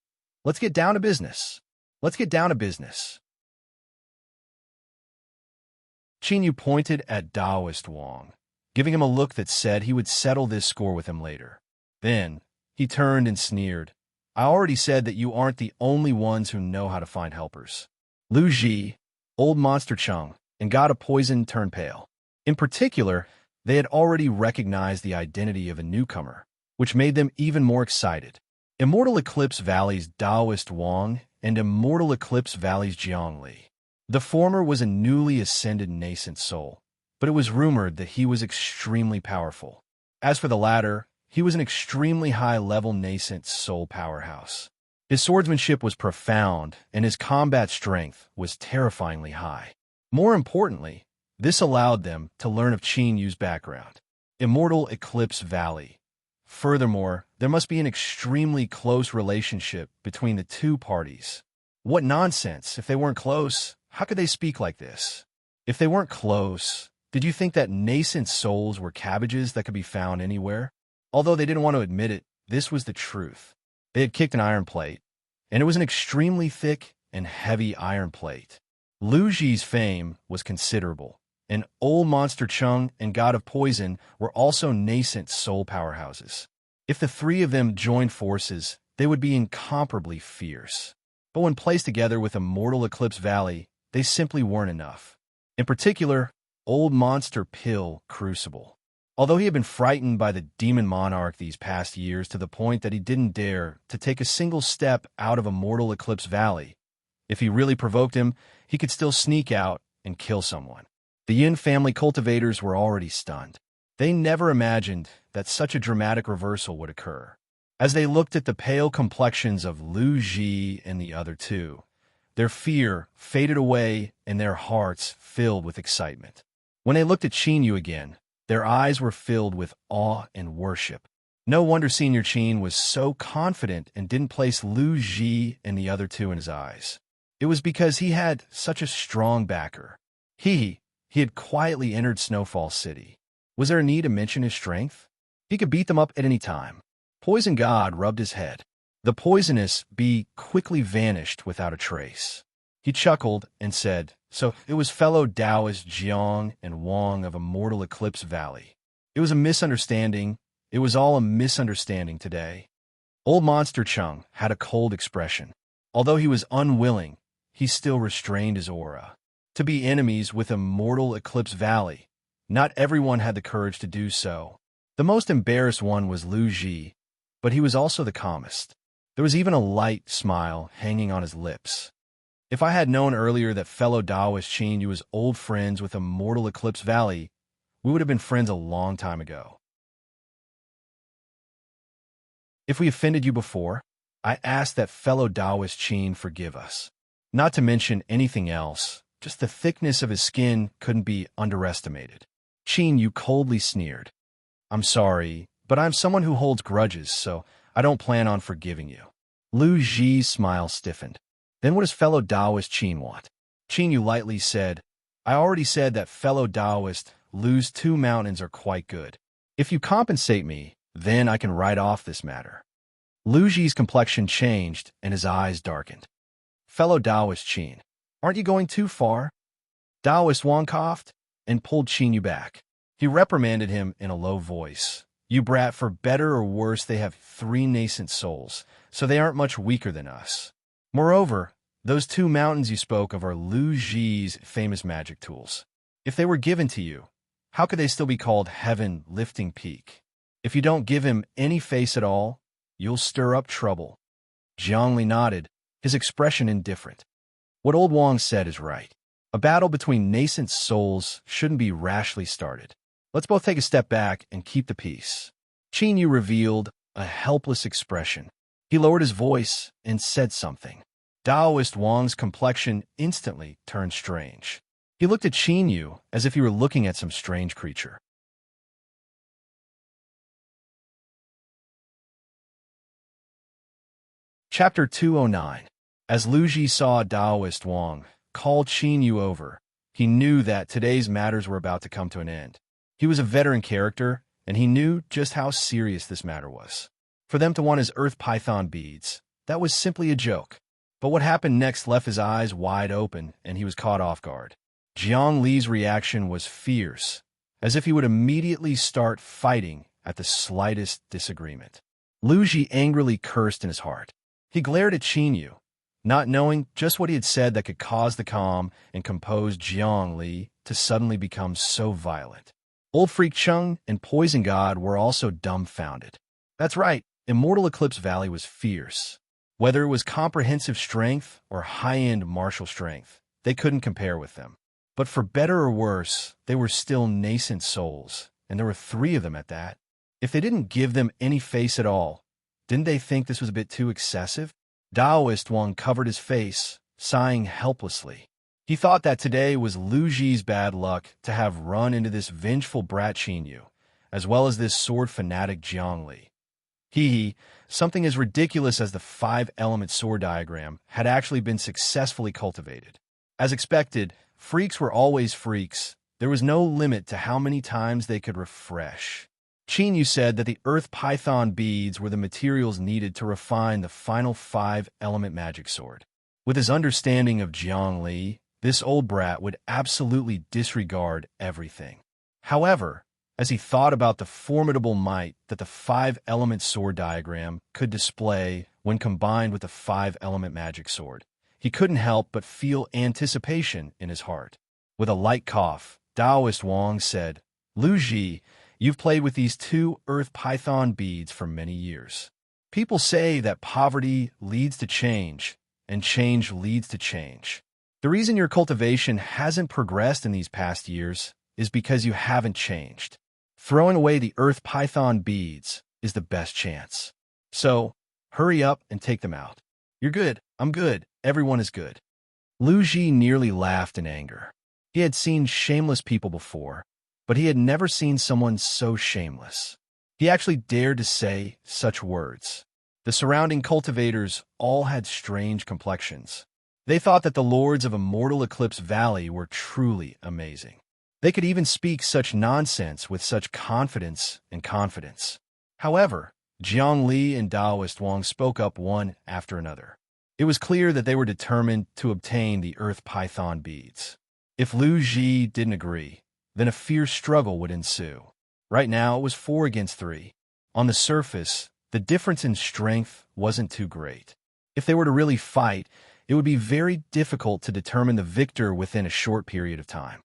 Let's get down to business. Let's get down to business. Qin Yu pointed at Taoist Wang, giving him a look that said he would settle this score with him later. Then, he turned and sneered. I already said that you aren't the only ones who know how to find helpers. Lu Ji, Old Monster Chung, and God of Poison turned pale. In particular, they had already recognized the identity of a newcomer, which made them even more excited. Immortal Eclipse Valley's Taoist Wang and Immortal Eclipse Valley's Jiangli. The former was a newly ascended nascent soul, but it was rumored that he was extremely powerful. As for the latter, he was an extremely high-level nascent soul powerhouse. His swordsmanship was profound, and his combat strength was terrifyingly high. More importantly, this allowed them to learn of Qin Yu's background. Immortal Eclipse Valley. Furthermore, there must be an extremely close relationship between the 2 parties. What nonsense! If they weren't close, how could they speak like this? If they weren't close, did you think that nascent souls were cabbages that could be found anywhere? Although they didn't want to admit it, this was the truth. They had kicked an iron plate, and it was an extremely thick and heavy iron plate. Lu Ji's fame was considerable, and Old Monster Chung and God of Poison were also nascent soul powerhouses. If the three of them joined forces, they would be incomparably fierce. But when placed together with Immortal Eclipse Valley, they simply weren't enough. In particular, Old Monster Pill Crucible. Although he had been frightened by the Demon Monarch these past years to the point that he didn't dare to take a single step out of Immortal Eclipse Valley, if he really provoked him, he could still sneak out and kill someone. The Yin family cultivators were already stunned. They never imagined that such a dramatic reversal would occur. As they looked at the pale complexions of Lu Ji and the other two, their fear faded away and their hearts filled with excitement. When they looked at Qin Yu again, their eyes were filled with awe and worship. No wonder Senior Qin was so confident and didn't place Lu Ji and the other two in his eyes. It was because he had such a strong backer. He had quietly entered Snowfall City. Was there a need to mention his strength? He could beat them up at any time. Poison God rubbed his head. The poisonous bee quickly vanished without a trace. He chuckled and said, "So it was fellow Taoist Jiang and Wang of Immortal Eclipse Valley. It was a misunderstanding. It was all a misunderstanding today." Old Monster Chung had a cold expression. Although he was unwilling, he still restrained his aura. To be enemies with Immortal Eclipse Valley, not everyone had the courage to do so. The most embarrassed one was Lu Ji, but he was also the calmest. There was even a light smile hanging on his lips. If I had known earlier that fellow Taoist Qin Yu was old friends with Immortal Eclipse Valley, we would have been friends a long time ago. If we offended you before, I ask that fellow Taoist Qin forgive us. Not to mention anything else, just the thickness of his skin couldn't be underestimated. Qin Yu coldly sneered. "I'm sorry, but I'm someone who holds grudges, so I don't plan on forgiving you." Lu Ji's smile stiffened. "Then what does fellow Taoist Qin want?" Qin Yu lightly said, "I already said that fellow Taoist Lu's 2 mountains are quite good. If you compensate me, then I can write off this matter." Lu Ji's complexion changed and his eyes darkened. "Fellow Taoist Qin, aren't you going too far?" Taoist Wang coughed and pulled Qin Yu back. He reprimanded him in a low voice. "You brat, for better or worse, they have 3 nascent souls, so they aren't much weaker than us. Moreover, those 2 mountains you spoke of are Lu Ji's famous magic tools. If they were given to you, how could they still be called Heaven Lifting Peak? If you don't give him any face at all, you'll stir up trouble." Jiangli nodded, his expression indifferent. "What old Wang said is right. A battle between nascent souls shouldn't be rashly started. Let's both take a step back and keep the peace." Qin Yu revealed a helpless expression. He lowered his voice and said something. Taoist Wang's complexion instantly turned strange. He looked at Qin Yu as if he were looking at some strange creature. Chapter 209. As Lu Ji saw Taoist Wang call Qin Yu over, he knew that today's matters were about to come to an end. He was a veteran character, and he knew just how serious this matter was. For them to want his earth python beads, that was simply a joke. But what happened next left his eyes wide open, and he was caught off guard. Jiang Li's reaction was fierce, as if he would immediately start fighting at the slightest disagreement. Lu Ji angrily cursed in his heart. He glared at Qin Yu, not knowing just what he had said that could cause the calm and composed Jiang Li to suddenly become so violent. Old Freak Chung and Poison God were also dumbfounded. That's right, Immortal Eclipse Valley was fierce. Whether it was comprehensive strength or high-end martial strength, they couldn't compare with them. But for better or worse, they were still nascent souls, and there were 3 of them at that. If they didn't give them any face at all, didn't they think this was a bit too excessive? Taoist Wang covered his face, sighing helplessly. He thought that today was Lu Ji's bad luck to have run into this vengeful brat Qin Yu, as well as this sword fanatic Jiang Li. Something as ridiculous as the 5-element sword diagram had actually been successfully cultivated. As expected, freaks were always freaks. There was no limit to how many times they could refresh. Chinyu said that the earth python beads were the materials needed to refine the final 5-element magic sword. With his understanding of Jiangli, this old brat would absolutely disregard everything. However, as he thought about the formidable might that the 5-element sword diagram could display when combined with the 5-element magic sword, he couldn't help but feel anticipation in his heart. With a light cough, Taoist Wang said, "Lu Ji, you've played with these 2 earth python beads for many years. People say that poverty leads to change, and change leads to change. The reason your cultivation hasn't progressed in these past years is because you haven't changed. Throwing away the earth python beads is the best chance. So, hurry up and take them out." "You're good, I'm good, everyone is good." Lu Ji nearly laughed in anger. He had seen shameless people before, but he had never seen someone so shameless. He actually dared to say such words. The surrounding cultivators all had strange complexions. They thought that the lords of Immortal Eclipse Valley were truly amazing. They could even speak such nonsense with such confidence and confidence. However, Jiang Li and Taoist Wang spoke up one after another. It was clear that they were determined to obtain the earth python beads. If Lu Ji didn't agree, then a fierce struggle would ensue. Right now, it was 4 against 3. On the surface, the difference in strength wasn't too great. If they were to really fight, it would be very difficult to determine the victor within a short period of time.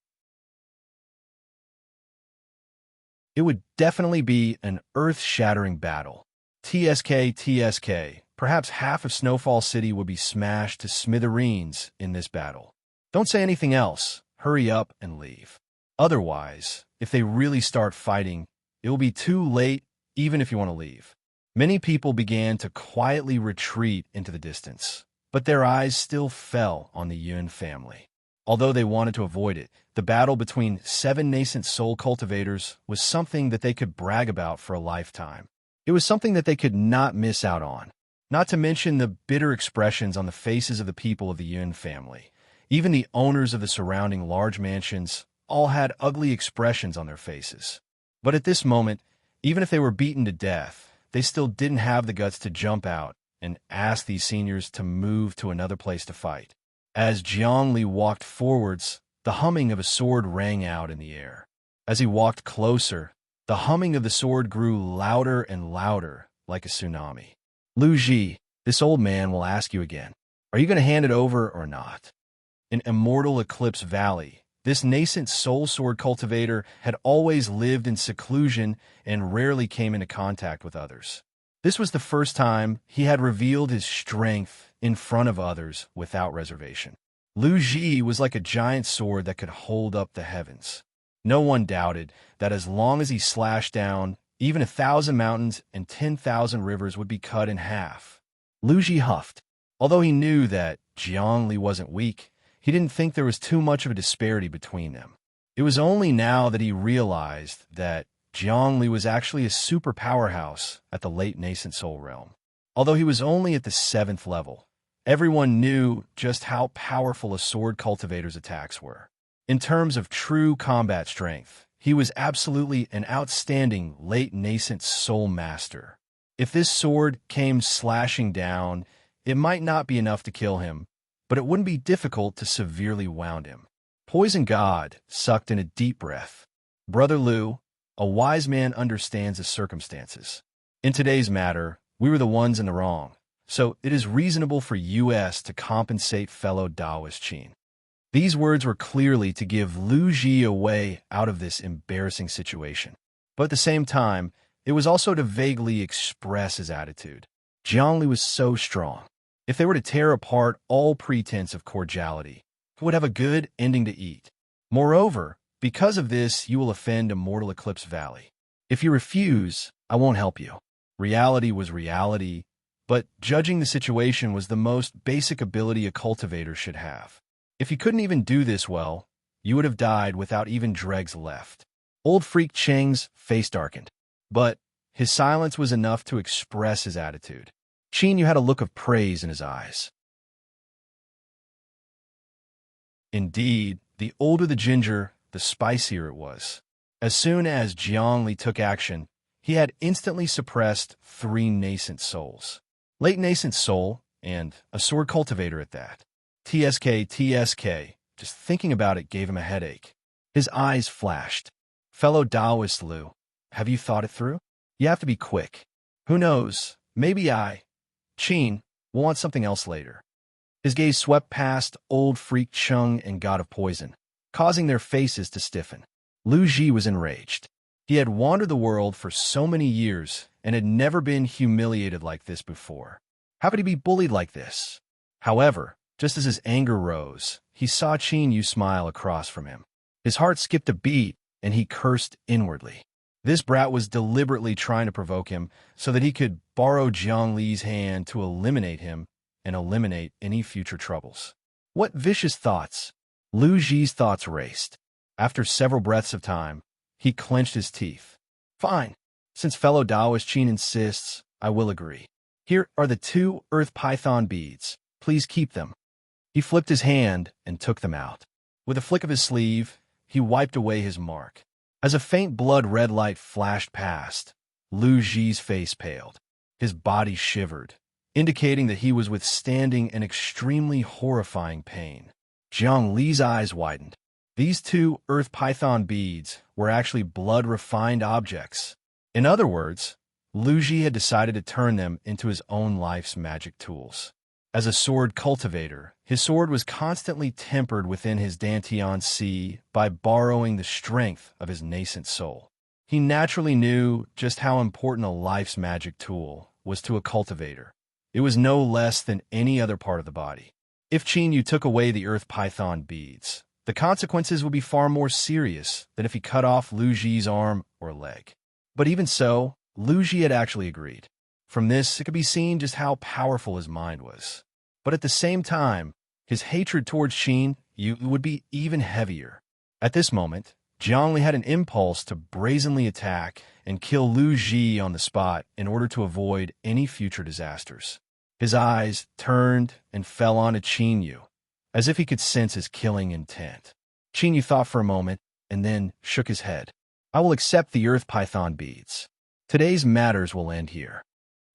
It would definitely be an earth-shattering battle. TSK, perhaps half of Snowfall City would be smashed to smithereens in this battle. Don't say anything else. Hurry up and leave. Otherwise, if they really start fighting, it will be too late even if you want to leave. Many people began to quietly retreat into the distance, but their eyes still fell on the Yun family. Although they wanted to avoid it, the battle between 7 nascent soul cultivators was something that they could brag about for a lifetime. It was something that they could not miss out on. Not to mention the bitter expressions on the faces of the people of the Yun family. Even the owners of the surrounding large mansions all had ugly expressions on their faces. But at this moment, even if they were beaten to death, they still didn't have the guts to jump out and ask these seniors to move to another place to fight. As Jiang Li walked forwards, the humming of a sword rang out in the air. As he walked closer, the humming of the sword grew louder and louder, like a tsunami. "Lu Ji, this old man will ask you again. Are you going to hand it over or not?" In Immortal Eclipse Valley, this nascent soul sword cultivator had always lived in seclusion and rarely came into contact with others. This was the first time he had revealed his strength in front of others without reservation. Lu Ji was like a giant sword that could hold up the heavens. No one doubted that as long as he slashed down, even 1,000 mountains and 10,000 rivers would be cut in half. Lu Ji huffed. Although he knew that Jiang Li wasn't weak, he didn't think there was too much of a disparity between them. It was only now that he realized that Jiang Li was actually a super powerhouse at the late nascent soul realm. Although he was only at the 7th level, everyone knew just how powerful a sword cultivator's attacks were. In terms of true combat strength, he was absolutely an outstanding late nascent soul master. If this sword came slashing down, it might not be enough to kill him, but it wouldn't be difficult to severely wound him. Poison God sucked in a deep breath. "Brother Lu, a wise man understands the circumstances. In today's matter, we were the ones in the wrong, so it is reasonable for us to compensate fellow Taoist Qin." These words were clearly to give Lu Ji a way out of this embarrassing situation. But at the same time, it was also to vaguely express his attitude. Jiang Li was so strong. If they were to tear apart all pretense of cordiality, he would have a good ending to eat. Moreover, because of this, you will offend Immortal Eclipse Valley. If you refuse, I won't help you. Reality was reality, but judging the situation was the most basic ability a cultivator should have. If you couldn't even do this well, you would have died without even dregs left. Old Freak Cheng's face darkened, but his silence was enough to express his attitude. Qin Yu had a look of praise in his eyes. Indeed, the older the ginger, the spicier it was. As soon as Jiangli took action, he had instantly suppressed 3 nascent souls. Late nascent soul, and a sword cultivator at that. TSK. Just thinking about it gave him a headache. His eyes flashed. Fellow Taoist Liu, have you thought it through? You have to be quick. Who knows, maybe Qin, will want something else later. His gaze swept past old freak Chung and God of Poison, causing their faces to stiffen. Lu Ji was enraged. He had wandered the world for so many years and had never been humiliated like this before. How could he be bullied like this? However, just as his anger rose, he saw Qin Yu smile across from him. His heart skipped a beat, and he cursed inwardly. This brat was deliberately trying to provoke him so that he could borrow Jiang Li's hand to eliminate him and eliminate any future troubles. What vicious thoughts! Lu Ji's thoughts raced. After several breaths of time, he clenched his teeth. Fine. Since fellow Taoist Qin insists, I will agree. Here are the 2 earth python beads. Please keep them. He flipped his hand and took them out. With a flick of his sleeve, he wiped away his mark. As a faint blood-red light flashed past, Lu Ji's face paled. His body shivered, indicating that he was withstanding an extremely horrifying pain. Jiang Li's eyes widened. These 2 earth python beads were actually blood-refined objects. In other words, Lu Ji had decided to turn them into his own life's magic tools. As a sword cultivator, his sword was constantly tempered within his Dantian Si by borrowing the strength of his nascent soul. He naturally knew just how important a life's magic tool was to a cultivator. It was no less than any other part of the body. If Qin Yu took away the earth python beads, the consequences would be far more serious than if he cut off Lu Ji's arm or leg. But even so, Lu Ji had actually agreed. From this, it could be seen just how powerful his mind was. But at the same time, his hatred towards Qin Yu would be even heavier. At this moment, Jiangli had an impulse to brazenly attack and kill Lu Ji on the spot in order to avoid any future disasters. His eyes turned and fell onto Qin Yu, as if he could sense his killing intent. Qin Yu thought for a moment and then shook his head. I will accept the earth python beads. Today's matters will end here.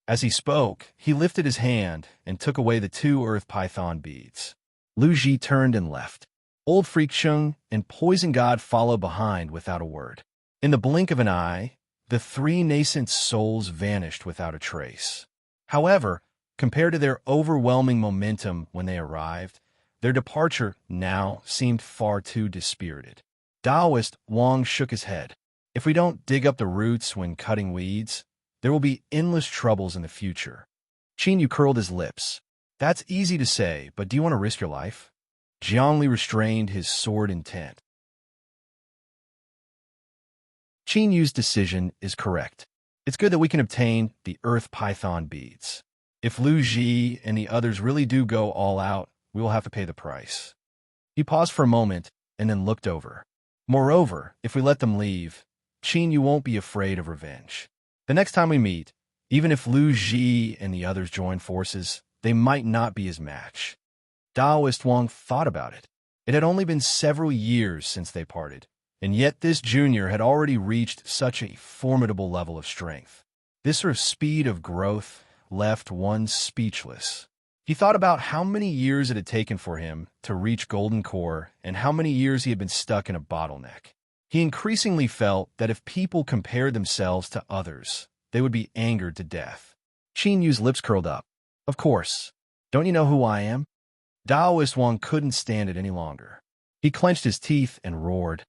As he spoke, he lifted his hand and took away the 2 earth python beads. Lu Ji turned and left. Old Freak Chung and Poison God followed behind without a word. In the blink of an eye, the 3 nascent souls vanished without a trace. However, compared to their overwhelming momentum when they arrived, their departure now seemed far too dispirited. Taoist Wang shook his head. If we don't dig up the roots when cutting weeds, there will be endless troubles in the future. Qin Yu curled his lips. That's easy to say, but do you want to risk your life? Jiangli restrained his sword intent. Qin Yu's decision is correct. It's good that we can obtain the earth python beads. If Lu Ji and the others really do go all out, we will have to pay the price. He paused for a moment and then looked over. Moreover, if we let them leave, Qin Yu won't be afraid of revenge. The next time we meet, even if Lu Ji and the others join forces, they might not be his match. Taoist Wang thought about it. It had only been several years since they parted, and yet this junior had already reached such a formidable level of strength. This sort of speed of growth left one speechless. He thought about how many years it had taken for him to reach Golden Core and how many years he had been stuck in a bottleneck. He increasingly felt that if people compared themselves to others, they would be angered to death. Qin Yu's lips curled up. Of course. Don't you know who I am? Taoist Wang couldn't stand it any longer. He clenched his teeth and roared.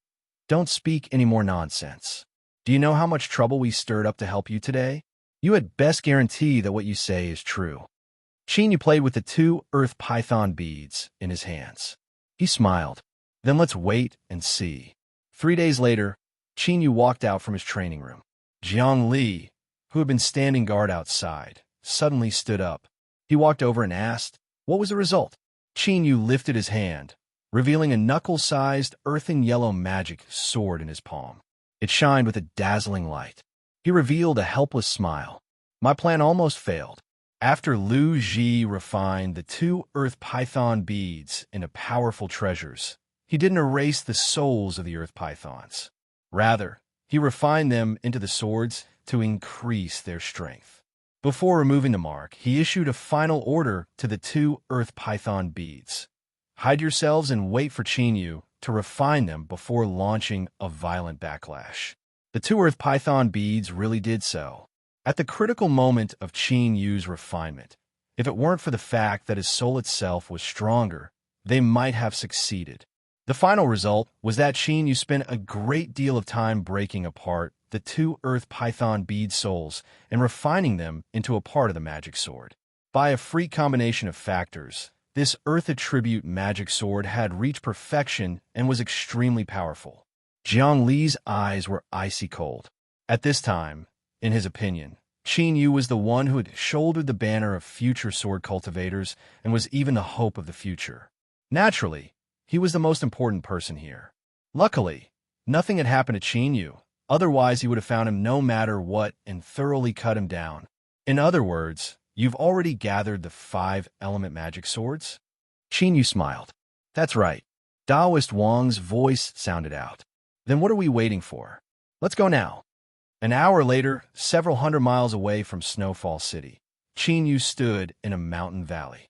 Don't speak any more nonsense. Do you know how much trouble we stirred up to help you today? You had best guarantee that what you say is true. Qin Yu played with the 2 earth python beads in his hands. He smiled. Then let's wait and see. 3 days later, Qin Yu walked out from his training room. Jiang Li, who had been standing guard outside, suddenly stood up. He walked over and asked, what was the result? Qin Yu lifted his hand, revealing a knuckle-sized earthen yellow magic sword in his palm. It shined with a dazzling light. He revealed a helpless smile. My plan almost failed. After Lu Ji refined the two earth python beads into powerful treasures, he didn't erase the souls of the earth pythons. Rather, he refined them into the swords to increase their strength. Before removing the mark, he issued a final order to the two earth python beads. Hide yourselves and wait for Qinyu to refine them before launching a violent backlash. The two earth python beads really did so. At the critical moment of Qinyu's refinement, if it weren't for the fact that his soul itself was stronger, they might have succeeded. The final result was that Qinyu spent a great deal of time breaking apart the two earth python bead souls and refining them into a part of the magic sword. By a freak combination of factors, this earth attribute magic sword had reached perfection and was extremely powerful. Jiang Li's eyes were icy cold. At this time, in his opinion, Qinyu was the one who had shouldered the banner of future sword cultivators and was even the hope of the future. Naturally, he was the most important person here. Luckily, nothing had happened to Qinyu, otherwise he would have found him no matter what and thoroughly cut him down. In other words, you've already gathered the 5-element magic swords? Qinyu smiled. That's right. Taoist Wang's voice sounded out. Then what are we waiting for? Let's go now. An hour later, several hundred miles away from Snowfall City, Qinyu stood in a mountain valley.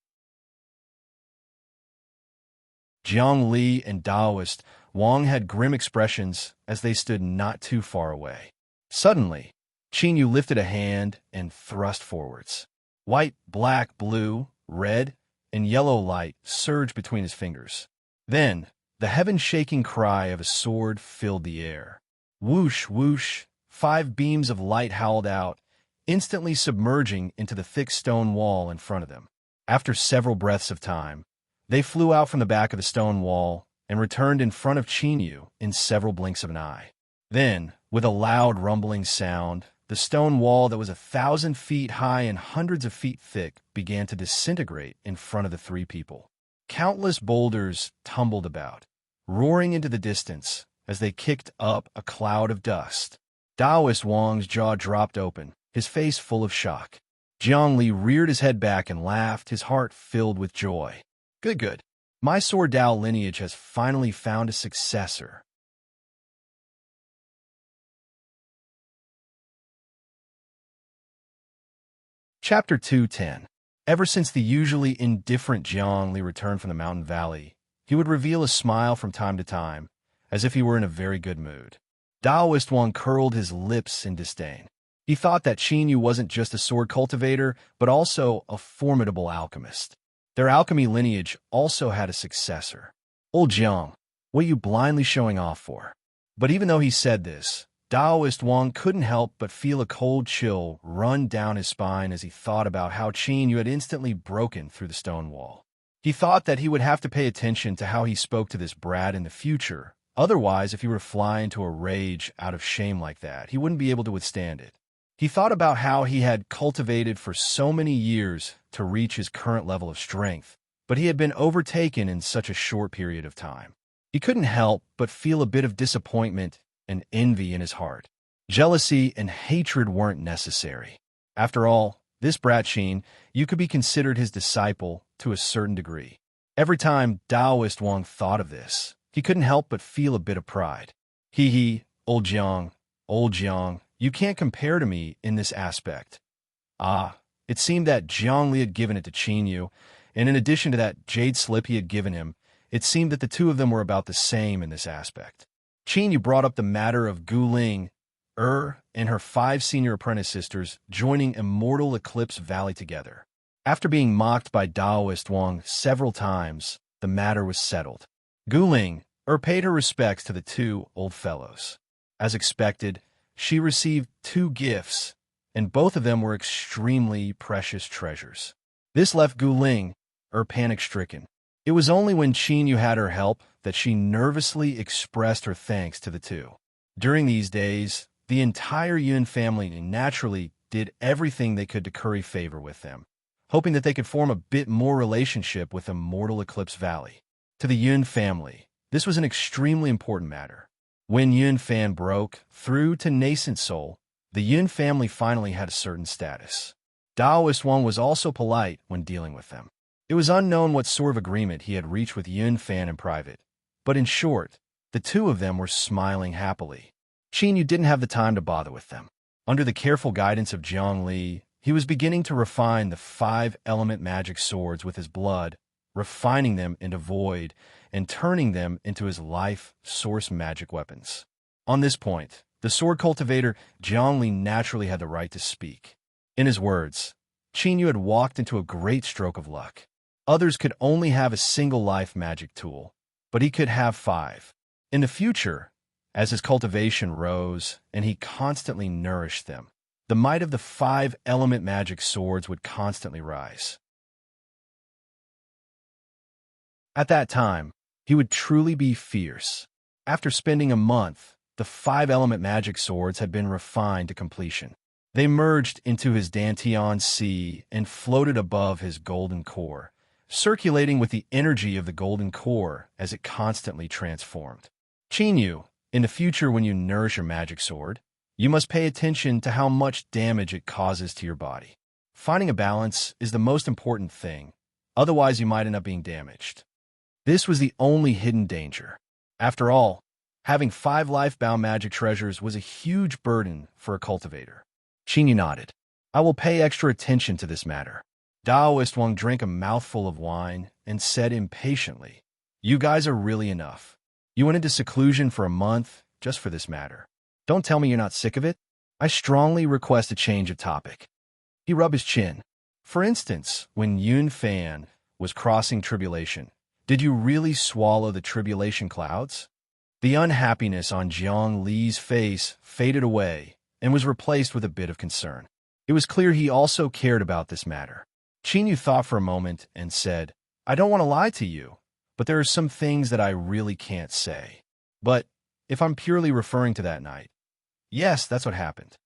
Jiang Li and Taoist Wang had grim expressions as they stood not too far away. Suddenly, Qinyu lifted a hand and thrust forwards. White, black, blue, red, and yellow light surged between his fingers. Then, the heaven-shaking cry of a sword filled the air. Whoosh, whoosh, 5 beams of light howled out, instantly submerging into the thick stone wall in front of them. After several breaths of time, they flew out from the back of the stone wall and returned in front of Qinyu in several blinks of an eye. Then, with a loud rumbling sound, the stone wall that was 1,000 feet high and hundreds of feet thick began to disintegrate in front of the 3 people. Countless boulders tumbled about, roaring into the distance as they kicked up a cloud of dust. Taoist Wang's jaw dropped open, his face full of shock. Jiang Li reared his head back and laughed, his heart filled with joy. Good. My Sword Dao lineage has finally found a successor. Chapter 2:10. Ever since the usually indifferent Jiang Li returned from the mountain valley, he would reveal a smile from time to time, as if he were in a very good mood. Taoist Wang curled his lips in disdain. He thought that Qinyu wasn't just a sword cultivator, but also a formidable alchemist. Their alchemy lineage also had a successor. Old Jiang, what are you blindly showing off for? But even though he said this, Taoist Wang couldn't help but feel a cold chill run down his spine as he thought about how Qinyu had instantly broken through the stone wall. He thought that he would have to pay attention to how he spoke to this brat in the future. Otherwise, if he were to fly into a rage out of shame like that, he wouldn't be able to withstand it. He thought about how he had cultivated for so many years to reach his current level of strength, but he had been overtaken in such a short period of time. He couldn't help but feel a bit of disappointment and envy in his heart. Jealousy and hatred weren't necessary. After all, this brat Qin, you could be considered his disciple to a certain degree. Every time Taoist Wang thought of this, he couldn't help but feel a bit of pride. Old Jiang, you can't compare to me in this aspect. It seemed that Jiang Li had given it to Qinyu, and in addition to that jade slip he had given him, it seemed that the two of them were about the same in this aspect. Qinyu brought up the matter of Guling, and her 5 senior apprentice sisters joining Immortal Eclipse Valley together. After being mocked by Taoist Wang several times, the matter was settled. Guling, paid her respects to the 2 old fellows. As expected, she received 2 gifts, and both of them were extremely precious treasures. This left Guling, panic-stricken. It was only when Qinyu had her help that she nervously expressed her thanks to the 2. During these days, the entire Yun family naturally did everything they could to curry favor with them, hoping that they could form a bit more relationship with Immortal Eclipse Valley. To the Yun family, this was an extremely important matter. When Yun Fan broke through to nascent soul, the Yun family finally had a certain status. Daoist Wang was also polite when dealing with them. It was unknown what sort of agreement he had reached with Yun Fan in private, but in short, the two of them were smiling happily. Qin Yu didn't have the time to bother with them. Under the careful guidance of Jiang Li, he was beginning to refine the 5-element magic swords with his blood, refining them into void and turning them into his life source magic weapons. On this point, the sword cultivator Jiang Li naturally had the right to speak. In his words, Qin Yu had walked into a great stroke of luck. Others could only have a single life magic tool, but he could have 5. In the future, as his cultivation rose and he constantly nourished them, the might of the 5-element magic swords would constantly rise. At that time, he would truly be fierce. After spending a month, the 5-element magic swords had been refined to completion. They merged into his Dantian Sea and floated above his golden core, circulating with the energy of the golden core as it constantly transformed. Qin Yu, in the future when you nourish your magic sword, you must pay attention to how much damage it causes to your body. Finding a balance is the most important thing, otherwise you might end up being damaged. This was the only hidden danger. After all, having 5 life-bound magic treasures was a huge burden for a cultivator. Qin Yu nodded. I will pay extra attention to this matter. Daoist Wang drank a mouthful of wine and said impatiently, You guys are really enough. You went into seclusion for a month just for this matter. Don't tell me you're not sick of it. I strongly request a change of topic. He rubbed his chin. For instance, when Yun Fan was crossing tribulation, did you really swallow the tribulation clouds? The unhappiness on Jiang Li's face faded away and was replaced with a bit of concern. It was clear he also cared about this matter. Qin Yu thought for a moment and said, I don't want to lie to you, but there are some things that I really can't say. But if I'm purely referring to that night, yes, that's what happened.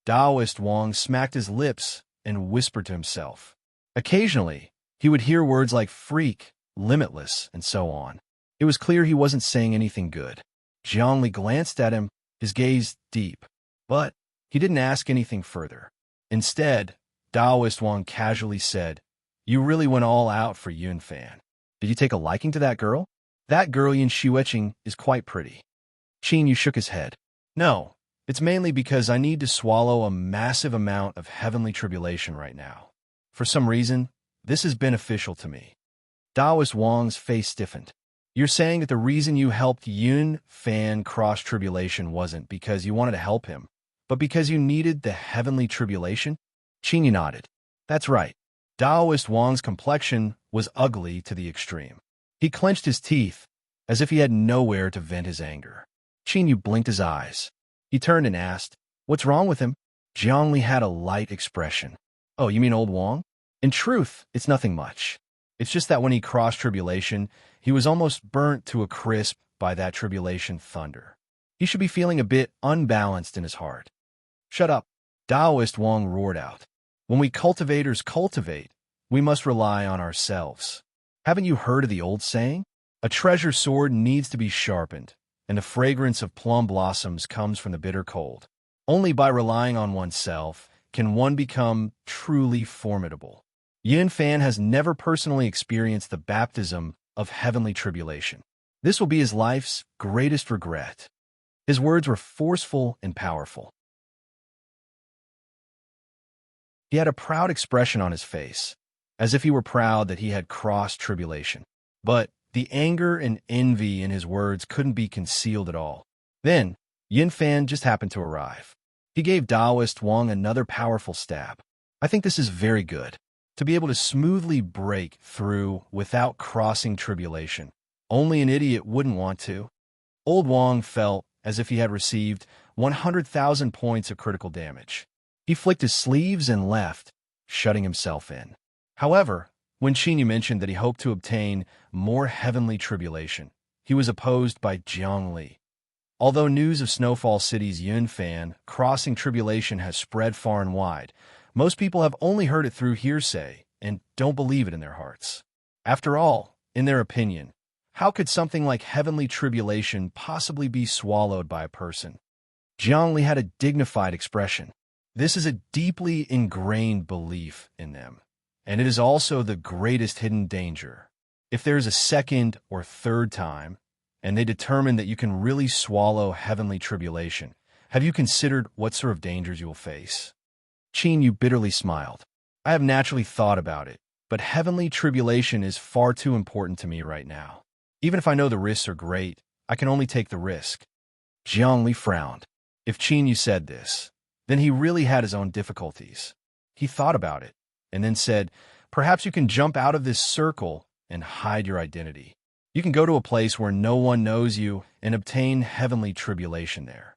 Daoist Wang smacked his lips and whispered to himself. Occasionally, he would hear words like freak, limitless, and so on. It was clear he wasn't saying anything good. Jiang Li glanced at him, his gaze deep, but he didn't ask anything further. Instead, Daoist Wang casually said, You really went all out for Yun Fan. Did you take a liking to that girl? That girl Yin Xueqing is quite pretty. Qin Yu shook his head. No, it's mainly because I need to swallow a massive amount of heavenly tribulation right now. For some reason, this is beneficial to me. Daoist Wang's face stiffened. You're saying that the reason you helped Yun Fan cross tribulation wasn't because you wanted to help him, but because you needed the heavenly tribulation? Qin Yu nodded. That's right. Daoist Wang's complexion was ugly to the extreme. He clenched his teeth, as if he had nowhere to vent his anger. Qin Yu blinked his eyes. He turned and asked, What's wrong with him? Jiang Li had a light expression. Oh, you mean old Wang? In truth, it's nothing much. It's just that when he crossed tribulation, he was almost burnt to a crisp by that tribulation thunder. He should be feeling a bit unbalanced in his heart. Shut up, Daoist Wang roared out. When we cultivators cultivate, we must rely on ourselves. Haven't you heard of the old saying? A treasure sword needs to be sharpened, and the fragrance of plum blossoms comes from the bitter cold. Only by relying on oneself can one become truly formidable. Yun Fan has never personally experienced the baptism of heavenly tribulation. This will be his life's greatest regret. His words were forceful and powerful. He had a proud expression on his face, as if he were proud that he had crossed tribulation. But the anger and envy in his words couldn't be concealed at all. Then, Yun Fan just happened to arrive. He gave Daoist Wang another powerful stab. I think this is very good. To be able to smoothly break through without crossing tribulation. Only an idiot wouldn't want to. Old Wang felt as if he had received 100,000 points of critical damage. He flicked his sleeves and left, shutting himself in. However, when Qin Yu mentioned that he hoped to obtain more heavenly tribulation, he was opposed by Jiang Li. Although news of Snowfall City's Yun Fan crossing tribulation has spread far and wide, most people have only heard it through hearsay and don't believe it in their hearts. After all, in their opinion, how could something like heavenly tribulation possibly be swallowed by a person? Jiang Li had a dignified expression. This is a deeply ingrained belief in them, and it is also the greatest hidden danger. If there is a second or third time, and they determine that you can really swallow heavenly tribulation, have you considered what sort of dangers you will face? Yu bitterly smiled. I have naturally thought about it, but heavenly tribulation is far too important to me right now. Even if I know the risks are great, I can only take the risk. Zhongli frowned. If Yu said this, then he really had his own difficulties. He thought about it, and then said, perhaps you can jump out of this circle and hide your identity. You can go to a place where no one knows you and obtain heavenly tribulation there.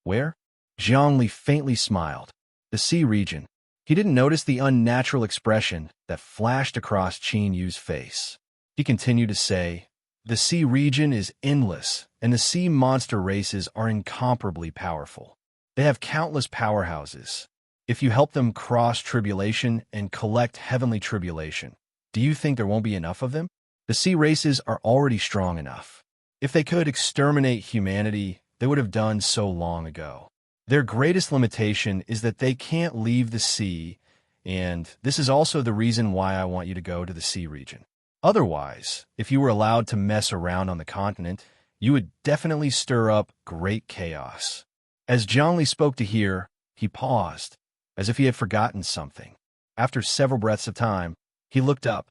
Where? Zhongli faintly smiled. The sea region. He didn't notice the unnatural expression that flashed across Yu's face. He continued to say, the sea region is endless, and the sea monster races are incomparably powerful. They have countless powerhouses. If you help them cross tribulation and collect heavenly tribulation, do you think there won't be enough of them? The sea races are already strong enough. If they could exterminate humanity, they would have done so long ago. Their greatest limitation is that they can't leave the sea, and this is also the reason why I want you to go to the sea region. Otherwise, if you were allowed to mess around on the continent, you would definitely stir up great chaos. As Zhongli spoke to hear, he paused, as if he had forgotten something. After several breaths of time, he looked up.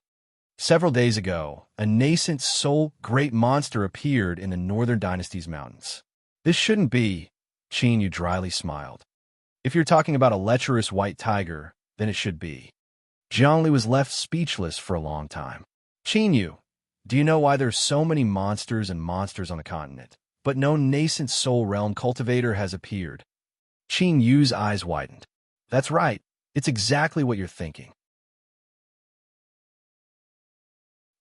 Several days ago, a nascent soul great monster appeared in the Northern Dynasty's mountains. This shouldn't be, Yu dryly smiled. If you're talking about a lecherous white tiger, then it should be. Zhongli was left speechless for a long time. Yu, do you know why there's so many monsters and monsters on the continent, but no nascent soul realm cultivator has appeared? Yu's eyes widened. That's right. It's exactly what you're thinking.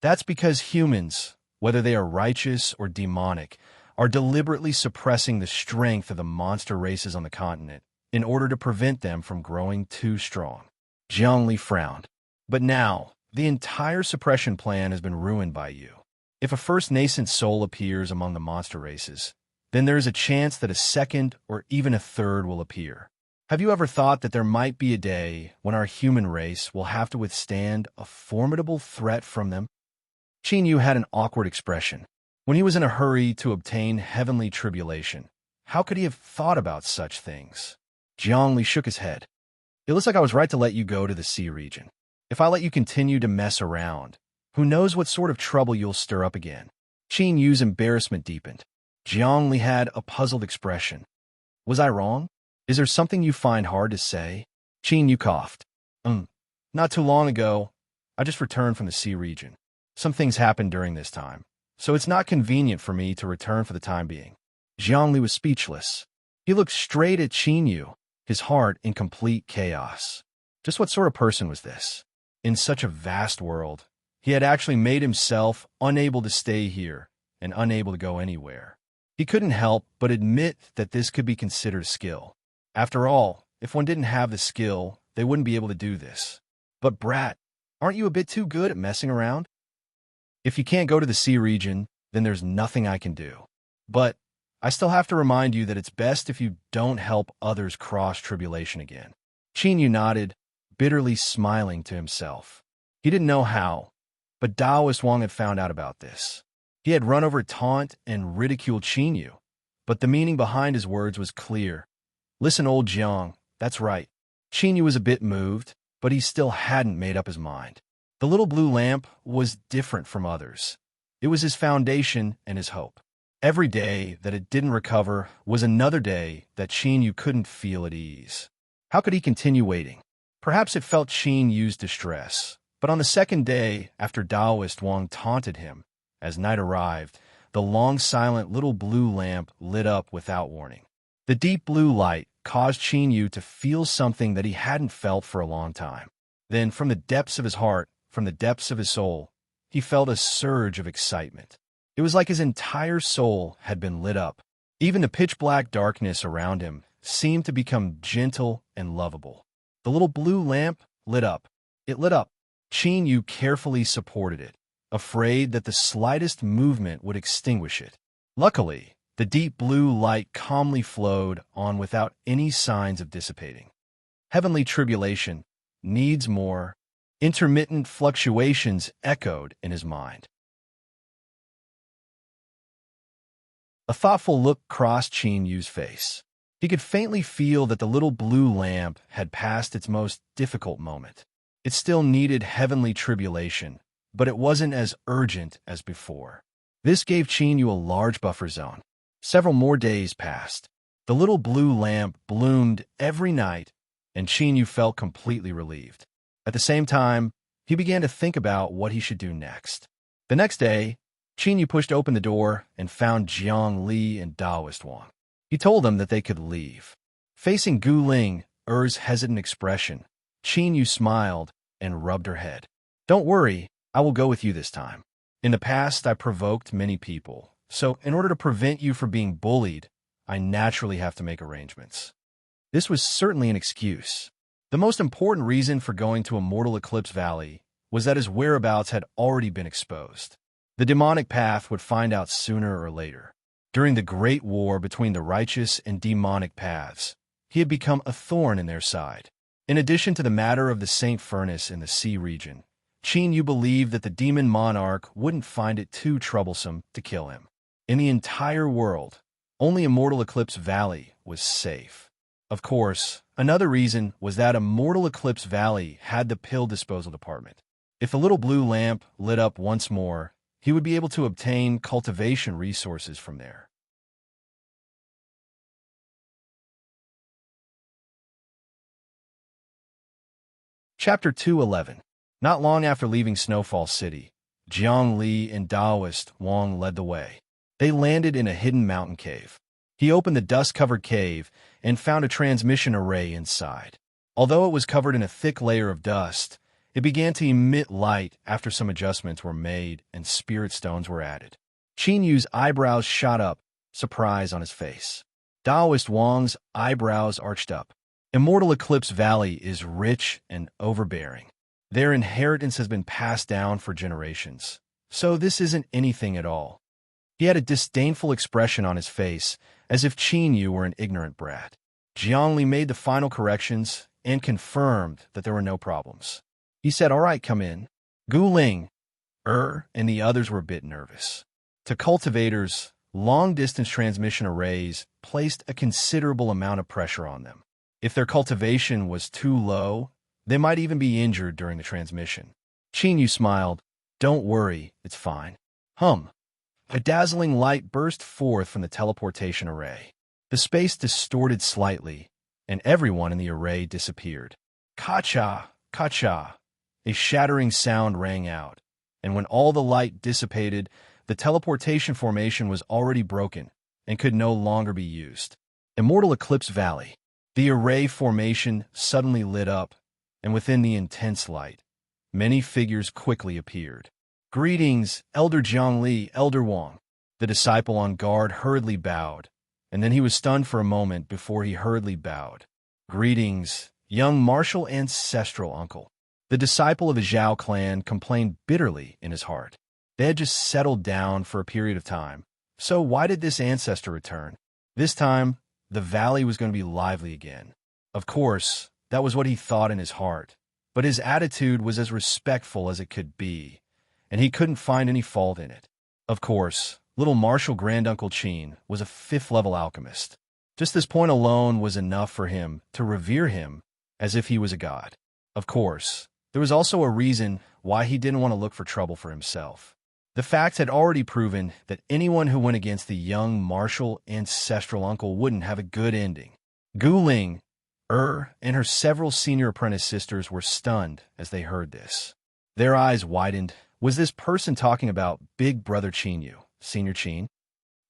That's because humans, whether they are righteous or demonic, are deliberately suppressing the strength of the monster races on the continent in order to prevent them from growing too strong. Zhongli frowned. But now, the entire suppression plan has been ruined by you. If a first nascent soul appears among the monster races, then there is a chance that a second or even a third will appear. Have you ever thought that there might be a day when our human race will have to withstand a formidable threat from them? Yu had an awkward expression. When he was in a hurry to obtain heavenly tribulation, how could he have thought about such things? Zhongli shook his head. It looks like I was right to let you go to the sea region. If I let you continue to mess around, who knows what sort of trouble you'll stir up again? Yu's embarrassment deepened. Zhongli had a puzzled expression. Was I wrong? Is there something you find hard to say? Yu coughed. Not too long ago, I just returned from the sea region. Some things happened during this time, so it's not convenient for me to return for the time being. Zhongli was speechless. He looked straight at Yu, his heart in complete chaos. Just what sort of person was this? In such a vast world, he had actually made himself unable to stay here and unable to go anywhere. He couldn't help but admit that this could be considered skill. After all, if one didn't have the skill, they wouldn't be able to do this. But Brat, aren't you a bit too good at messing around? If you can't go to the sea region, then there's nothing I can do. But I still have to remind you that it's best if you don't help others cross tribulation again. Yu nodded, bitterly smiling to himself. He didn't know how, but Daoist Wang had found out about this. He had run over taunt and ridiculed Yu, but the meaning behind his words was clear. Listen, old Jiang, that's right. Yu was a bit moved, but he still hadn't made up his mind. The little blue lamp was different from others. It was his foundation and his hope. Every day that it didn't recover was another day that Yu couldn't feel at ease. How could he continue waiting? Perhaps it felt Yu's distress, but on the second day after Daoist Wang taunted him, as night arrived, the long silent little blue lamp lit up without warning. The deep blue light caused Yu to feel something that he hadn't felt for a long time. Then, from the depths of his heart, from the depths of his soul, he felt a surge of excitement. It was like his entire soul had been lit up. Even the pitch-black darkness around him seemed to become gentle and lovable. The little blue lamp lit up. It lit up. Yu carefully supported it, afraid that the slightest movement would extinguish it. Luckily, the deep blue light calmly flowed on without any signs of dissipating. Heavenly tribulation needs more. Intermittent fluctuations echoed in his mind. A thoughtful look crossed Qin Yu's face. He could faintly feel that the little blue lamp had passed its most difficult moment. It still needed heavenly tribulation, but it wasn't as urgent as before. This gave Qin Yu a large buffer zone. Several more days passed. The little blue lamp bloomed every night, and Qin Yu felt completely relieved. At the same time, he began to think about what he should do next. The next day, Qin Yu pushed open the door and found Jiang Li and Daoist Wang. He told them that they could leave. Facing Gu Ling, Er's hesitant expression, Qin Yu smiled and rubbed her head. "Don't worry, I will go with you this time. In the past, I provoked many people, so in order to prevent you from being bullied, I naturally have to make arrangements." This was certainly an excuse. The most important reason for going to Immortal Eclipse Valley was that his whereabouts had already been exposed. The demonic path would find out sooner or later. During the great war between the righteous and demonic paths, he had become a thorn in their side. In addition to the matter of the Saint Furnace in the sea region, Qin Yu believed that the demon monarch wouldn't find it too troublesome to kill him. In the entire world, only Immortal Eclipse Valley was safe. Of course, another reason was that Immortal Eclipse Valley had the pill disposal department. If the little blue lamp lit up once more, he would be able to obtain cultivation resources from there. Chapter 211. Not long after leaving Snowfall City, Jiang Li and Daoist Wang led the way. They landed in a hidden mountain cave. He opened the dust-covered cave and found a transmission array inside. Although it was covered in a thick layer of dust, it began to emit light after some adjustments were made and spirit stones were added. Qin Yu's eyebrows shot up, surprise on his face. Daoist Wang's eyebrows arched up. Immortal Eclipse Valley is rich and overbearing. Their inheritance has been passed down for generations, so this isn't anything at all. He had a disdainful expression on his face, as if Qin Yu were an ignorant brat. Jiang Li made the final corrections and confirmed that there were no problems. He said, "All right, come in." Gu Ling, and the others were a bit nervous. To cultivators, long-distance transmission arrays placed a considerable amount of pressure on them. If their cultivation was too low, they might even be injured during the transmission. Qin Yu smiled. "Don't worry, it's fine." A dazzling light burst forth from the teleportation array. The space distorted slightly, and everyone in the array disappeared. Ka-cha, ka-cha. A shattering sound rang out, and when all the light dissipated, the teleportation formation was already broken and could no longer be used. Immortal Eclipse Valley. The array formation suddenly lit up, and within the intense light, many figures quickly appeared. "Greetings, Elder Jiang Li, Elder Wang." The disciple on guard hurriedly bowed, and then he was stunned for a moment before he hurriedly bowed. "Greetings, young martial ancestral uncle." The disciple of the Zhao clan complained bitterly in his heart. They had just settled down for a period of time, so why did this ancestor return? This time, the valley was going to be lively again. Of course, that was what he thought in his heart, but his attitude was as respectful as it could be, and he couldn't find any fault in it. Of course, little Martial Granduncle Qin was a 5th-level alchemist. Just this point alone was enough for him to revere him as if he was a god. Of course, there was also a reason why he didn't want to look for trouble for himself. The facts had already proven that anyone who went against the young martial ancestral uncle wouldn't have a good ending. Gu Ling, and her several senior apprentice sisters were stunned as they heard this. Their eyes widened. Was this person talking about Big Brother Qin Yu, Senior Qin?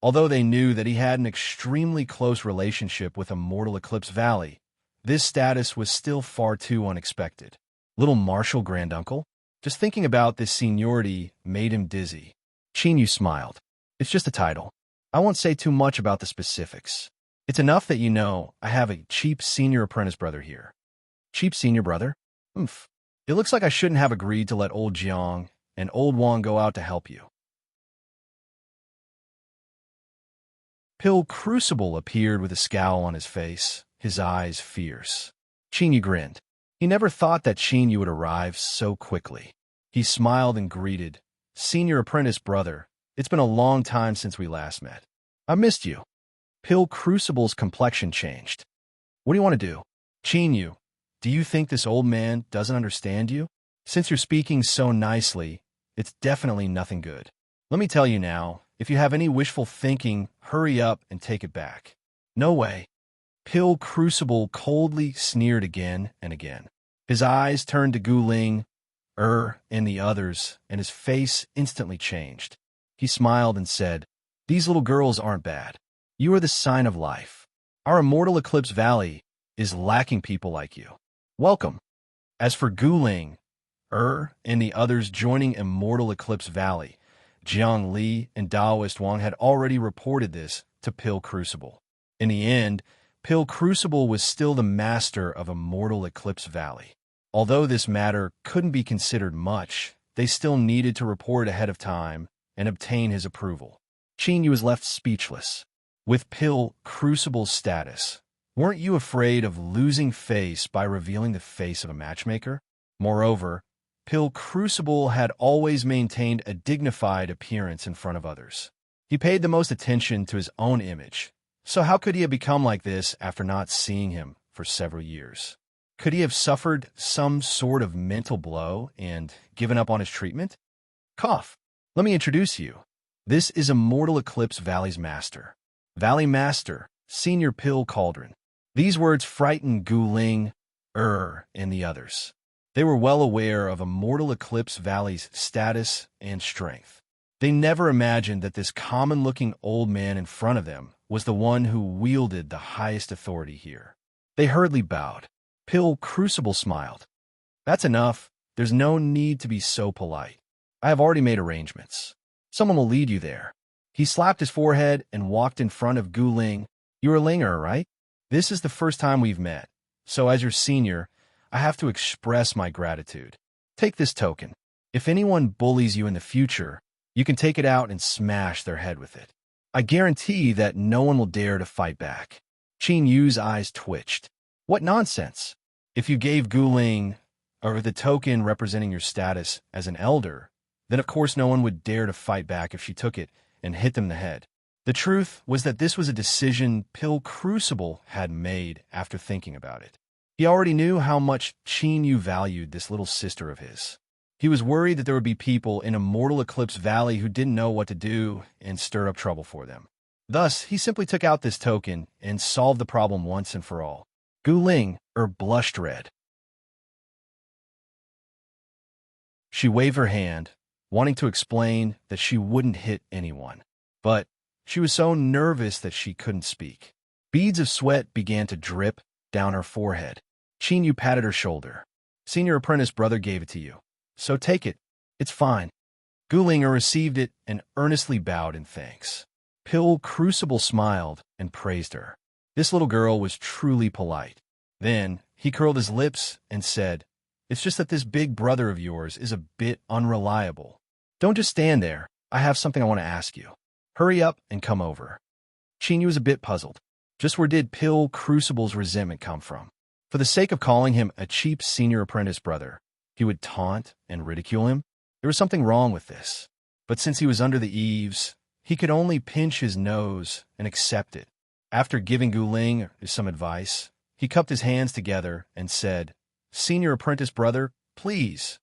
Although they knew that he had an extremely close relationship with Immortal Eclipse Valley, this status was still far too unexpected. Little Martial Granduncle? Just thinking about this seniority made him dizzy. Qin Yu smiled. "It's just a title. I won't say too much about the specifics. It's enough that you know I have a cheap senior apprentice brother here." "Cheap senior brother? Oomph. It looks like I shouldn't have agreed to let old Jiang and old Wang go out to help you." Pill Crucible appeared with a scowl on his face, his eyes fierce. Qin Yu grinned. He never thought that Qin Yu would arrive so quickly. He smiled and greeted, "Senior apprentice brother, it's been a long time since we last met. I missed you." Pill Crucible's complexion changed. "What do you want to do?" "Qin Yu, do you think this old man doesn't understand you? Since you're speaking so nicely, it's definitely nothing good. Let me tell you now, if you have any wishful thinking, hurry up and take it back." "No way." Pill Crucible coldly sneered again and again. His eyes turned to Guling, and the others, and his face instantly changed. He smiled and said, "These little girls aren't bad. You are the sign of life. Our immortal Eclipse Valley is lacking people like you. Welcome." As for Guling, and the others joining Immortal Eclipse Valley, Jiang Li and Daoist Wang had already reported this to Pill Crucible. In the end, Pill Crucible was still the master of Immortal Eclipse Valley. Although this matter couldn't be considered much, they still needed to report ahead of time and obtain his approval. Qin Yu was left speechless. With Pill Crucible's status, weren't you afraid of losing face by revealing the face of a matchmaker? Moreover, Pill Crucible had always maintained a dignified appearance in front of others. He paid the most attention to his own image. So how could he have become like this after not seeing him for several years? Could he have suffered some sort of mental blow and given up on his treatment? Cough. Let me introduce you. This is Immortal Eclipse Valley's master. Valley Master, Senior Pill Cauldron. These words frightened Guling, and the others. They were well aware of Immortal Eclipse Valley's status and strength. They never imagined that this common-looking old man in front of them was the one who wielded the highest authority here. They hurriedly bowed. Pill Crucible smiled. "That's enough. There's no need to be so polite. I have already made arrangements. Someone will lead you there." He slapped his forehead and walked in front of Guling. "You're a Linger, right? This is the first time we've met, so as your senior, I have to express my gratitude. Take this token. If anyone bullies you in the future, you can take it out and smash their head with it. I guarantee that no one will dare to fight back." Qin Yu's eyes twitched. "What nonsense! If you gave Guling, the token representing your status as an elder, then of course no one would dare to fight back if she took it and hit them in the head." The truth was that this was a decision Pill Crucible had made after thinking about it. He already knew how much Qin Yu valued this little sister of his. He was worried that there would be people in Immortal Eclipse Valley who didn't know what to do and stir up trouble for them. Thus, he simply took out this token and solved the problem once and for all. Guling blushed red. She waved her hand, wanting to explain that she wouldn't hit anyone. But she was so nervous that she couldn't speak. Beads of sweat began to drip down her forehead. Qin Yu patted her shoulder. "Senior apprentice brother gave it to you, so take it. It's fine." Gulinger received it and earnestly bowed in thanks. Pill Crucible smiled and praised her. This little girl was truly polite. Then he curled his lips and said, "It's just that this big brother of yours is a bit unreliable. Don't just stand there. I have something I want to ask you. Hurry up and come over." Qin Yu was a bit puzzled. Just where did Pill Crucible's resentment come from? For the sake of calling him a cheap senior apprentice brother, he would taunt and ridicule him? There was something wrong with this. But since he was under the eaves, he could only pinch his nose and accept it. After giving Guling some advice, he cupped his hands together and said, "Senior apprentice brother, please."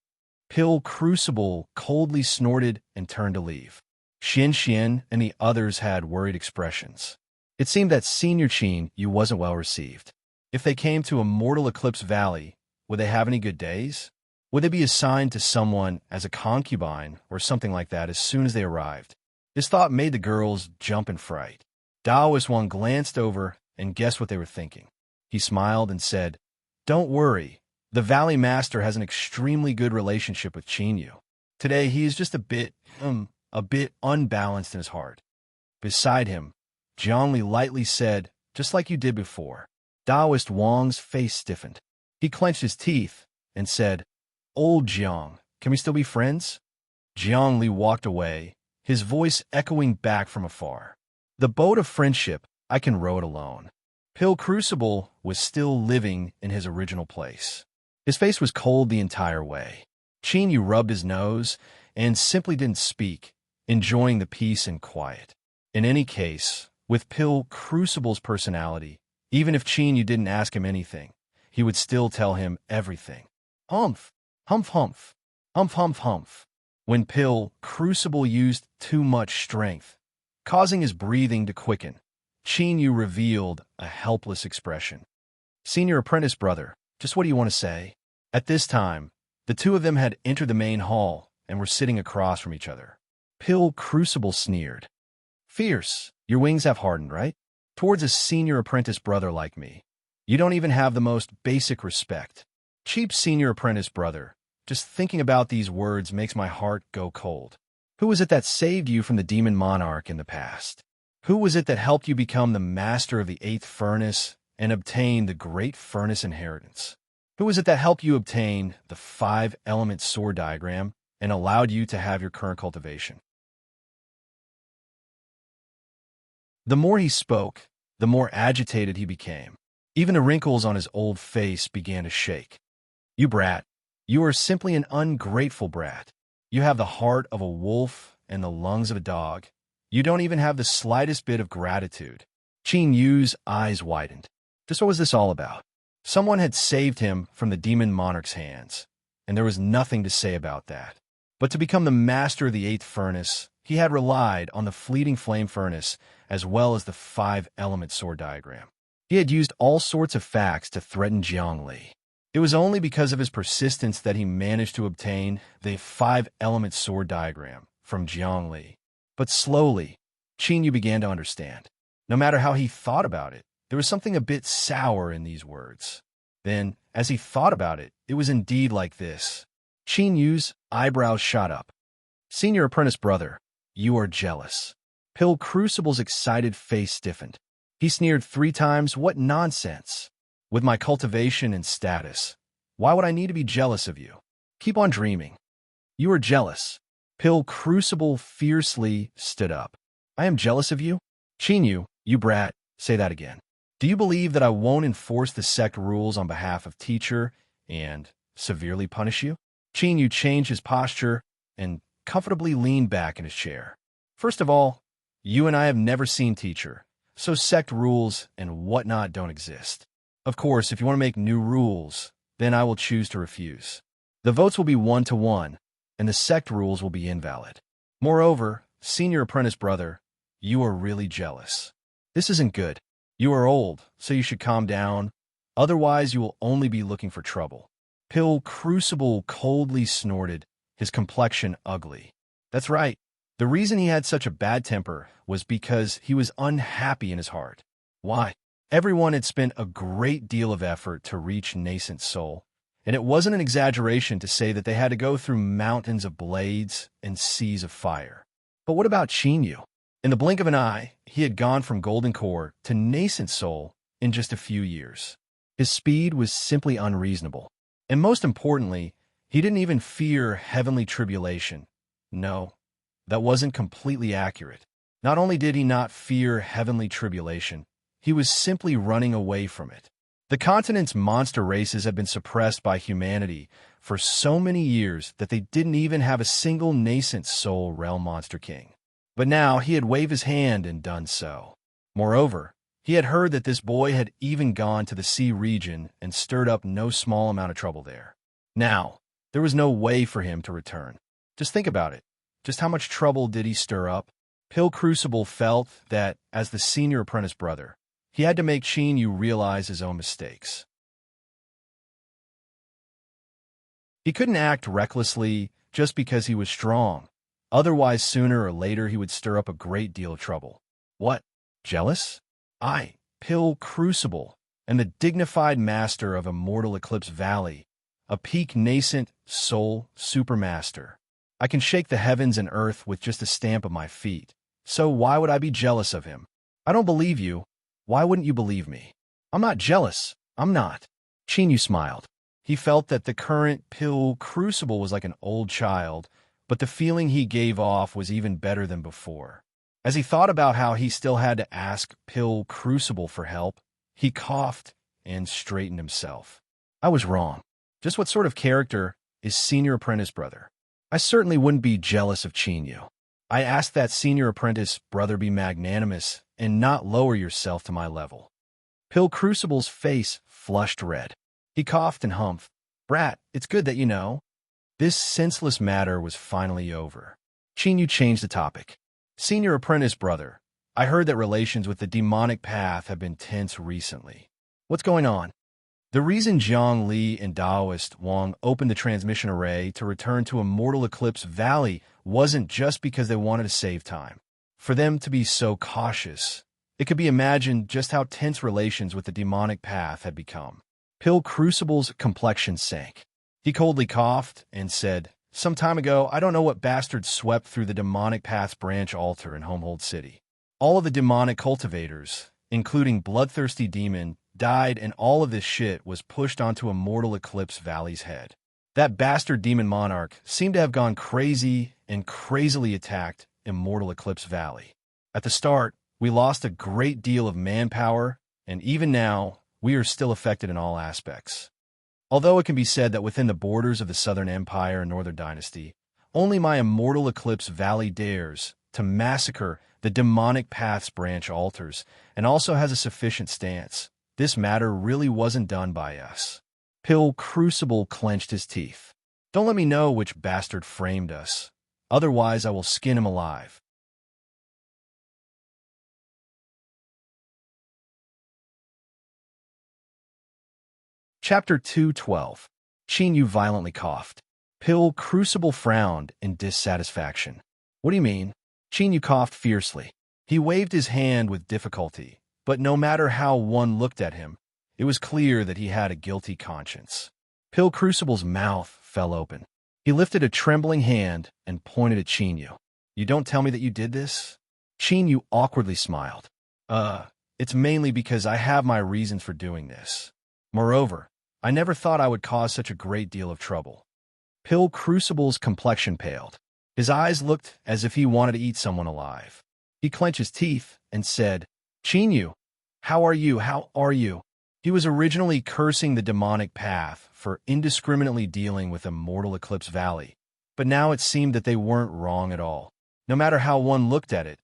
Pill Crucible coldly snorted and turned to leave. Xian and the others had worried expressions. It seemed that Senior Qin Yu wasn't well received. If they came to Immortal Eclipse Valley, would they have any good days? Would they be assigned to someone as a concubine or something like that as soon as they arrived? This thought made the girls jump in fright. Daoist Wang glanced over and guessed what they were thinking. He smiled and said, "Don't worry. The Valley Master has an extremely good relationship with Qin Yu. Today he is just a bit unbalanced in his heart." Beside him, Jiangli lightly said, "Just like you did before." Daoist Wang's face stiffened. He clenched his teeth and said, "Old Jiang, can we still be friends?" Jiangli walked away, his voice echoing back from afar. "The boat of friendship, I can row it alone." Pill Crucible was still living in his original place. His face was cold the entire way. Chinyu rubbed his nose and simply didn't speak, enjoying the peace and quiet. In any case, with Pill Crucible's personality, even if Chinyu didn't ask him anything, he would still tell him everything. Humph, humph, humph, humph, humph, humph. When Pill Crucible used too much strength, causing his breathing to quicken, Chinyu revealed a helpless expression. Senior apprentice brother, just what do you want to say? At this time, the two of them had entered the main hall and were sitting across from each other. Pill Crucible sneered. Fierce, your wings have hardened, right? Towards a senior apprentice brother like me. You don't even have the most basic respect. Cheap senior apprentice brother, just thinking about these words makes my heart go cold. Who was it that saved you from the demon monarch in the past? Who was it that helped you become the master of the 8th furnace and obtain the great furnace inheritance? Who was it that helped you obtain the 5-element sword diagram and allowed you to have your current cultivation? The more he spoke, the more agitated he became. Even the wrinkles on his old face began to shake. You brat, you are simply an ungrateful brat. You have the heart of a wolf and the lungs of a dog. You don't even have the slightest bit of gratitude. Qin Yu's eyes widened. Just what was this all about? Someone had saved him from the demon monarch's hands, and there was nothing to say about that. But to become the master of the 8th furnace, he had relied on the fleeting flame furnace as well as the 5-element sword diagram. He had used all sorts of facts to threaten Jiang Li. It was only because of his persistence that he managed to obtain the 5-element sword diagram from Jiang Li. But slowly, Qin Yu began to understand. No matter how he thought about it, there was something a bit sour in these words. Then, as he thought about it, it was indeed like this. Qin Yu's eyebrows shot up. Senior apprentice brother, you are jealous. Pill Crucible's excited face stiffened. He sneered 3 times, what nonsense. With my cultivation and status, why would I need to be jealous of you? Keep on dreaming. You are jealous. Pill Crucible fiercely stood up. I am jealous of you? Qin you brat, say that again. Do you believe that I won't enforce the sect rules on behalf of teacher and severely punish you? Qin Yu changed his posture and comfortably leaned back in his chair. First of all, you and I have never seen teacher, so sect rules and whatnot don't exist. Of course, if you want to make new rules, then I will choose to refuse. The votes will be 1-1, and the sect rules will be invalid. Moreover, senior apprentice brother, you are really jealous. This isn't good. You are old, so you should calm down. Otherwise, you will only be looking for trouble. Pill Crucible coldly snorted, his complexion ugly. That's right. The reason he had such a bad temper was because he was unhappy in his heart. Why? Everyone had spent a great deal of effort to reach nascent soul, and it wasn't an exaggeration to say that they had to go through mountains of blades and seas of fire. But what about Qin Yu? In the blink of an eye, he had gone from golden core to nascent soul in just a few years. His speed was simply unreasonable. And most importantly, he didn't even fear heavenly tribulation. No, that wasn't completely accurate. Not only did he not fear heavenly tribulation, he was simply running away from it. The continent's monster races had been suppressed by humanity for so many years that they didn't even have a single nascent soul realm monster king. But now he had waved his hand and done so. Moreover, he had heard that this boy had even gone to the sea region and stirred up no small amount of trouble there. Now, there was no way for him to return. Just think about it. Just how much trouble did he stir up? Pill Crucible felt that, as the senior apprentice brother, he had to make Qin Yu realize his own mistakes. He couldn't act recklessly just because he was strong. Otherwise, sooner or later, he would stir up a great deal of trouble. What? Jealous? I, Pill Crucible, am the dignified master of Immortal Eclipse Valley, a peak nascent soul supermaster. I can shake the heavens and earth with just a stamp of my feet. So why would I be jealous of him? I don't believe you. Why wouldn't you believe me? I'm not jealous. I'm not. Qin Yu smiled. He felt that the current Pill Crucible was like an old child, but the feeling he gave off was even better than before. As he thought about how he still had to ask Pill Crucible for help, He coughed and straightened himself. I was wrong. Just what sort of character is senior apprentice brother? I certainly wouldn't be jealous of Chinyu. I asked that senior apprentice brother be magnanimous and not lower yourself to my level. Pill Crucible's face flushed red. He coughed and humphed. Brat, it's good that you know. This senseless matter was finally over. Chinyu changed the topic. Senior apprentice brother, I heard that relations with the demonic path have been tense recently. What's going on? The reason Zhang Li and Daoist Wang opened the transmission array to return to Immortal Eclipse Valley wasn't just because they wanted to save time. For them to be so cautious, it could be imagined just how tense relations with the demonic path had become. Pill Crucible's complexion sank. He coldly coughed and said, Some time ago, I don't know what bastard swept through the demonic path's branch altar in Homehold City. All of the demonic cultivators, including Bloodthirsty Demon, died, and all of this shit was pushed onto Immortal Eclipse Valley's head. That bastard demon monarch seemed to have gone crazy and crazily attacked Immortal Eclipse Valley. At the start, we lost a great deal of manpower, and even now, we are still affected in all aspects. Although it can be said that within the borders of the Southern Empire and Northern Dynasty, only my Immortal Eclipse Valley dares to massacre the demonic path's branch altars and also has a sufficient stance. This matter really wasn't done by us. Pill Crucible clenched his teeth. Don't let me know which bastard framed us. Otherwise, I will skin him alive. Chapter 212. Chinyu violently coughed. Pill Crucible frowned in dissatisfaction. What do you mean? Chinyu coughed fiercely. He waved his hand with difficulty, but no matter how one looked at him, it was clear that he had a guilty conscience. Pill Crucible's mouth fell open. He lifted a trembling hand and pointed at Chinyu. You don't tell me that you did this? Chinyu awkwardly smiled. It's mainly because I have my reasons for doing this. Moreover, I never thought I would cause such a great deal of trouble. Pill Crucible's complexion paled. His eyes looked as if he wanted to eat someone alive. He clenched his teeth and said, Chinyu, how are you? How are you? He was originally cursing the demonic path for indiscriminately dealing with Immortal Eclipse Valley, but now it seemed that they weren't wrong at all. No matter how one looked at it,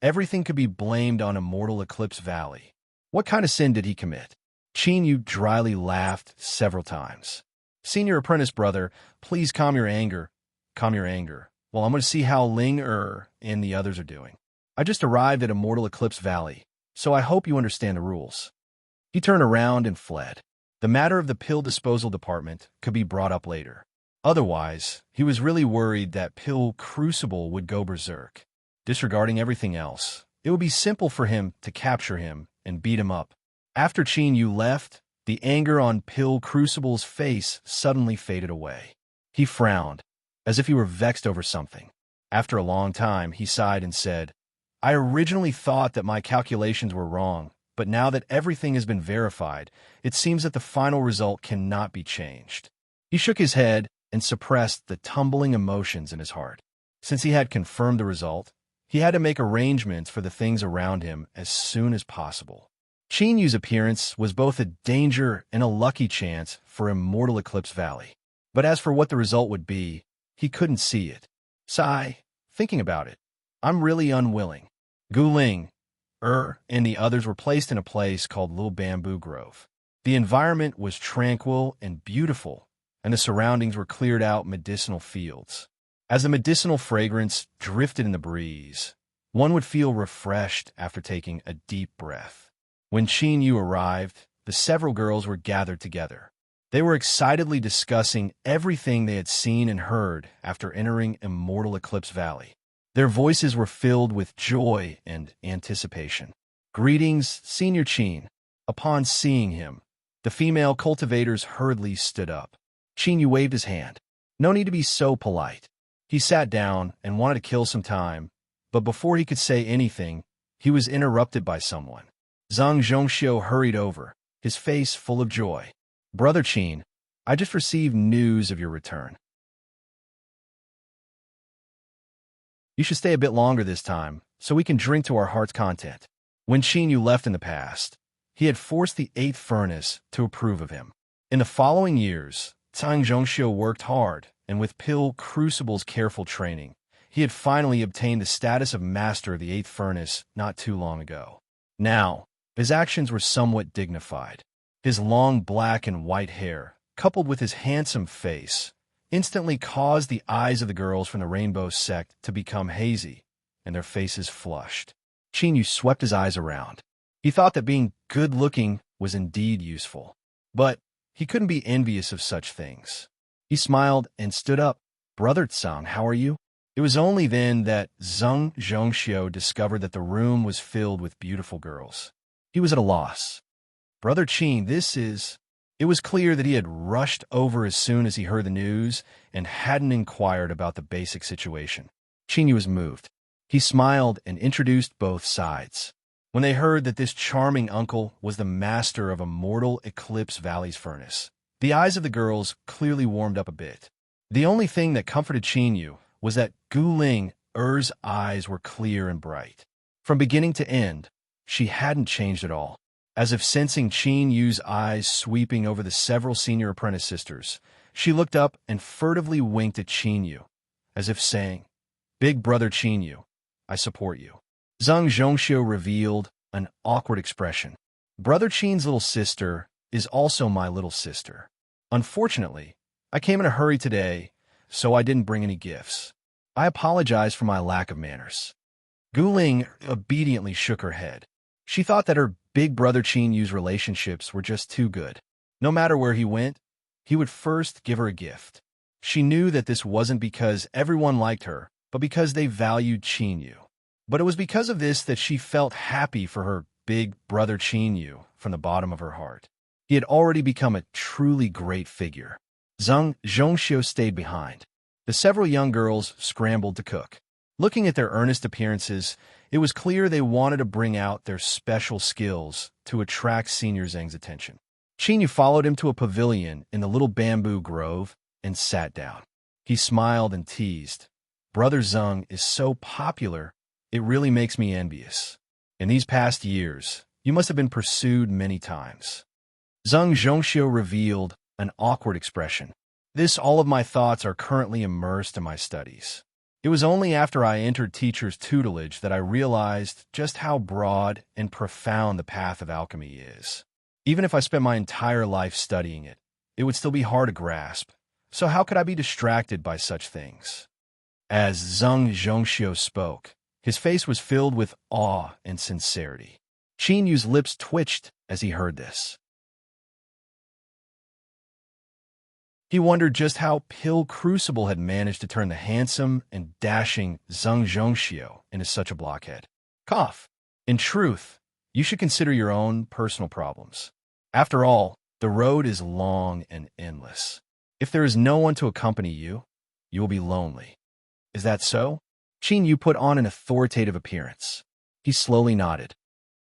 everything could be blamed on Immortal Eclipse Valley. What kind of sin did he commit? Chinyu dryly laughed several times. Senior apprentice brother, please calm your anger. Calm your anger. Well, I'm going to see how Ling and the others are doing. I just arrived at Immortal Eclipse Valley, so I hope you understand the rules. He turned around and fled. The matter of the pill disposal department could be brought up later. Otherwise, he was really worried that Pill Crucible would go berserk. Disregarding everything else, it would be simple for him to capture him and beat him up. After Chinyu left, the anger on Pill Crucible's face suddenly faded away. He frowned, as if he were vexed over something. After a long time, he sighed and said, I originally thought that my calculations were wrong, but now that everything has been verified, it seems that the final result cannot be changed. He shook his head and suppressed the tumbling emotions in his heart. Since he had confirmed the result, he had to make arrangements for the things around him as soon as possible. Chinyu's appearance was both a danger and a lucky chance for Immortal Eclipse Valley. But as for what the result would be, he couldn't see it. Sigh, thinking about it, I'm really unwilling. Guling, and the others were placed in a place called Little Bamboo Grove. The environment was tranquil and beautiful, and the surroundings were cleared out medicinal fields. As the medicinal fragrance drifted in the breeze, one would feel refreshed after taking a deep breath. When Chinyu arrived, the several girls were gathered together. They were excitedly discussing everything they had seen and heard after entering Immortal Eclipse Valley. Their voices were filled with joy and anticipation. Greetings, Senior Chin. Upon seeing him, the female cultivators hurriedly stood up. Chinyu waved his hand. No need to be so polite. He sat down and wanted to kill some time, but before he could say anything, he was interrupted by someone. Zhang Zhongxiu hurried over, his face full of joy. Brother Qin, I just received news of your return. You should stay a bit longer this time, so we can drink to our heart's content. When Chinyu left in the past, He had forced the 8th furnace to approve of him. In the following years, Tang Zhongxiu worked hard, and with Pill Crucible's careful training, he had finally obtained the status of master of the 8th furnace not too long ago. Now, his actions were somewhat dignified. His long black and white hair, coupled with his handsome face, instantly caused the eyes of the girls from the Rainbow sect to become hazy, and their faces flushed. Qin swept his eyes around. He thought that being good-looking was indeed useful. But he couldn't be envious of such things. He smiled and stood up. "Brother Tsang, how are you?" It was only then that Zhang Zhongxiu discovered that the room was filled with beautiful girls. He was at a loss. "Brother Qin, this is—" It was clear that he had rushed over as soon as he heard the news and hadn't inquired about the basic situation. Qin was moved. He smiled and introduced both sides. When they heard that this charming uncle was the master of Immortal Eclipse Valley's furnace, the eyes of the girls clearly warmed up a bit. The only thing that comforted Qin was that Guling Er's eyes were clear and bright. From beginning to end, she hadn't changed at all. As if sensing Qin Yu's eyes sweeping over the several senior apprentice sisters, she looked up and furtively winked at Qin Yu, as if saying, "Big brother Qin Yu, I support you." Zhang Zhongxiu revealed an awkward expression. "Brother Qin's little sister is also my little sister. Unfortunately, I came in a hurry today, so I didn't bring any gifts. I apologize for my lack of manners." Guling obediently shook her head. She thought that her big brother Qin Yu's relationships were just too good. No matter where he went, he would first give her a gift. She knew that this wasn't because everyone liked her, but because they valued Qin Yu. But it was because of this that she felt happy for her big brother Qin Yu from the bottom of her heart. He had already become a truly great figure. Zhang Zhongxiu stayed behind. The several young girls scrambled to cook. Looking at their earnest appearances, it was clear they wanted to bring out their special skills to attract Senior Zhang's attention. Qin Yu followed him to a pavilion in the little bamboo grove and sat down. He smiled and teased. "Brother Zhang is so popular, it really makes me envious. In these past years, you must have been pursued many times." Zhang Zhongxiu revealed an awkward expression. All of my thoughts are currently immersed in my studies. It was only after I entered teacher's tutelage that I realized just how broad and profound the path of alchemy is. Even if I spent my entire life studying it, it would still be hard to grasp. So how could I be distracted by such things? As Zhang Zhongxiu spoke, his face was filled with awe and sincerity. Qin Yu's lips twitched as he heard this. He wondered just how Pill Crucible had managed to turn the handsome and dashing Zhang Zhongxiu into such a blockhead. Cough. In truth, you should consider your own personal problems. After all, the road is long and endless. If there is no one to accompany you, you will be lonely. Is that so? Qin Yu put on an authoritative appearance. He slowly nodded.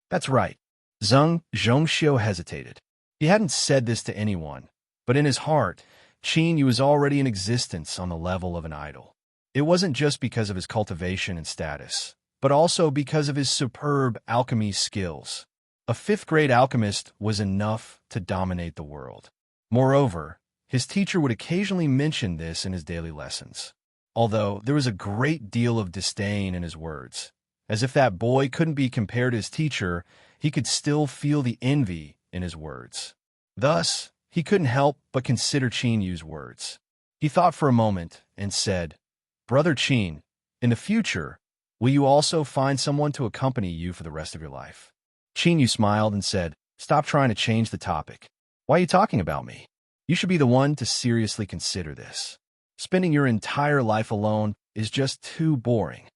That's right. Zhang Zhongxiu hesitated. He hadn't said this to anyone, but in his heart, Qin Yu was already in existence on the level of an idol. It wasn't just because of his cultivation and status, but also because of his superb alchemy skills. A fifth-grade alchemist was enough to dominate the world. Moreover, his teacher would occasionally mention this in his daily lessons, although there was a great deal of disdain in his words. As if that boy couldn't be compared to his teacher, he could still feel the envy in his words. Thus, he couldn't help but consider Qin Yu's words. He thought for a moment and said, "Brother Qin, in the future, will you also find someone to accompany you for the rest of your life?" Qin Yu smiled and said, "Stop trying to change the topic. Why are you talking about me? You should be the one to seriously consider this. Spending your entire life alone is just too boring.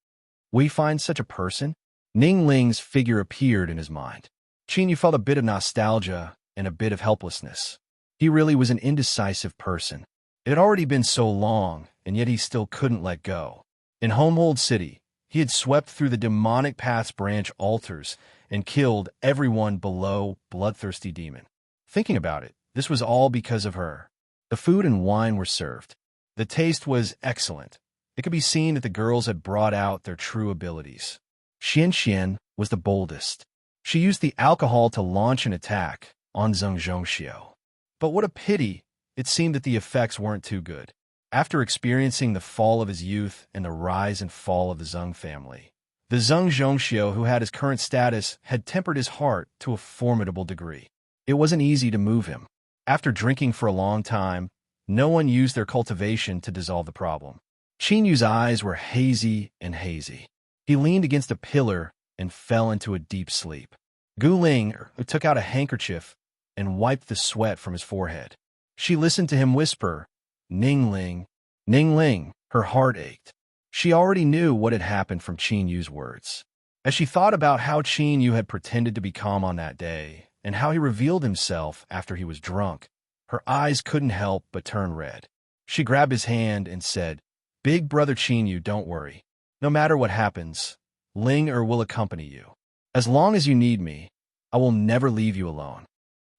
Will you find such a person?" Ning Ling's figure appeared in his mind. Qin Yu felt a bit of nostalgia and a bit of helplessness. He really was an indecisive person. It had already been so long, and yet he still couldn't let go. In Homehold City, he had swept through the demonic path's branch altars and killed everyone below Bloodthirsty Demon. Thinking about it, this was all because of her. The food and wine were served. The taste was excellent. It could be seen that the girls had brought out their true abilities. Xian Xian was the boldest. She used the alcohol to launch an attack on Zheng Zhongxiu. But what a pity, it seemed that the effects weren't too good. After experiencing the fall of his youth and the rise and fall of the Zheng family, the Zheng Zhongxiu, who had his current status, had tempered his heart to a formidable degree. It wasn't easy to move him. After drinking for a long time, no one used their cultivation to dissolve the problem. Qin Yu's eyes were hazy and hazy. He leaned against a pillar and fell into a deep sleep. Gu Ling took out a handkerchief and wiped the sweat from his forehead. She listened to him whisper, "Ning Ling, Ning Ling." Her heart ached. She already knew what had happened from Qin Yu's words. As she thought about how Qin Yu had pretended to be calm on that day, and how he revealed himself after he was drunk, her eyes couldn't help but turn red. She grabbed his hand and said, "Big brother Qin Yu, don't worry. No matter what happens, Ling will accompany you. As long as you need me, I will never leave you alone."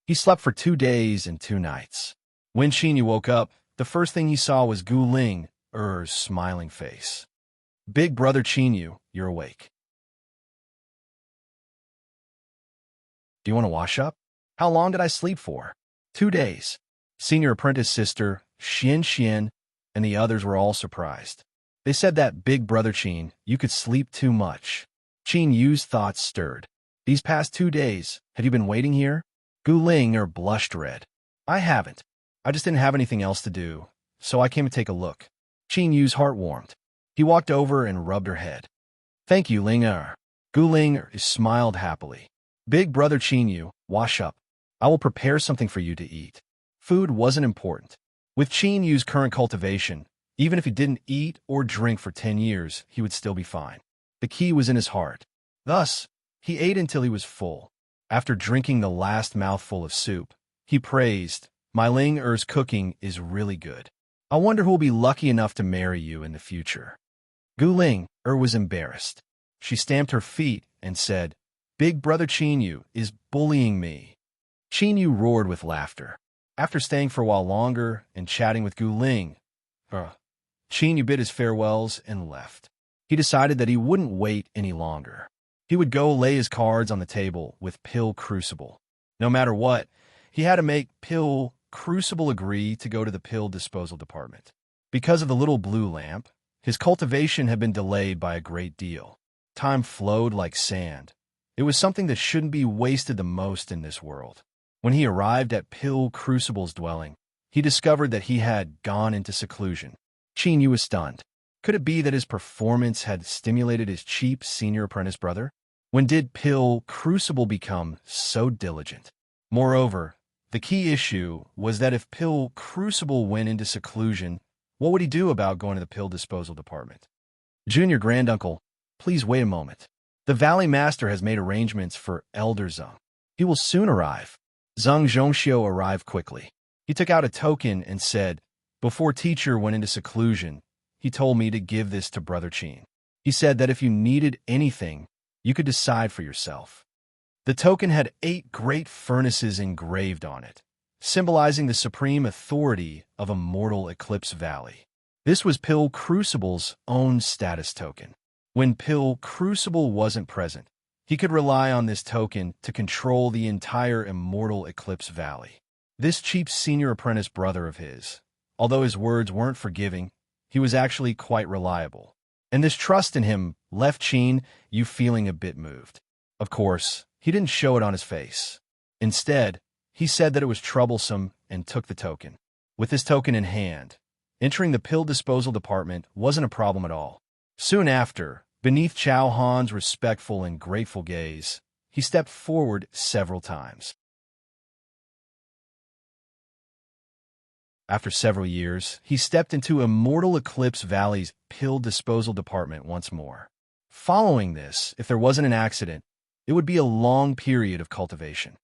He slept for 2 days and 2 nights. When Qin Yu woke up, the first thing he saw was Gu Ling's smiling face. "Big brother Qin Yu, you're awake. Do you want to wash up?" "How long did I sleep for?" 2 days. Senior apprentice sister, Xian, and the others were all surprised. They said that, "Big brother Qin, you could sleep too much." Qin Yu's thoughts stirred. "These past 2 days, have you been waiting here?" Gu Ling blushed red. "I haven't. I just didn't have anything else to do, so I came to take a look." Qin Yu's heart warmed. He walked over and rubbed her head. "Thank you, Ling." Gu Ling smiled happily. "Big brother Qin Yu, wash up. I will prepare something for you to eat." Food wasn't important. With Qin Yu's current cultivation, even if he didn't eat or drink for 10 years, he would still be fine. The key was in his heart. Thus, he ate until he was full. After drinking the last mouthful of soup, he praised, "My Ling cooking is really good. I wonder who will be lucky enough to marry you in the future." Gu Ling was embarrassed. She stamped her feet and said, "Big brother Qin Yu is bullying me." Qin Yu roared with laughter. After staying for a while longer and chatting with Gu Ling, Qin Yu bid his farewells and left. He decided that he wouldn't wait any longer. He would go lay his cards on the table with Pill Crucible. No matter what, he had to make Pill Crucible agree to go to the pill disposal department. Because of the little blue lamp, his cultivation had been delayed by a great deal. Time flowed like sand. It was something that shouldn't be wasted the most in this world. When he arrived at Pill Crucible's dwelling, he discovered that he had gone into seclusion. Qin Yu was stunned. Could it be that his performance had stimulated his cheap senior apprentice brother? When did Pill Crucible become so diligent? Moreover, the key issue was that if Pill Crucible went into seclusion, what would he do about going to the pill disposal department? "Junior granduncle, please wait a moment. The Valley Master has made arrangements for Elder Zheng. He will soon arrive." Zheng Zhongxiu arrived quickly. He took out a token and said, "Before teacher went into seclusion, he told me to give this to Brother Qin. He said that if you needed anything, you could decide for yourself." The token had 8 great furnaces engraved on it, symbolizing the supreme authority of Immortal Eclipse Valley. This was Pill Crucible's own status token. When Pill Crucible wasn't present, he could rely on this token to control the entire Immortal Eclipse Valley. This cheap senior apprentice brother of his, although his words weren't forgiving, he was actually quite reliable. And this trust in him left Qin Yu feeling a bit moved. Of course, he didn't show it on his face. Instead, he said that it was troublesome and took the token. With this token in hand, entering the pill disposal department wasn't a problem at all. Soon after, beneath Chao Han's respectful and grateful gaze, he stepped forward several times. After several years, he stepped into Immortal Eclipse Valley's pill disposal department once more. Following this, if there wasn't an accident, it would be a long period of cultivation.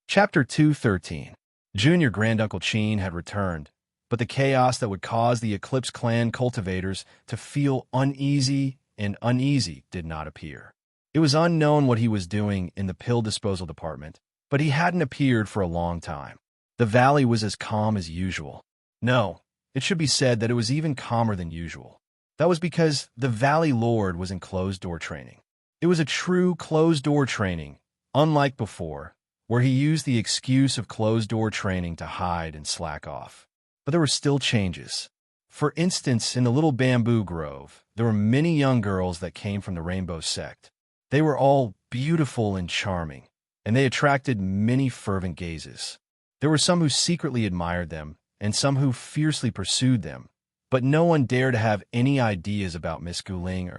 Chapter 213. Junior Granduncle Qin had returned, but the chaos that would cause the Eclipse clan cultivators to feel uneasy did not appear. It was unknown what he was doing in the pill disposal department, but he hadn't appeared for a long time. The valley was as calm as usual. No, It should be said that it was even calmer than usual. That was because the Valley Lord was in closed-door training. It was a true closed-door training, unlike before, where he used the excuse of closed-door training to hide and slack off. But there were still changes. For instance, in the little bamboo grove, there were many young girls that came from the Rainbow Sect. They were all beautiful and charming, and they attracted many fervent gazes. There were some who secretly admired them, and some who fiercely pursued them, but no one dared to have any ideas about Miss Guling.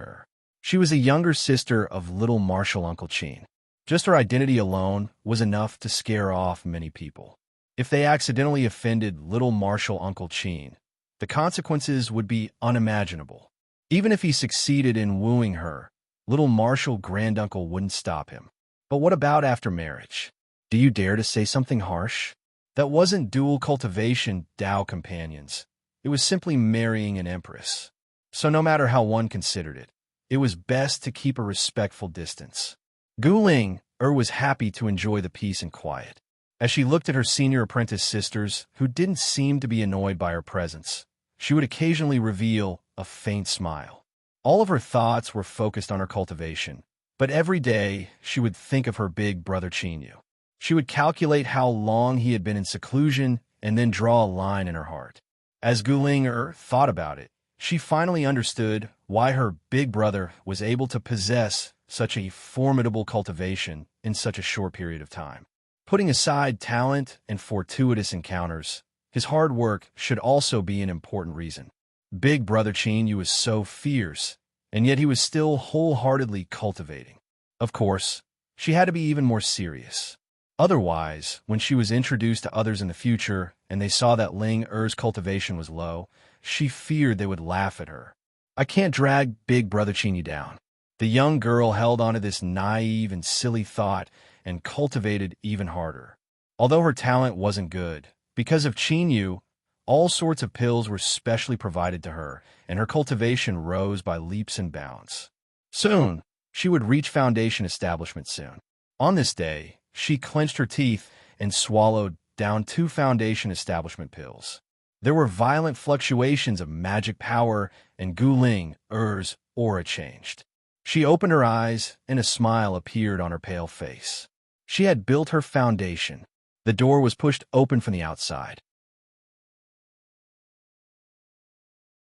She was a younger sister of little Marshal Uncle Chin. Just her identity alone was enough to scare off many people. If they accidentally offended little Marshal Uncle Chin, the consequences would be unimaginable. Even if he succeeded in wooing her, little Marshal Granduncle wouldn't stop him. But what about after marriage? Do you dare to say something harsh? That wasn't dual cultivation, Tao companions. It was simply marrying an empress. So no matter how one considered it, it was best to keep a respectful distance. Guling was happy to enjoy the peace and quiet. As she looked at her senior apprentice sisters, who didn't seem to be annoyed by her presence, she would occasionally reveal a faint smile. All of her thoughts were focused on her cultivation, but every day she would think of her big brother Chinyu. She would calculate how long he had been in seclusion and then draw a line in her heart. As Guling thought about it, she finally understood why her big brother was able to possess such a formidable cultivation in such a short period of time. Putting aside talent and fortuitous encounters, his hard work should also be an important reason. Big brother Chinyu was so fierce, and yet he was still wholeheartedly cultivating. Of course, she had to be even more serious. Otherwise, when she was introduced to others in the future and they saw that Ling Er's cultivation was low, she feared they would laugh at her. I can't drag Big Brother Chinyu down. The young girl held on to this naive and silly thought and cultivated even harder. Although her talent wasn't good, because of Chinyu, all sorts of pills were specially provided to her, and her cultivation rose by leaps and bounds. Soon, she would reach foundation establishment soon. On this day, she clenched her teeth and swallowed down 2 foundation establishment pills. There were violent fluctuations of magic power, and Guling Er's aura changed. She opened her eyes, and a smile appeared on her pale face. She had built her foundation. The door was pushed open from the outside.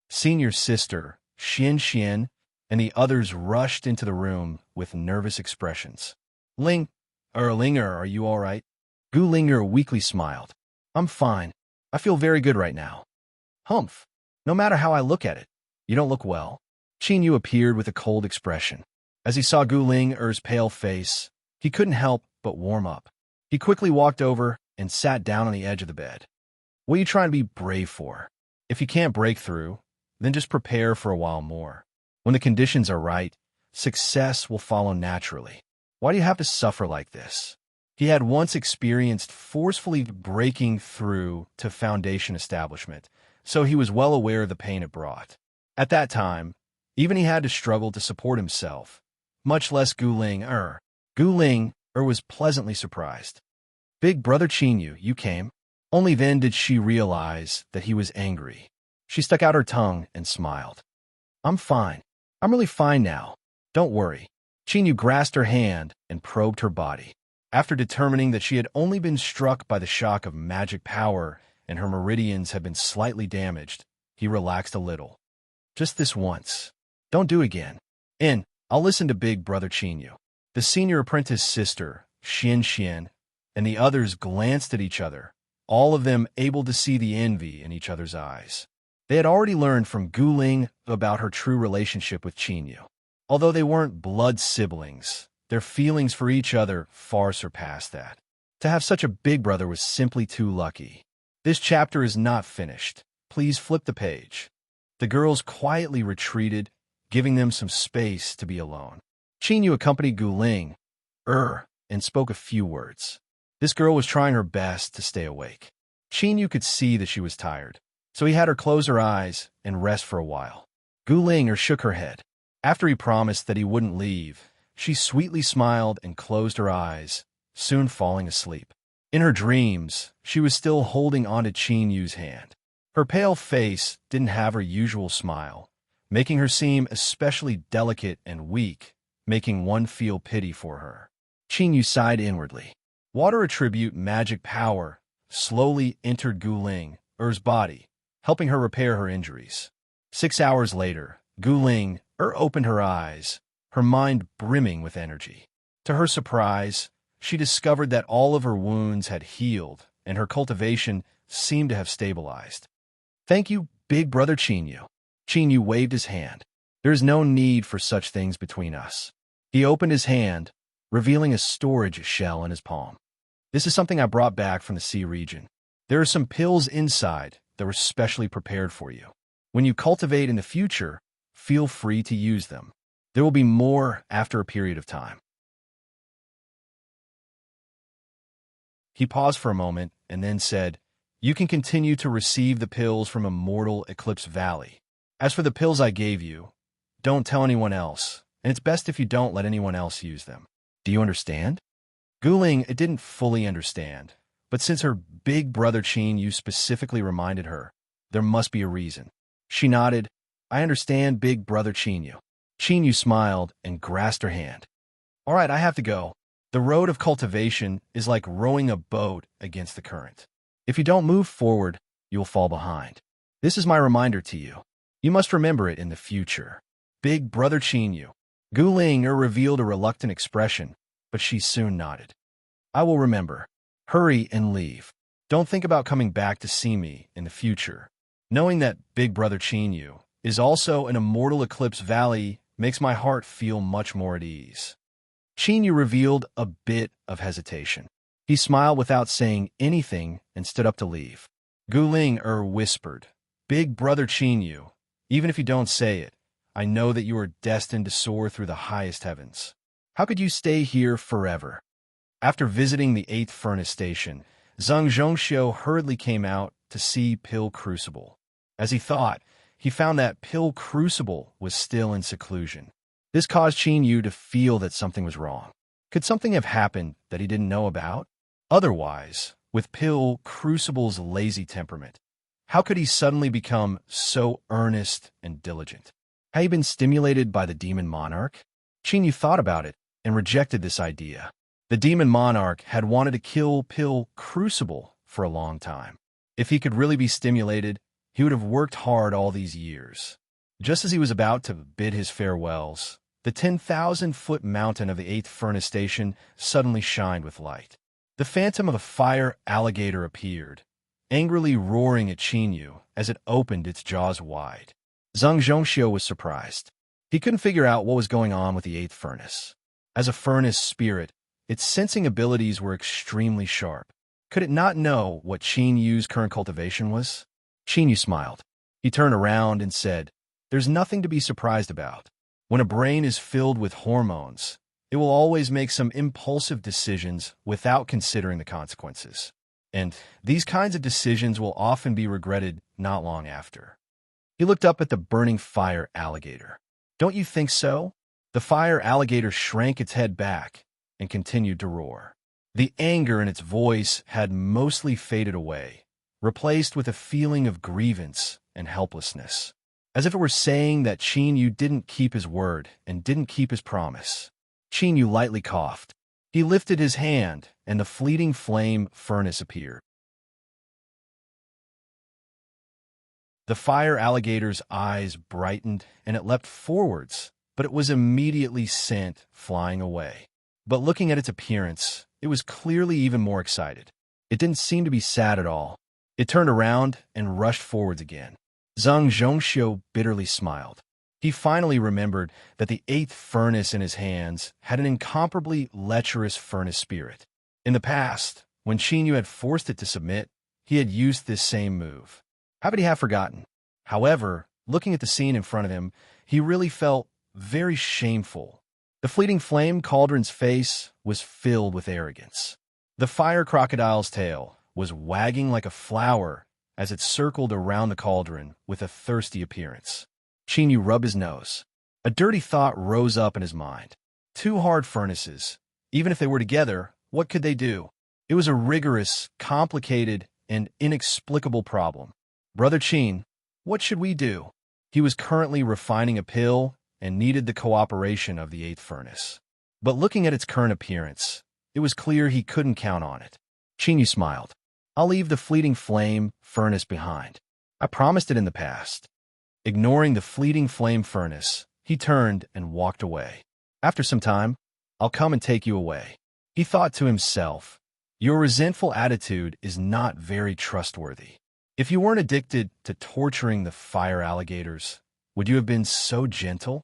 Senior sister, Xian, and the others rushed into the room with nervous expressions. Linger, are you all right? Gulinger weakly smiled. I'm fine. I feel very good right now. Humph. No matter how I look at it, you don't look well. Chinyu appeared with a cold expression. As he saw Gulinger's pale face, he couldn't help but warm up. He quickly walked over and sat down on the edge of the bed. What are you trying to be brave for? If you can't break through, then just prepare for a while more. When the conditions are right, success will follow naturally. Why do you have to suffer like this? He had once experienced forcefully breaking through to foundation establishment, so he was well aware of the pain it brought. At that time, even he had to struggle to support himself, much less Guling. Guling was pleasantly surprised. Big brother Chinyu, you came. Only then did she realize that he was angry. She stuck out her tongue and smiled. I'm fine. I'm really fine now. Don't worry. Chinyu grasped her hand and probed her body. After determining that she had only been struck by the shock of magic power and her meridians had been slightly damaged, he relaxed a little. Just this once. Don't do again. I'll listen to Big Brother Chinyu. The senior apprentice sister, Xian, and the others glanced at each other, all of them able to see the envy in each other's eyes. They had already learned from Guling about her true relationship with Chinyu. Although they weren't blood siblings, their feelings for each other far surpassed that. To have such a big brother was simply too lucky. This chapter is not finished. Please flip the page. The girls quietly retreated, giving them some space to be alone. Chinyu accompanied Guling and spoke a few words. This girl was trying her best to stay awake. Chinyu could see that she was tired, so he had her close her eyes and rest for a while. Guling shook her head. After he promised that he wouldn't leave, she sweetly smiled and closed her eyes, soon falling asleep. In her dreams, she was still holding onto Chinyu's hand. Her pale face didn't have her usual smile, making her seem especially delicate and weak, making one feel pity for her. Qingyu sighed inwardly. Water attribute magic power slowly entered Guling, Er's body, helping her repair her injuries. 6 hours later, Guling, opened her eyes, her mind brimming with energy. To her surprise, she discovered that all of her wounds had healed and her cultivation seemed to have stabilized. Thank you, big brother Qingyu. Qingyu waved his hand. There is no need for such things between us. He opened his hand, revealing a storage shell in his palm. This is something I brought back from the sea region. There are some pills inside that were specially prepared for you. When you cultivate in the future, feel free to use them. There will be more after a period of time. He paused for a moment and then said, You can continue to receive the pills from Immortal Eclipse Valley. As for the pills I gave you, don't tell anyone else, and it's best if you don't let anyone else use them. Do you understand? Guling didn't fully understand, but since her big brother Qingyu specifically reminded her, there must be a reason. She nodded. I understand, big brother Qingyu. Qingyu smiled and grasped her hand. All right, I have to go. The road of cultivation is like rowing a boat against the current. If you don't move forward, you'll fall behind. This is my reminder to you. You must remember it in the future. Big brother Qingyu. Guling revealed a reluctant expression, but she soon nodded. I will remember. Hurry and leave. Don't think about coming back to see me in the future. Knowing that big brother Qingyu is also in Immortal Eclipse Valley makes my heart feel much more at ease. Qingyu revealed a bit of hesitation. He smiled without saying anything and stood up to leave. Guling whispered, Big brother Qingyu, even if you don't say it, I know that you are destined to soar through the highest heavens. How could you stay here forever? After visiting the 8th furnace station, Zhang Zhongxiu hurriedly came out to see Pill Crucible. As he thought, he found that Pill Crucible was still in seclusion. This caused Qingyu to feel that something was wrong. Could something have happened that he didn't know about? Otherwise, with Pill Crucible's lazy temperament, how could he suddenly become so earnest and diligent? Had he been stimulated by the demon monarch? Qingyu thought about it and rejected this idea. The demon monarch had wanted to kill Pill Crucible for a long time. If he could really be stimulated, he would have worked hard all these years. Just as he was about to bid his farewells, the 10,000-foot mountain of the 8th furnace station suddenly shined with light. The phantom of a fire alligator appeared, angrily roaring at Qingyu as it opened its jaws wide. Zhang Zhongxiu was surprised. He couldn't figure out what was going on with the 8th furnace. As a furnace spirit, its sensing abilities were extremely sharp. Could it not know what Qingyu's current cultivation was? Qingyu smiled. He turned around and said, There's nothing to be surprised about. When a brain is filled with hormones, it will always make some impulsive decisions without considering the consequences. And these kinds of decisions will often be regretted not long after. He looked up at the burning fire alligator. Don't you think so? The fire alligator shrank its head back and continued to roar. The anger in its voice had mostly faded away, replaced with a feeling of grievance and helplessness, as if it were saying that Qingyu didn't keep his word and didn't keep his promise. Qingyu lightly coughed. He lifted his hand, and the fleeting flame furnace appeared. The fire alligator's eyes brightened, and it leapt forwards, but it was immediately sent flying away. But looking at its appearance, it was clearly even more excited. It didn't seem to be sad at all. It turned around and rushed forwards again. Zhang Zhongxiu bitterly smiled. He finally remembered that the 8th furnace in his hands had an incomparably lecherous furnace spirit. In the past, when Qingyu had forced it to submit, he had used this same move. How could he have forgotten? However, looking at the scene in front of him, he really felt very shameful. The fleeting flame cauldron's face was filled with arrogance. The fire crocodile's tail was wagging like a flower as it circled around the cauldron with a thirsty appearance. Qingyu rubbed his nose. A dirty thought rose up in his mind. 2 hard furnaces. Even if they were together, what could they do? It was a rigorous, complicated, and inexplicable problem. Brother Chin, what should we do? He was currently refining a pill and needed the cooperation of the eighth furnace. But looking at its current appearance, it was clear he couldn't count on it. Chinyu smiled. I'll leave the fleeting flame furnace behind. I promised it in the past. Ignoring the fleeting flame furnace, he turned and walked away. After some time, I'll come and take you away. He thought to himself, your resentful attitude is not very trustworthy. If you weren't addicted to torturing the fire alligators, would you have been so gentle?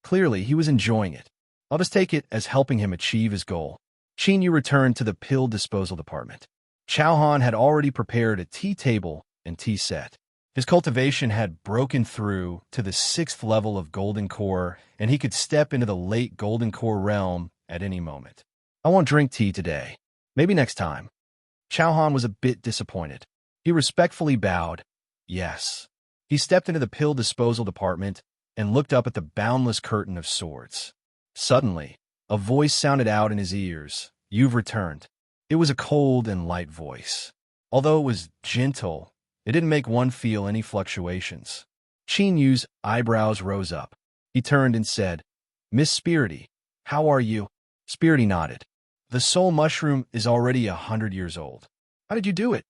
Clearly, he was enjoying it. I'll just take it as helping him achieve his goal. Chinyu returned to the pill disposal department. Chauhan had already prepared a tea table and tea set. His cultivation had broken through to the 6th level of Golden Core, and he could step into the late Golden Core realm at any moment. I won't drink tea today. Maybe next time. Chauhan was a bit disappointed. He respectfully bowed. Yes. He stepped into the pill disposal department and looked up at the boundless curtain of swords. Suddenly, a voice sounded out in his ears. You've returned. It was a cold and light voice. Although it was gentle, it didn't make one feel any fluctuations. Chinyu's eyebrows rose up. He turned and said, Miss Spirity, how are you? Spirity nodded. The soul mushroom is already 100 years old. How did you do it?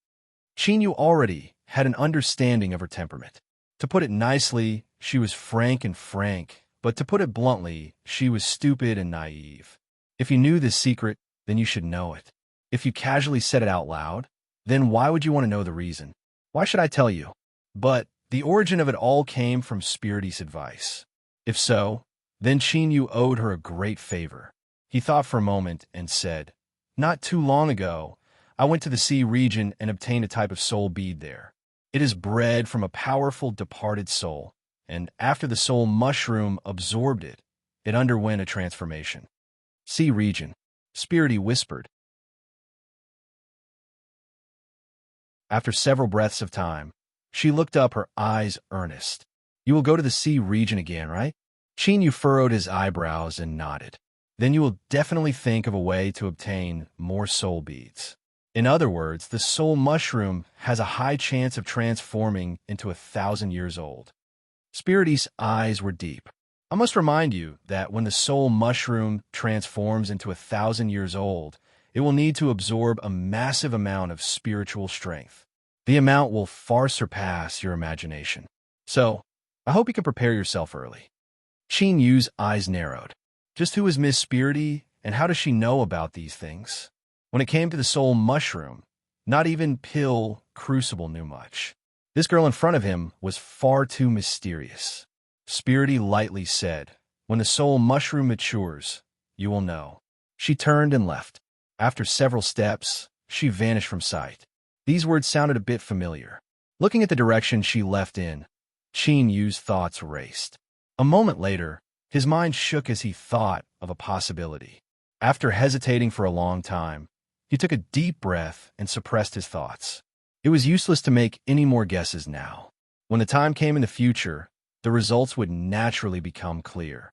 Chinyu already had an understanding of her temperament. To put it nicely, she was frank, but to put it bluntly, she was stupid and naive. If you knew this secret, then you should know it. If you casually said it out loud, then why would you want to know the reason? Why should I tell you? But the origin of it all came from Spirity's advice. If so, then Chinyu owed her a great favor. He thought for a moment and said, not too long ago, I went to the sea region and obtained a type of soul bead there. It is bred from a powerful departed soul, and after the soul mushroom absorbed it, it underwent a transformation. Sea region, Spirity whispered. After several breaths of time, she looked up, her eyes earnest. You will go to the sea region again, right? Chinyu furrowed his eyebrows and nodded. Then you will definitely think of a way to obtain more soul beads. In other words, the soul mushroom has a high chance of transforming into 1,000 years old. Spirity's eyes were deep. I must remind you that when the soul mushroom transforms into 1,000 years old, it will need to absorb a massive amount of spiritual strength. The amount will far surpass your imagination. So, I hope you can prepare yourself early. Chinyu's eyes narrowed. Just who is Miss Spirity, and how does she know about these things? When it came to the soul mushroom, not even Pill Crucible knew much. This girl in front of him was far too mysterious. Spirity lightly said, when the soul mushroom matures, you will know. She turned and left. After several steps, she vanished from sight. These words sounded a bit familiar. Looking at the direction she left in, Chinyu's thoughts raced. A moment later, his mind shook as he thought of a possibility. After hesitating for a long time, he took a deep breath and suppressed his thoughts. It was useless to make any more guesses now. When the time came in the future, the results would naturally become clear.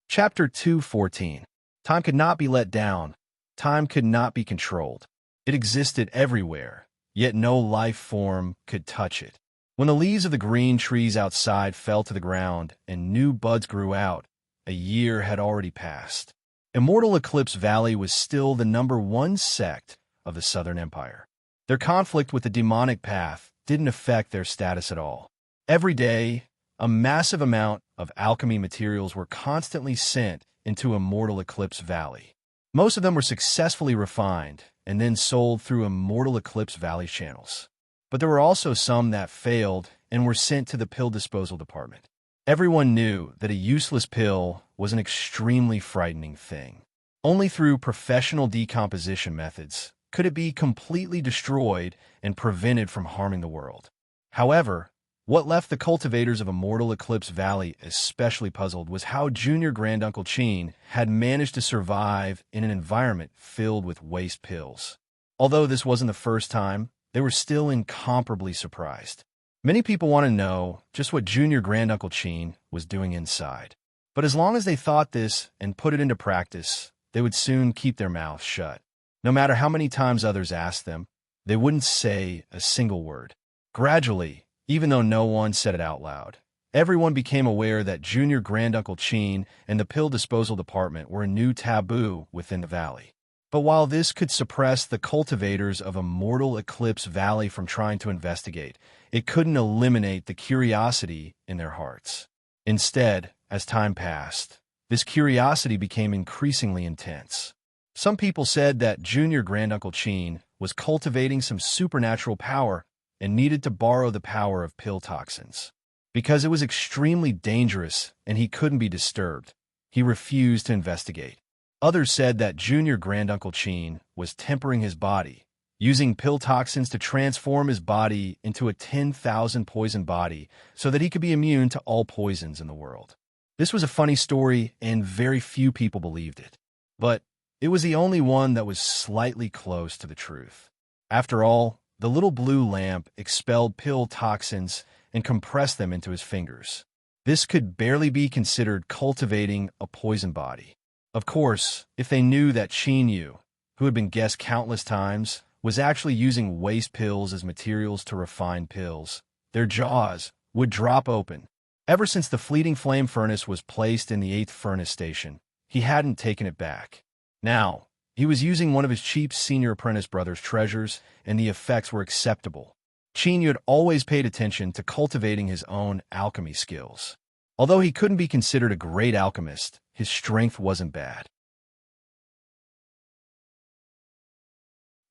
Chapter 2:14. Time could not be let down. Time could not be controlled. It existed everywhere, yet no life form could touch it. When the leaves of the green trees outside fell to the ground and new buds grew out, a year had already passed. Immortal Eclipse Valley was still the #1 sect of the Southern Empire. Their conflict with the demonic path didn't affect their status at all. Every day, a massive amount of alchemy materials were constantly sent into Immortal Eclipse Valley. Most of them were successfully refined and then sold through Immortal Eclipse Valley channels. But there were also some that failed and were sent to the pill disposal department. Everyone knew that a useless pill was an extremely frightening thing. Only through professional decomposition methods could it be completely destroyed and prevented from harming the world. However, what left the cultivators of Immortal Eclipse Valley especially puzzled was how Junior Granduncle Chin had managed to survive in an environment filled with waste pills. Although this wasn't the first time, they were still incomparably surprised. Many people want to know just what Junior Granduncle Chin was doing inside. But as long as they thought this and put it into practice, they would soon keep their mouths shut. No matter how many times others asked them, they wouldn't say a single word. Gradually, even though no one said it out loud, everyone became aware that Junior Granduncle Cheen and the pill disposal department were a new taboo within the valley. But while this could suppress the cultivators of Immortal Eclipse Valley from trying to investigate, it couldn't eliminate the curiosity in their hearts. Instead, as time passed, this curiosity became increasingly intense. Some people said that Junior Granduncle Cheen was cultivating some supernatural power and needed to borrow the power of pill toxins. Because it was extremely dangerous and he couldn't be disturbed, he refused to investigate. Others said that Junior Granduncle Cheen was tempering his body, using pill toxins to transform his body into a 10,000 poison body so that he could be immune to all poisons in the world. This was a funny story and very few people believed it. But it was the only one that was slightly close to the truth. After all, the little blue lamp expelled pill toxins and compressed them into his fingers. This could barely be considered cultivating a poison body. Of course, if they knew that Cheen Yu, who had been guessed countless times, was actually using waste pills as materials to refine pills, their jaws would drop open. Ever since the fleeting flame furnace was placed in the 8th furnace station, he hadn't taken it back. Now, he was using one of his cheap senior apprentice brother's treasures, and the effects were acceptable. Cheen Yu had always paid attention to cultivating his own alchemy skills. Although he couldn't be considered a great alchemist, his strength wasn't bad.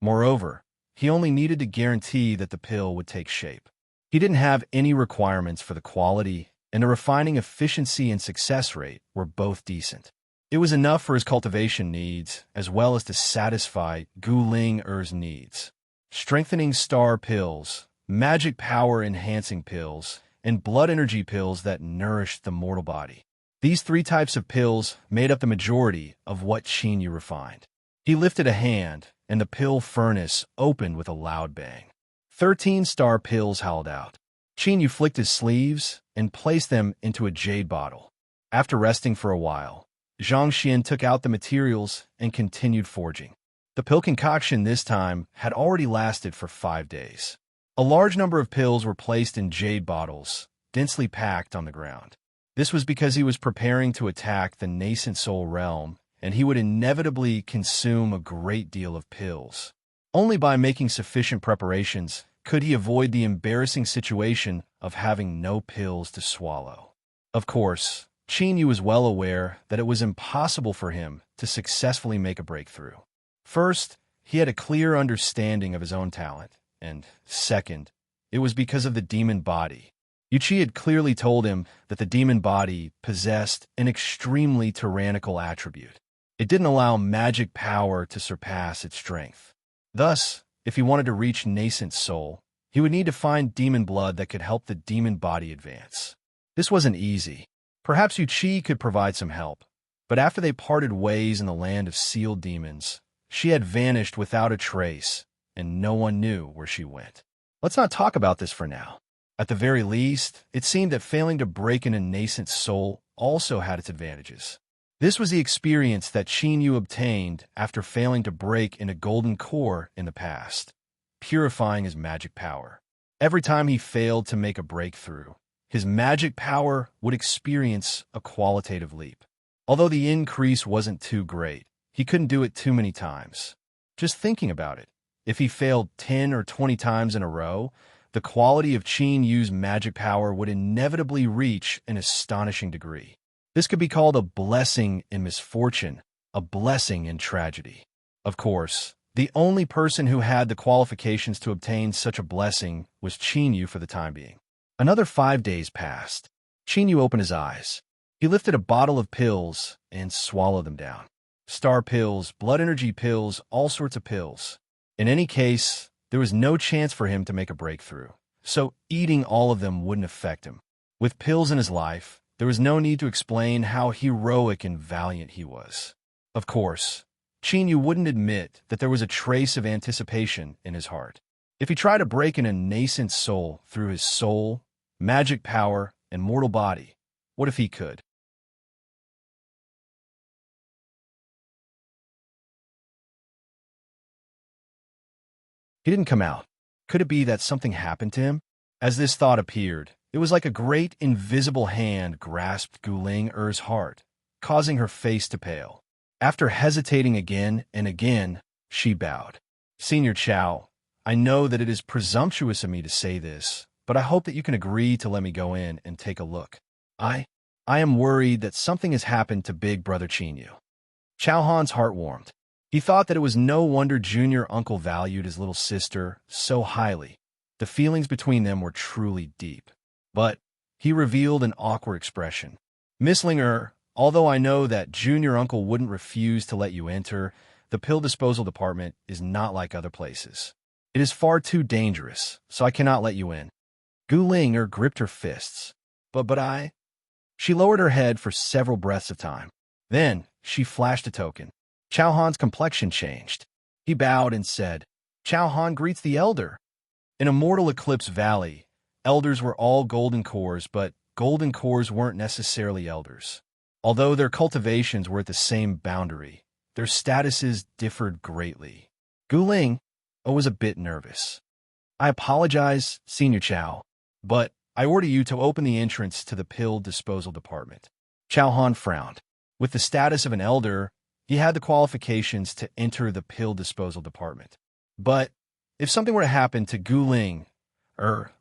Moreover, he only needed to guarantee that the pill would take shape. He didn't have any requirements for the quality, and the refining efficiency and success rate were both decent. It was enough for his cultivation needs, as well as to satisfy Gu Ling Er's needs. Strengthening star pills, magic power enhancing pills, and blood energy pills that nourished the mortal body. These 3 types of pills made up the majority of what Cheen Yu refined. He lifted a hand, and the pill furnace opened with a loud bang. 13 star pills howled out. Cheen Yu flicked his sleeves and placed them into a jade bottle. After resting for a while, Zhang Xian took out the materials and continued forging. The pill concoction this time had already lasted for 5 days. A large number of pills were placed in jade bottles, densely packed on the ground. This was because he was preparing to attack the nascent soul realm, and he would inevitably consume a great deal of pills. Only by making sufficient preparations could he avoid the embarrassing situation of having no pills to swallow. Of course, Cheen Yu was well aware that it was impossible for him to successfully make a breakthrough. First, he had a clear understanding of his own talent, and second, it was because of the demon body. Yu Qi had clearly told him that the demon body possessed an extremely tyrannical attribute. It didn't allow magic power to surpass its strength. Thus, if he wanted to reach nascent soul, he would need to find demon blood that could help the demon body advance. This wasn't easy. Perhaps Yu Qi could provide some help, but after they parted ways in the land of sealed demons, she had vanished without a trace, and no one knew where she went. Let's not talk about this for now. At the very least, it seemed that failing to break in a nascent soul also had its advantages. This was the experience that Cheen Yu obtained after failing to break in a golden core in the past, purifying his magic power. Every time he failed to make a breakthrough, his magic power would experience a qualitative leap. Although the increase wasn't too great, he couldn't do it too many times. Just thinking about it, if he failed 10 or 20 times in a row, the quality of Cheen Yu's magic power would inevitably reach an astonishing degree. This could be called a blessing in misfortune, a blessing in tragedy. Of course, the only person who had the qualifications to obtain such a blessing was Cheen Yu for the time being. Another 5 days passed. Cheen Yu opened his eyes. He lifted a bottle of pills and swallowed them down. Star pills, blood energy pills, all sorts of pills. In any case, there was no chance for him to make a breakthrough, so eating all of them wouldn't affect him. With pills in his life, there was no need to explain how heroic and valiant he was. Of course, Cheen Yu wouldn't admit that there was a trace of anticipation in his heart. If he tried to break in a nascent soul through his soul, magic power, and mortal body, what if he could? He didn't come out. Could it be that something happened to him? As this thought appeared, it was like a great invisible hand grasped Guling Er's heart, causing her face to pale. After hesitating again and again, she bowed. Senior Chow, I know that it is presumptuous of me to say this, but I hope that you can agree to let me go in and take a look. I am worried that something has happened to Big Brother Chinyu. Chow Han's heart warmed. He thought that it was no wonder Junior Uncle valued his little sister so highly. The feelings between them were truly deep. But he revealed an awkward expression. Missling Er, although I know that Junior Uncle wouldn't refuse to let you enter, the pill disposal department is not like other places. It is far too dangerous, so I cannot let you in. Guling Er gripped her fists. But I... She lowered her head for several breaths of time. Then she flashed a token. Chow Han's complexion changed. He bowed and said, Chow Han greets the elder. In Immortal Eclipse Valley, elders were all golden cores, but golden cores weren't necessarily elders. Although their cultivations were at the same boundary, their statuses differed greatly. Guling was a bit nervous. I apologize, Senior Chow, but I order you to open the entrance to the pill disposal department. Chow Han frowned. With the status of an elder, he had the qualifications to enter the pill disposal department. But if something were to happen to Guling,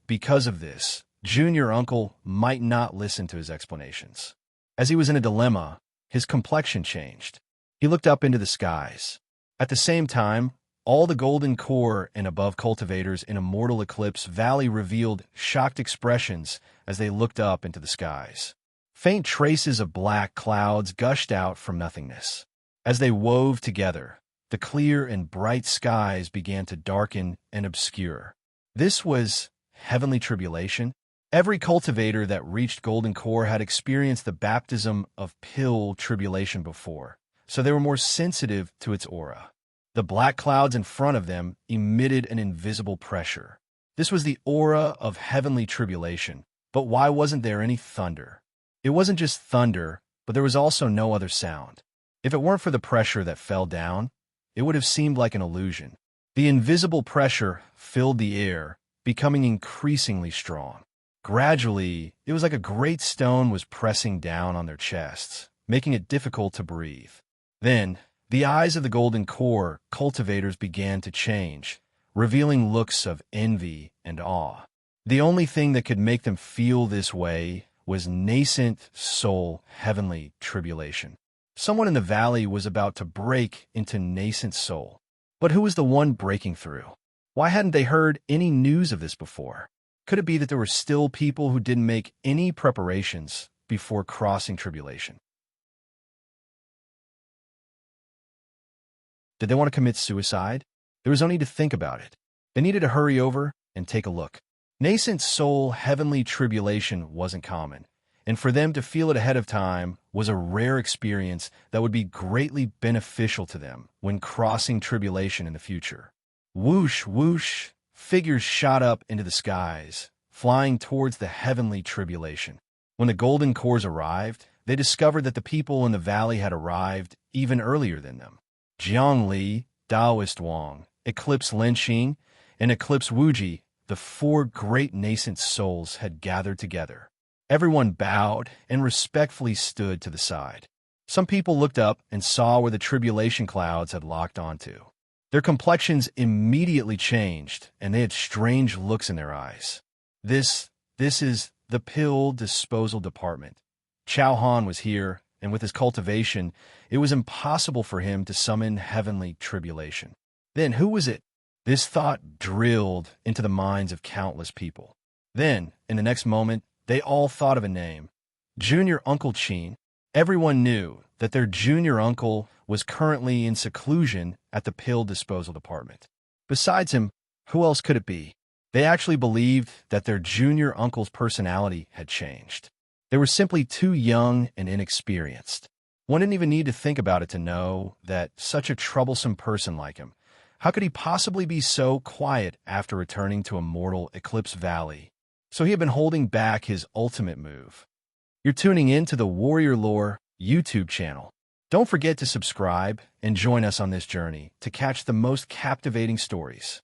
because of this, Junior Uncle might not listen to his explanations. As he was in a dilemma, his complexion changed. He looked up into the skies. At the same time, all the golden core and above cultivators in Immortal Eclipse Valley revealed shocked expressions as they looked up into the skies. Faint traces of black clouds gushed out from nothingness. As they wove together, the clear and bright skies began to darken and obscure. This was heavenly tribulation. Every cultivator that reached Golden Core had experienced the baptism of pill tribulation before, so they were more sensitive to its aura. The black clouds in front of them emitted an invisible pressure. This was the aura of heavenly tribulation. But why wasn't there any thunder? It wasn't just thunder, but there was also no other sound. If it weren't for the pressure that fell down, it would have seemed like an illusion. The invisible pressure filled the air, becoming increasingly strong. Gradually, it was like a great stone was pressing down on their chests, making it difficult to breathe. Then, the eyes of the Golden Core cultivators began to change, revealing looks of envy and awe. The only thing that could make them feel this way was nascent soul heavenly tribulation. Someone in the valley was about to break into nascent soul. But who was the one breaking through? Why hadn't they heard any news of this before? Could it be that there were still people who didn't make any preparations before crossing tribulation? Did they want to commit suicide? There was no need to think about it. They needed to hurry over and take a look. Nascent soul heavenly tribulation wasn't common, and for them to feel it ahead of time was a rare experience that would be greatly beneficial to them when crossing tribulation in the future. Whoosh, whoosh, figures shot up into the skies, flying towards the heavenly tribulation. When the golden cores arrived, they discovered that the people in the valley had arrived even earlier than them. Jiang Li, Taoist Wang, Eclipse Lenxing, and Eclipse Wuji, the four great nascent souls, had gathered together. Everyone bowed and respectfully stood to the side. Some people looked up and saw where the tribulation clouds had locked onto. Their complexions immediately changed, and they had strange looks in their eyes. This is the pill disposal department. Chow Han was here, and with his cultivation, it was impossible for him to summon heavenly tribulation. Then who was it? This thought drilled into the minds of countless people. Then, in the next moment, they all thought of a name. Junior Uncle Chin. Everyone knew that their junior uncle was currently in seclusion at the pill disposal department. Besides him, who else could it be? They actually believed that their junior uncle's personality had changed. They were simply too young and inexperienced. One didn't even need to think about it to know that such a troublesome person like him, how could he possibly be so quiet after returning to Immortal Eclipse Valley? So he had been holding back his ultimate move. You're tuning in to the Warrior Lore YouTube channel. Don't forget to subscribe and join us on this journey to catch the most captivating stories.